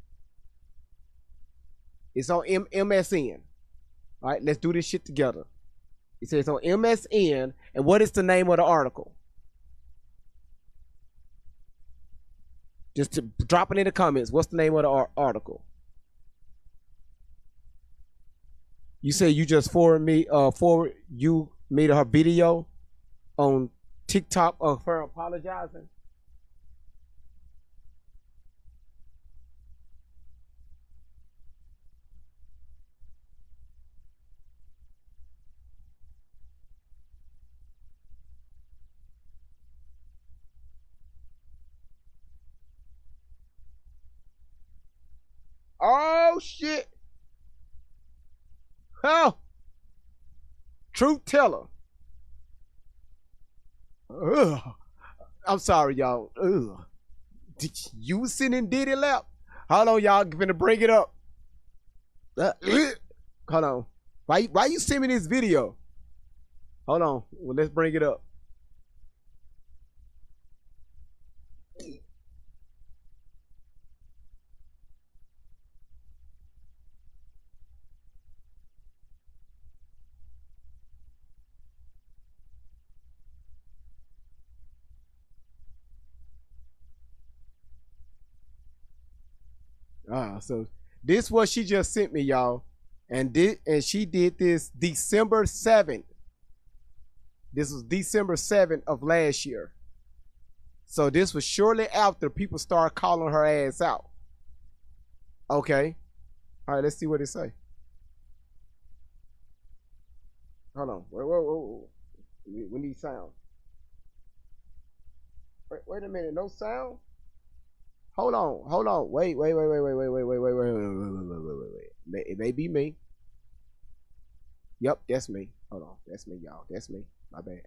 It's on MSN. All right. Let's do this shit together. It says on MSN, and what is the name of the article? Just to drop it in the comments. What's the name of the article? You say you just forward me to her video on TikTok of her apologizing. Oh shit. Oh. Truth teller. Ugh. I'm sorry, y'all. Ugh. You sitting in Diddy lap? Hold on, y'all. Gonna bring it up. Hold on. Why you send me this video? Hold on. Well, let's bring it up. So this what she just sent me, y'all. And she did this December 7th. This was December 7th of last year. So this was shortly after people started calling her ass out. Okay. All right, let's see what it say. Hold on. Whoa. We need sound. Wait a minute. No sound? Hold on. Wait. It may be me. Yep, that's me. Hold on. That's me, y'all. That's me. My bad.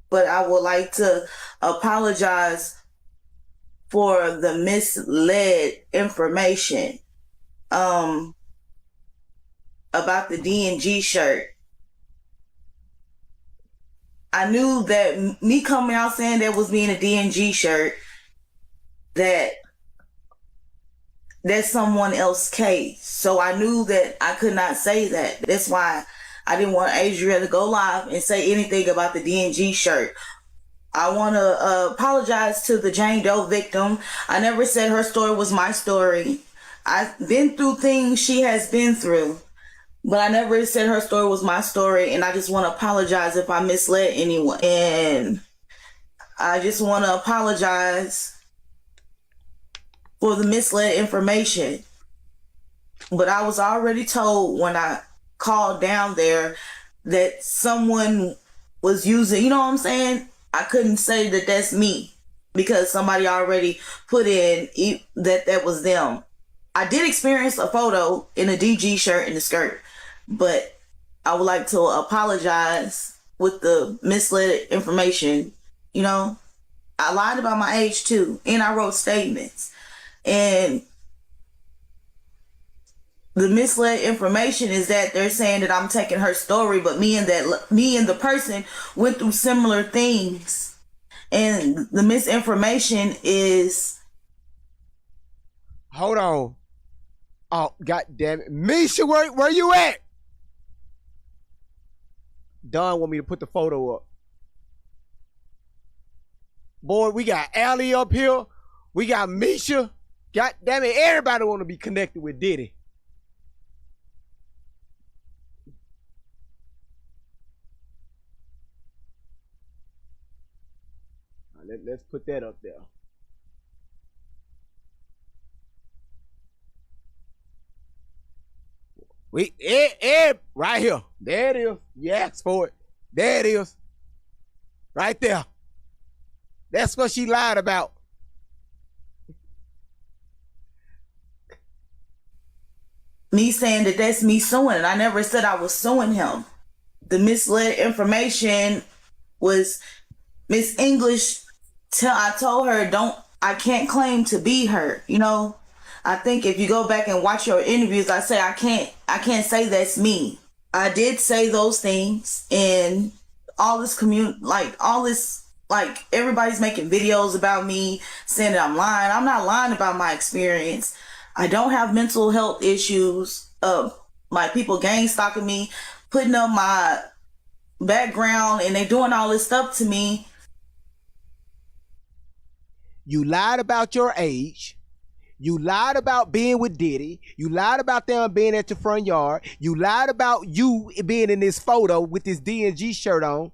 But I would like to apologize for the misled information about the D&G shirt. I knew that me coming out saying that was me in a D&G shirt, that's someone else's case. So I knew that I could not say that. That's why I didn't want Adria to go live and say anything about the D&G shirt. I want to apologize to the Jane Doe victim. I never said her story was my story. I've been through things she has been through. But I never said her story was my story, and I just want to apologize if I misled anyone. And I just want to apologize for the misled information. But I was already told when I called down there that someone was using, you know what I'm saying? I couldn't say that that's me because somebody already put in that was them. I did experience a photo in a DG shirt and a skirt, but I would like to apologize with the misled information. You know, I lied about my age too, and I wrote statements. And the misled information is that they're saying that I'm taking her story, but me and the person went through similar things. And the misinformation is... Hold on. Oh, God damn it. Misha, where you at? Don want me to put the photo up. Boy, we got Allie up here. We got Misha. God damn it. Everybody want to be connected with Diddy. Let's put that up there. Right here. There it is. You asked for it. There it is. Right there. That's what she lied about. Me saying that that's me suing, and I never said I was suing him. The misled information was Miss English. I told her, I can't claim to be her. You know, I think if you go back and watch your interviews, I say I can't say that's me. I did say those things, and all this everybody's making videos about me saying that I'm lying. I'm not lying about my experience. I don't have mental health issues. Like people gang stalking me, putting up my background, and they doing all this stuff to me. You lied about your age. You lied about being with Diddy. You lied about them being at your front yard. You lied about you being in this photo with this D&G shirt on.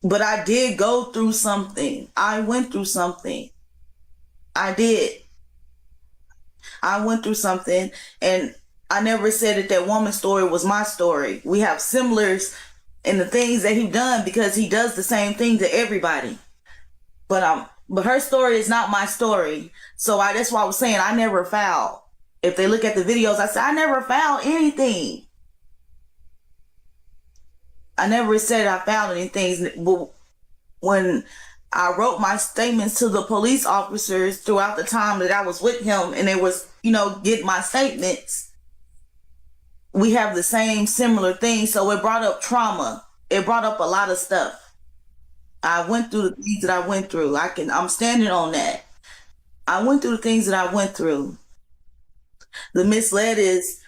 But I did go through something. I went through something. I did. I went through something, and I never said that woman's story was my story. We have similars in the things that he done because he does the same thing to everybody. But her story is not my story. So that's why I was saying I never filed. If they look at the videos, I said, I never found anything. I never said I found anything. But when I wrote my statements to the police officers throughout the time that I was with him and they was, getting my statements, we have the same similar things. So it brought up trauma. It brought up a lot of stuff. I went through the things that I went through. I'm standing on that. I went through the things that I went through. The misled is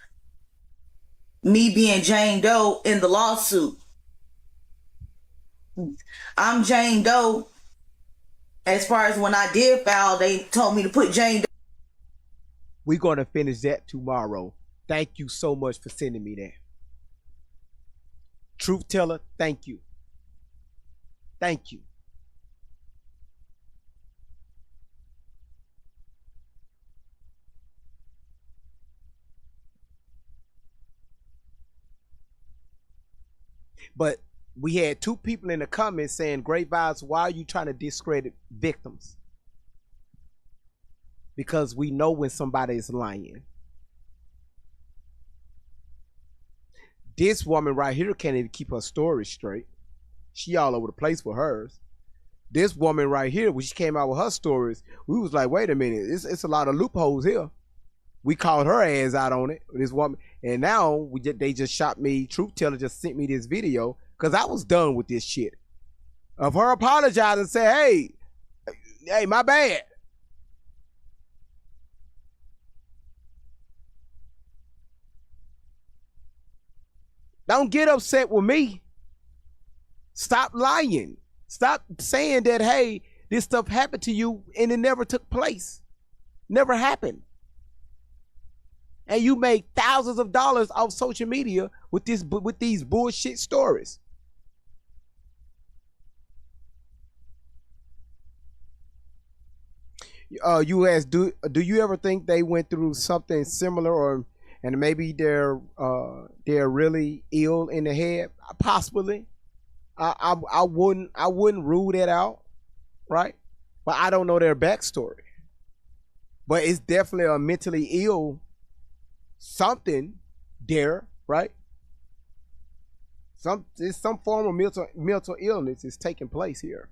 me being Jane Doe in the lawsuit. I'm Jane Doe. As far as when I did file, they told me to put Jane Doe. We're going to finish that tomorrow. Thank you so much for sending me that. Truth teller, thank you. Thank you. But we had 2 people in the comments saying, Great Vibes, why are you trying to discredit victims? Because we know when somebody is lying. This woman right here can't even keep her story straight. She all over the place with hers. This woman right here, when she came out with her stories, we was like, wait a minute, it's a lot of loopholes here. We called her ass out on it, this woman. And now they just shot me. Truth Teller just sent me this video because I was done with this shit. Of her apologizing and say, hey, my bad. Don't get upset with me. Stop lying. Stop saying that, hey, this stuff happened to you and it never took place. Never happened. And you make thousands of dollars off social media with these bullshit stories. You asked, do you ever think they went through something similar, and maybe they're really ill in the head? Possibly. I wouldn't rule that out, right? But I don't know their backstory. But it's definitely a mentally ill something there, right? It's some form of mental illness is taking place here.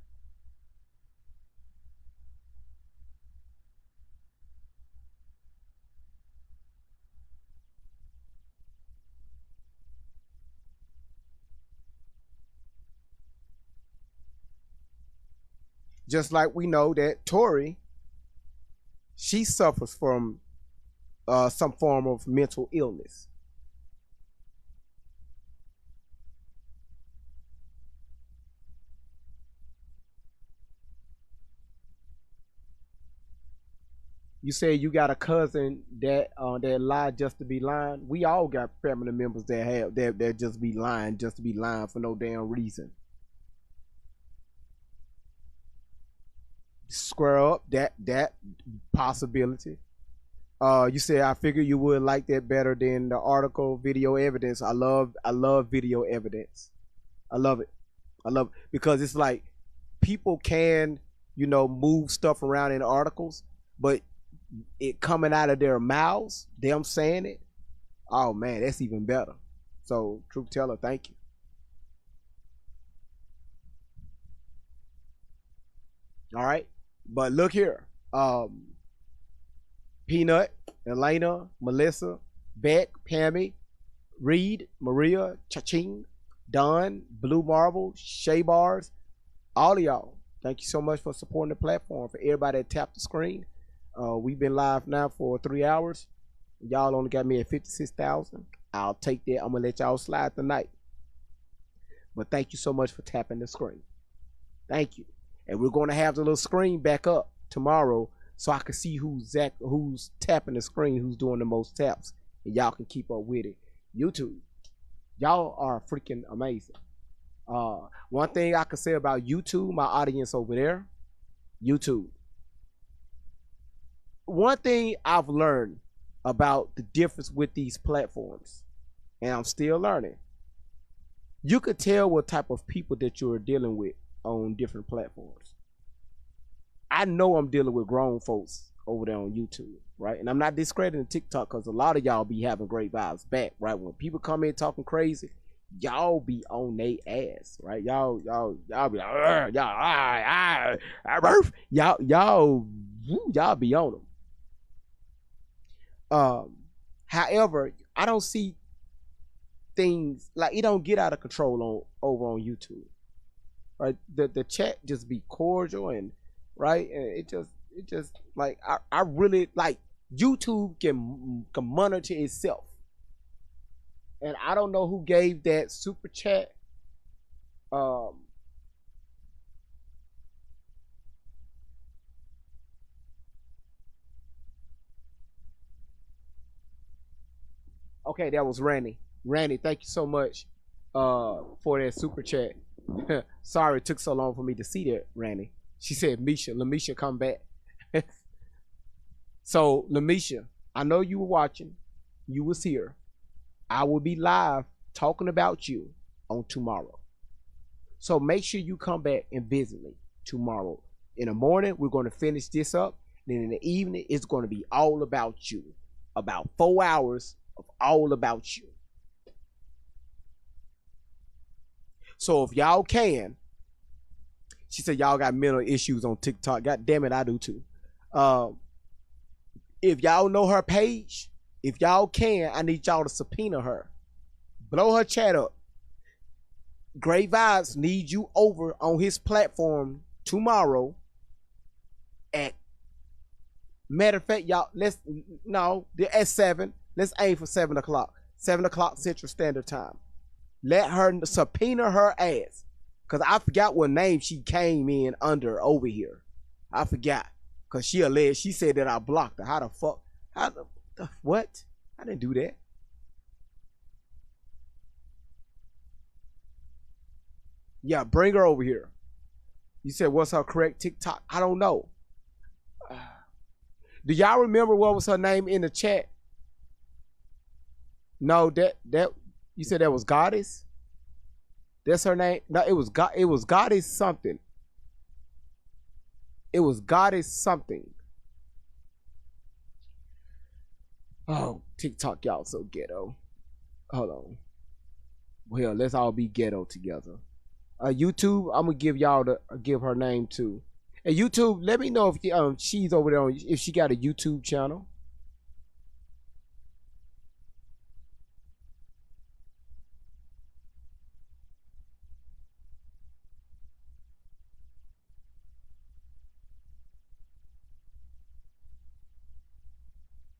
Just like we know that Tori, she suffers from some form of mental illness. You say you got a cousin that lied just to be lying. We all got family members that just be lying for no damn reason. Square up that possibility. You say I figure you would like that better than the article video evidence. I love video evidence. I love it because it's like people can move stuff around in articles, but it coming out of their mouths, them saying it, oh man, that's even better. So Truth Teller, thank you. All right, but look here, Peanut, Elena, Melissa, Beck, Pammy, Reed, Maria, Cha-Ching, Don, Blue Marble, Shay Bars, all of y'all, thank you so much for supporting the platform. For everybody that tapped the screen, we've been live now for 3 hours. Y'all only got me at 56,000. I'll take that. I'm gonna let y'all slide tonight. But thank you so much for tapping the screen. Thank you. And we're gonna have the little screen back up tomorrow so I can see who's tapping the screen, who's doing the most taps, and y'all can keep up with it. YouTube, y'all are freaking amazing. One thing I can say about YouTube, my audience over there, YouTube. One thing I've learned about the difference with these platforms, and I'm still learning, you could tell what type of people that you're dealing with on different platforms. I know I'm dealing with grown folks over there on YouTube, right? And I'm not discrediting TikTok because a lot of y'all be having great vibes back, right? When people come in talking crazy, y'all be on they ass, right? Y'all be like, y'all be on them. However, I don't see things like it don't get out of control over on YouTube, right? The chat just be cordial and right, and it just like I really like YouTube can monitor itself, and I don't know who gave that super chat. Okay, that was Randy. Randy, thank you so much for that super chat. Sorry it took so long for me to see that, Randy. She said, Lamisha, come back. So, Lamisha, I know you were watching. You was here. I will be live talking about you on tomorrow. So make sure you come back and visit me tomorrow. In the morning, we're going to finish this up. Then in the evening, it's going to be all about you. About 4 hours of all about you. So if y'all can, she said y'all got mental issues on TikTok. God damn it, I do too. If y'all know her page, if y'all can, I need y'all to subpoena her. Blow her chat up. Great Vibes need you over on his platform tomorrow at, matter of fact, y'all, at 7. Let's aim for 7 o'clock. 7 o'clock Central Standard Time. Let her subpoena her ass. Because I forgot what name she came in under over here. I forgot. Because she said that I blocked her. How the fuck? What? I didn't do that. Yeah, bring her over here. You said, what's her correct TikTok? I don't know. Do y'all remember what was her name in the chat? No, that you said that was Goddess? That's her name? No, it was Goddess something. It was Goddess something. Oh, TikTok, y'all so ghetto. Hold on. Well, let's all be ghetto together. YouTube, I'm gonna give her name too. And YouTube, let me know if she's over there if she got a YouTube channel.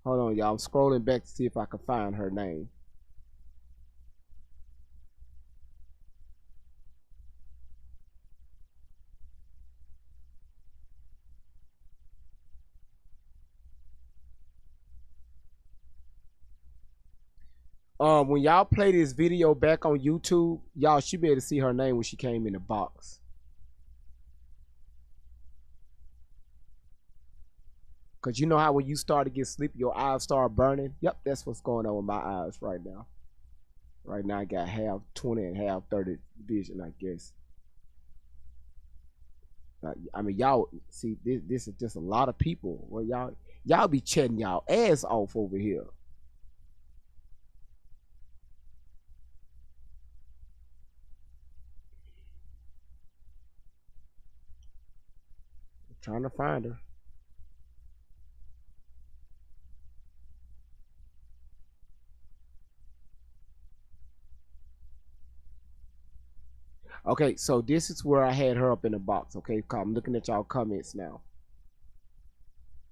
Hold on, y'all. I'm scrolling back to see if I can find her name. When y'all play this video back on YouTube, y'all should be able to see her name when she came in the box. Cause you know how when you start to get sleepy, your eyes start burning? Yep, that's what's going on with my eyes right now. Right now I got half 20 and half 30 vision, I guess. I mean, y'all see this is just a lot of people. Well, y'all be chatting y'all ass off over here. I'm trying to find her. Okay, so this is where I had her up in the box. Okay, I'm looking at y'all comments now.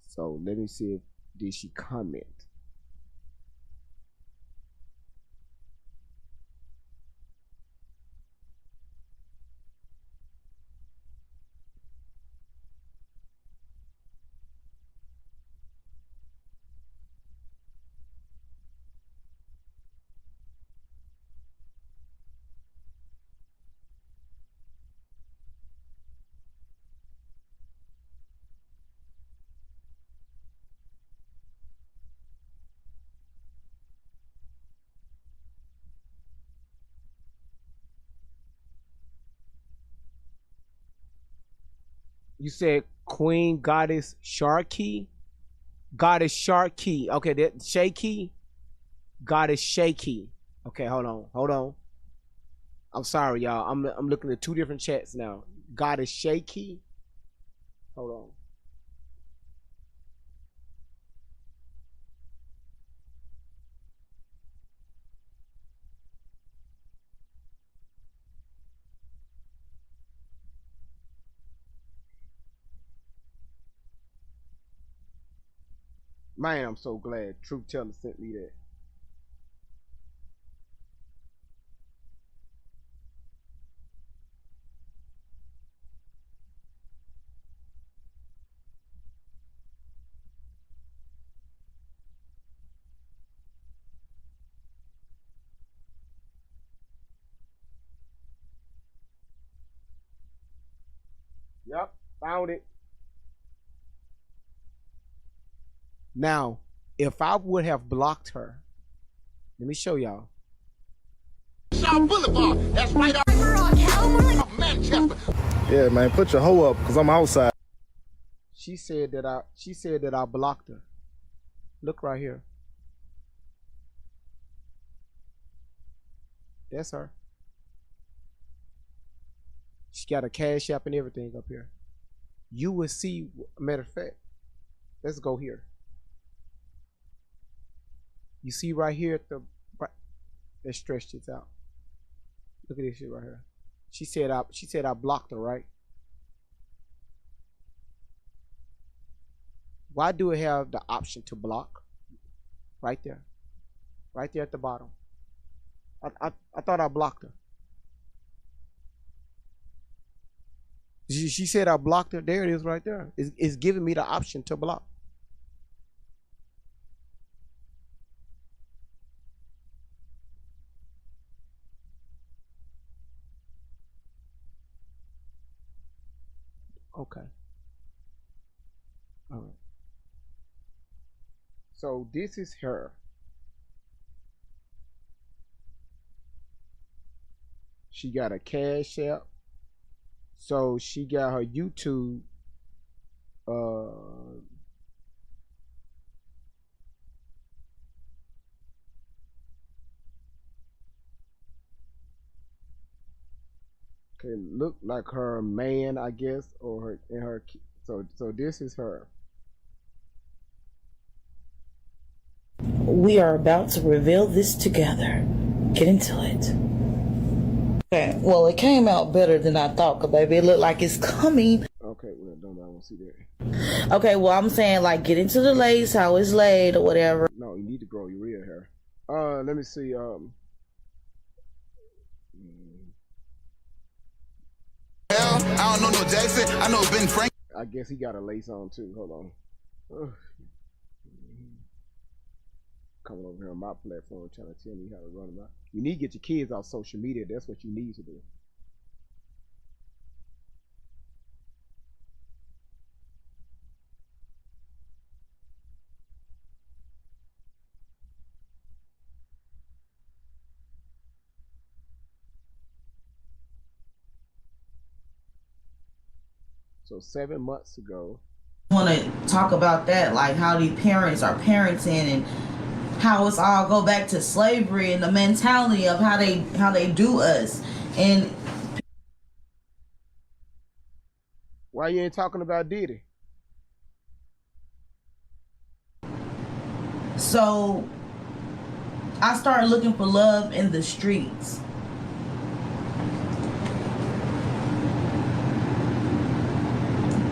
So let me see if did she comment. You said Queen Goddess Sharky? Goddess Sharky. Okay, that Shaky. Goddess Shaky. Okay, hold on. I'm sorry, y'all. I'm looking at two different chats now. Goddess Shaky. Hold on. Man, I'm so glad Truth Teller sent me that. Yep, found it. Now, if I would have blocked her, let me show y'all. Boulevard. That's right off Manchester. Yeah, man, put your hoe up, cause I'm outside. She said that I blocked her. Look right here. That's her. She got a Cash App and everything up here. You will see, matter of fact, let's go here. You see right here at the right, let's stretch this out. Look at this shit right here. She said I blocked her, right? Why do it have the option to block? Right there. Right there at the bottom. I thought I blocked her. She said I blocked her. There it is right there. It's giving me the option to block. Okay. All right. So this is her. She got a Cash App. So she got her YouTube. Okay, look like her man, I guess, or her in her. So this is her. We are about to reveal this together. Get into it. Okay, well, it came out better than I thought, cause baby, it looked like it's coming. Okay, well, don't I want to see that. Okay, well, I'm saying like get into the lace, how it's laid or whatever. No, you need to grow your real hair. Let me see. I don't know no Jackson. I know Ben Frank. I guess he got a lace on too. Hold on. Ugh. Coming over here on my platform trying to tell me how to run them out. You need to get your kids off social media. That's what you need to do. So 7 months ago. I want to talk about that, like how the parents are parenting and how it's all go back to slavery and the mentality of how they do us. And why you ain't talking about Diddy? So I started looking for love in the streets.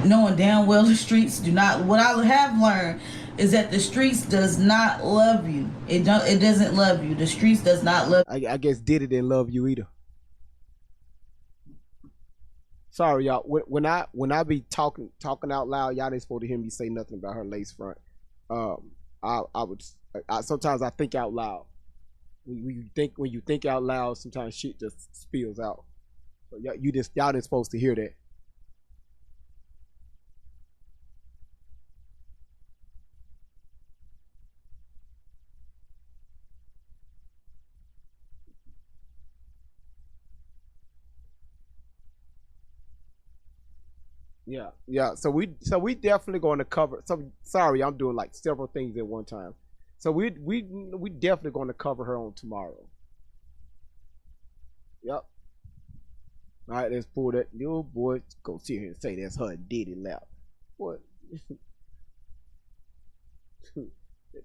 Knowing damn well the streets do not, what I have learned is that the streets does not love you. It doesn't love you. The streets does not love you. I guess Diddy didn't love you either. Sorry, y'all. When I be talking out loud, y'all ain't supposed to hear me say nothing about her lace front. I sometimes I think out loud. When you think out loud, sometimes shit just spills out. So y'all ain't supposed to hear that. Yeah. So we definitely going to cover. So sorry, I'm doing like several things at one time. So we definitely going to cover her on tomorrow. Yep. All right, let's pull that. Yo, boy, go sit here and say that's her Diddy lap. What?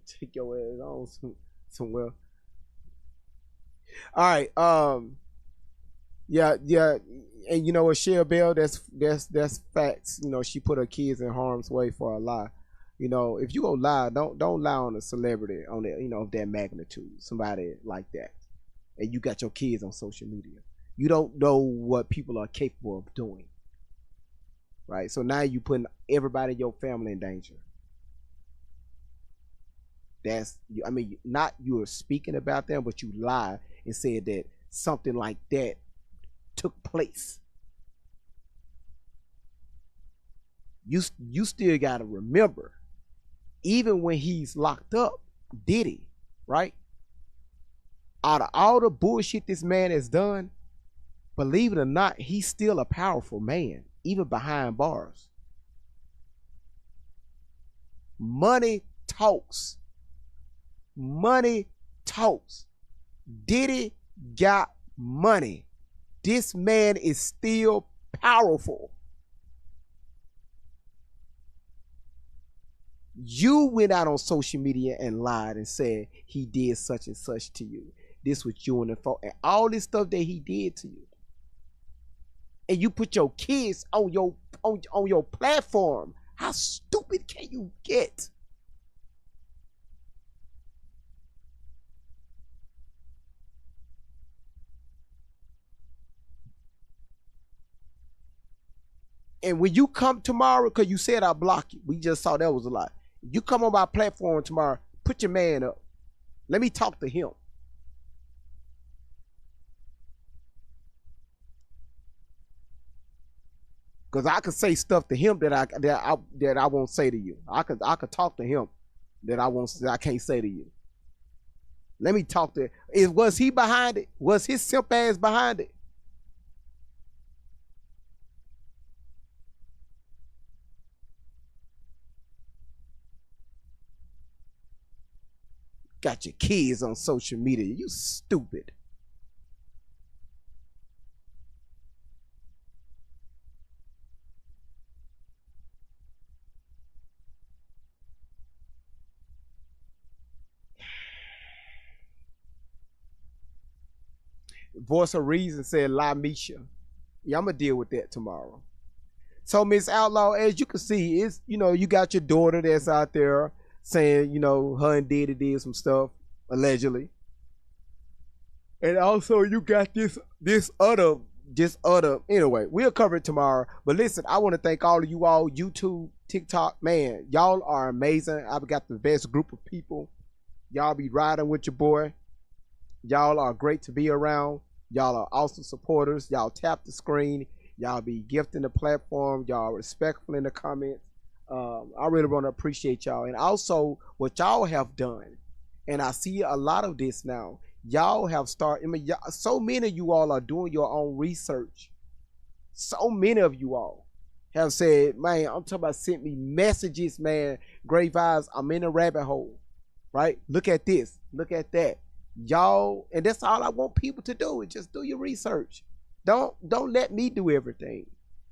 Take your ass on somewhere. All right. Yeah. And you know what, Shell Bell, that's facts. You know, she put her kids in harm's way for a lie. You know, if you go lie, don't lie on a celebrity on that, you know, of that magnitude, somebody like that. And you got your kids on social media. You don't know what people are capable of doing. Right? So now you putting everybody in your family in danger. That's, I mean, not you are speaking about them, but you lie and said that something like that took place. You still got to remember, even when he's locked up, Diddy, right? Out of all the bullshit this man has done, believe it or not, he's still a powerful man, even behind bars. Money talks. Money talks. Diddy got money. This man is still powerful. You went out on social media and lied and said he did such and such to you. This was you and the fault, and all this stuff that he did to you. And you put your kids on your platform. How stupid can you get? And when you come tomorrow, because you said I block you, we just saw that was a lie. You come on my platform tomorrow, put your man up. Let me talk to him. Because I could say stuff to him that I won't say to you. I could talk to him that I can't say to you. Let me talk to. Was he behind it? Was his simp ass behind it? Got your kids on social media. You stupid. Voice of Reason said La Misha. Yeah, I'm gonna deal with that tomorrow. So Miss Outlaw, as you can see, it's, you know, you got your daughter that's out there saying, you know, her and Diddy did some stuff, allegedly. And also you got this other, anyway, we'll cover it tomorrow. But listen, I want to thank all of you all, YouTube, TikTok, man, y'all are amazing. I've got the best group of people. Y'all be riding with your boy. Y'all are great to be around. Y'all are awesome supporters. Y'all tap the screen. Y'all be gifting the platform. Y'all are respectful in the comments. I really want to appreciate y'all. And also what y'all have done, and I see a lot of this now, y'all have started, I mean, so many of you all are doing your own research. So many of you all have said, man, I'm talking about, sent me messages, man, great vibes, I'm in a rabbit hole, right? Look at this, look at that. Y'all, and that's all I want people to do, is just do your research. Don't let me do everything.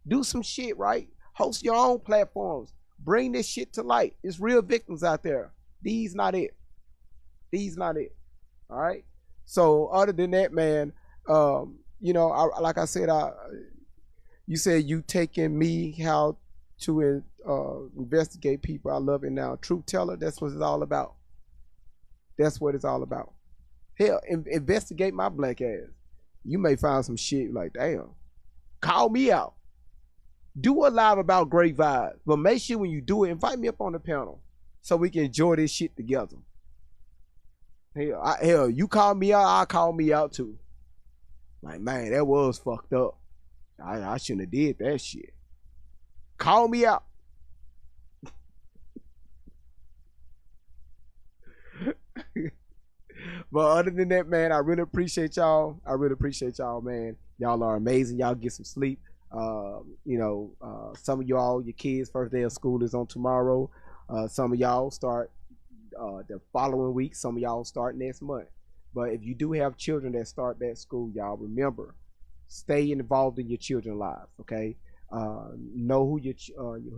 Do some shit, right? Host your own platforms. Bring this shit to light. It's real victims out there. These not it. These not it. All right. So other than that, man, you know, like I said, you said you taking me how to investigate people. I love it now. Truth teller. That's what it's all about. That's what it's all about. Hell, investigate my black ass. You may find some shit like, damn, call me out. Do a live about great vibes, but make sure when you do it, invite me up on the panel so we can enjoy this shit together. Hell, you call me out, I'll call me out too. Like, man, that was fucked up. I shouldn't have did that shit. Call me out. But other than that, man, I really appreciate y'all. I really appreciate y'all, man. Y'all are amazing. Y'all get some sleep. Some of y'all, your kids' first day of school is on tomorrow. Some of y'all start the following week. Some of y'all start next month. But if you do have children that start that school, y'all remember, stay involved in your children's lives. Okay, know who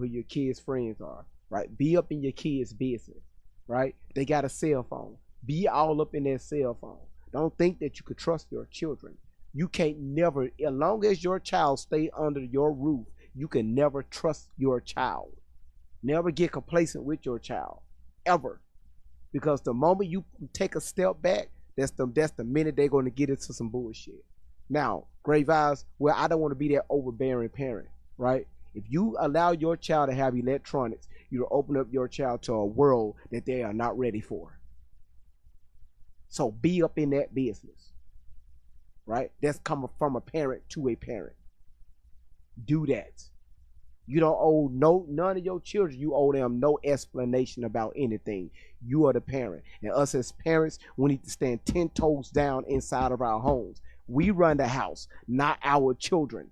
your kids' friends are. Right, be up in your kids' business. Right, they got a cell phone. Be all up in their cell phone. Don't think that you could trust your children. You can't never, as long as your child stay under your roof, you can never trust your child. Never get complacent with your child, ever. Because the moment you take a step back, that's the minute they're going to get into some bullshit. Now, Great Vibes, well, I don't want to be that overbearing parent, right? If you allow your child to have electronics, you'll open up your child to a world that they are not ready for. So be up in that business. Right? That's coming from a parent to a parent. Do that. You don't owe none of your children, you owe them no explanation about anything. You are the parent. And us as parents, we need to stand 10 toes down inside of our homes. We run the house, not our children.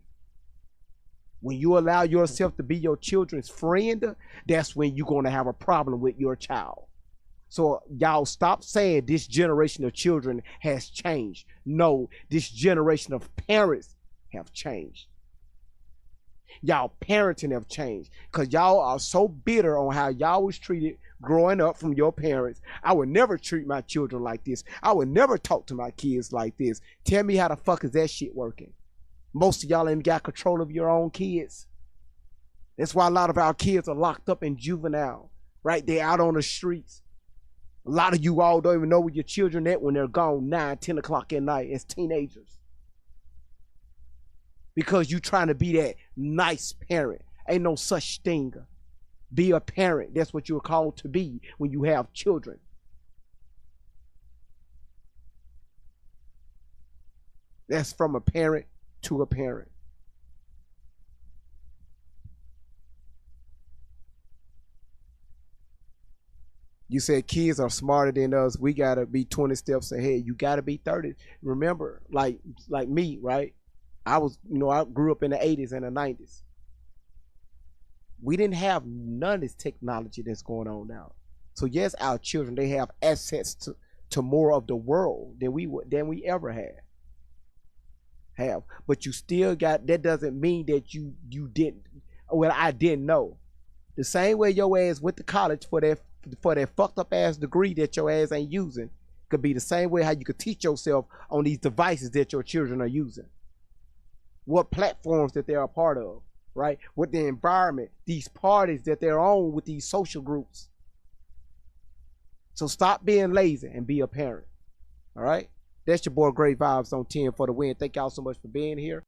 When you allow yourself to be your children's friend, that's when you're going to have a problem with your child. So y'all stop saying this generation of children has changed. No, this generation of parents have changed. Y'all parenting have changed because y'all are so bitter on how y'all was treated growing up from your parents. I would never treat my children like this. I would never talk to my kids like this. Tell me how the fuck is that shit working? Most of y'all ain't got control of your own kids. That's why a lot of our kids are locked up in juvenile, right? They're out on the streets. A lot of you all don't even know where your children at when they're gone 9, 10 o'clock at night as teenagers. Because you trying to be that nice parent. Ain't no such thing. Be a parent. That's what you're called to be when you have children. That's from a parent to a parent. You said kids are smarter than us. We gotta be 20 steps ahead. You gotta be 30. Remember, like me, right? I grew up in the 80s and the 90s. We didn't have none of this technology that's going on now. So yes, our children, they have access to more of the world than we ever had. But you still got, that doesn't mean that you didn't. Well, I didn't know. The same way your ass went to college for that fucked up ass degree that your ass ain't using, could be the same way how you could teach yourself on these devices that your children are using. What platforms that they're a part of, right? What the environment, these parties that they're on with these social groups. So stop being lazy and be a parent. All right? That's your boy Great Vibes on 10 for the win. Thank y'all so much for being here.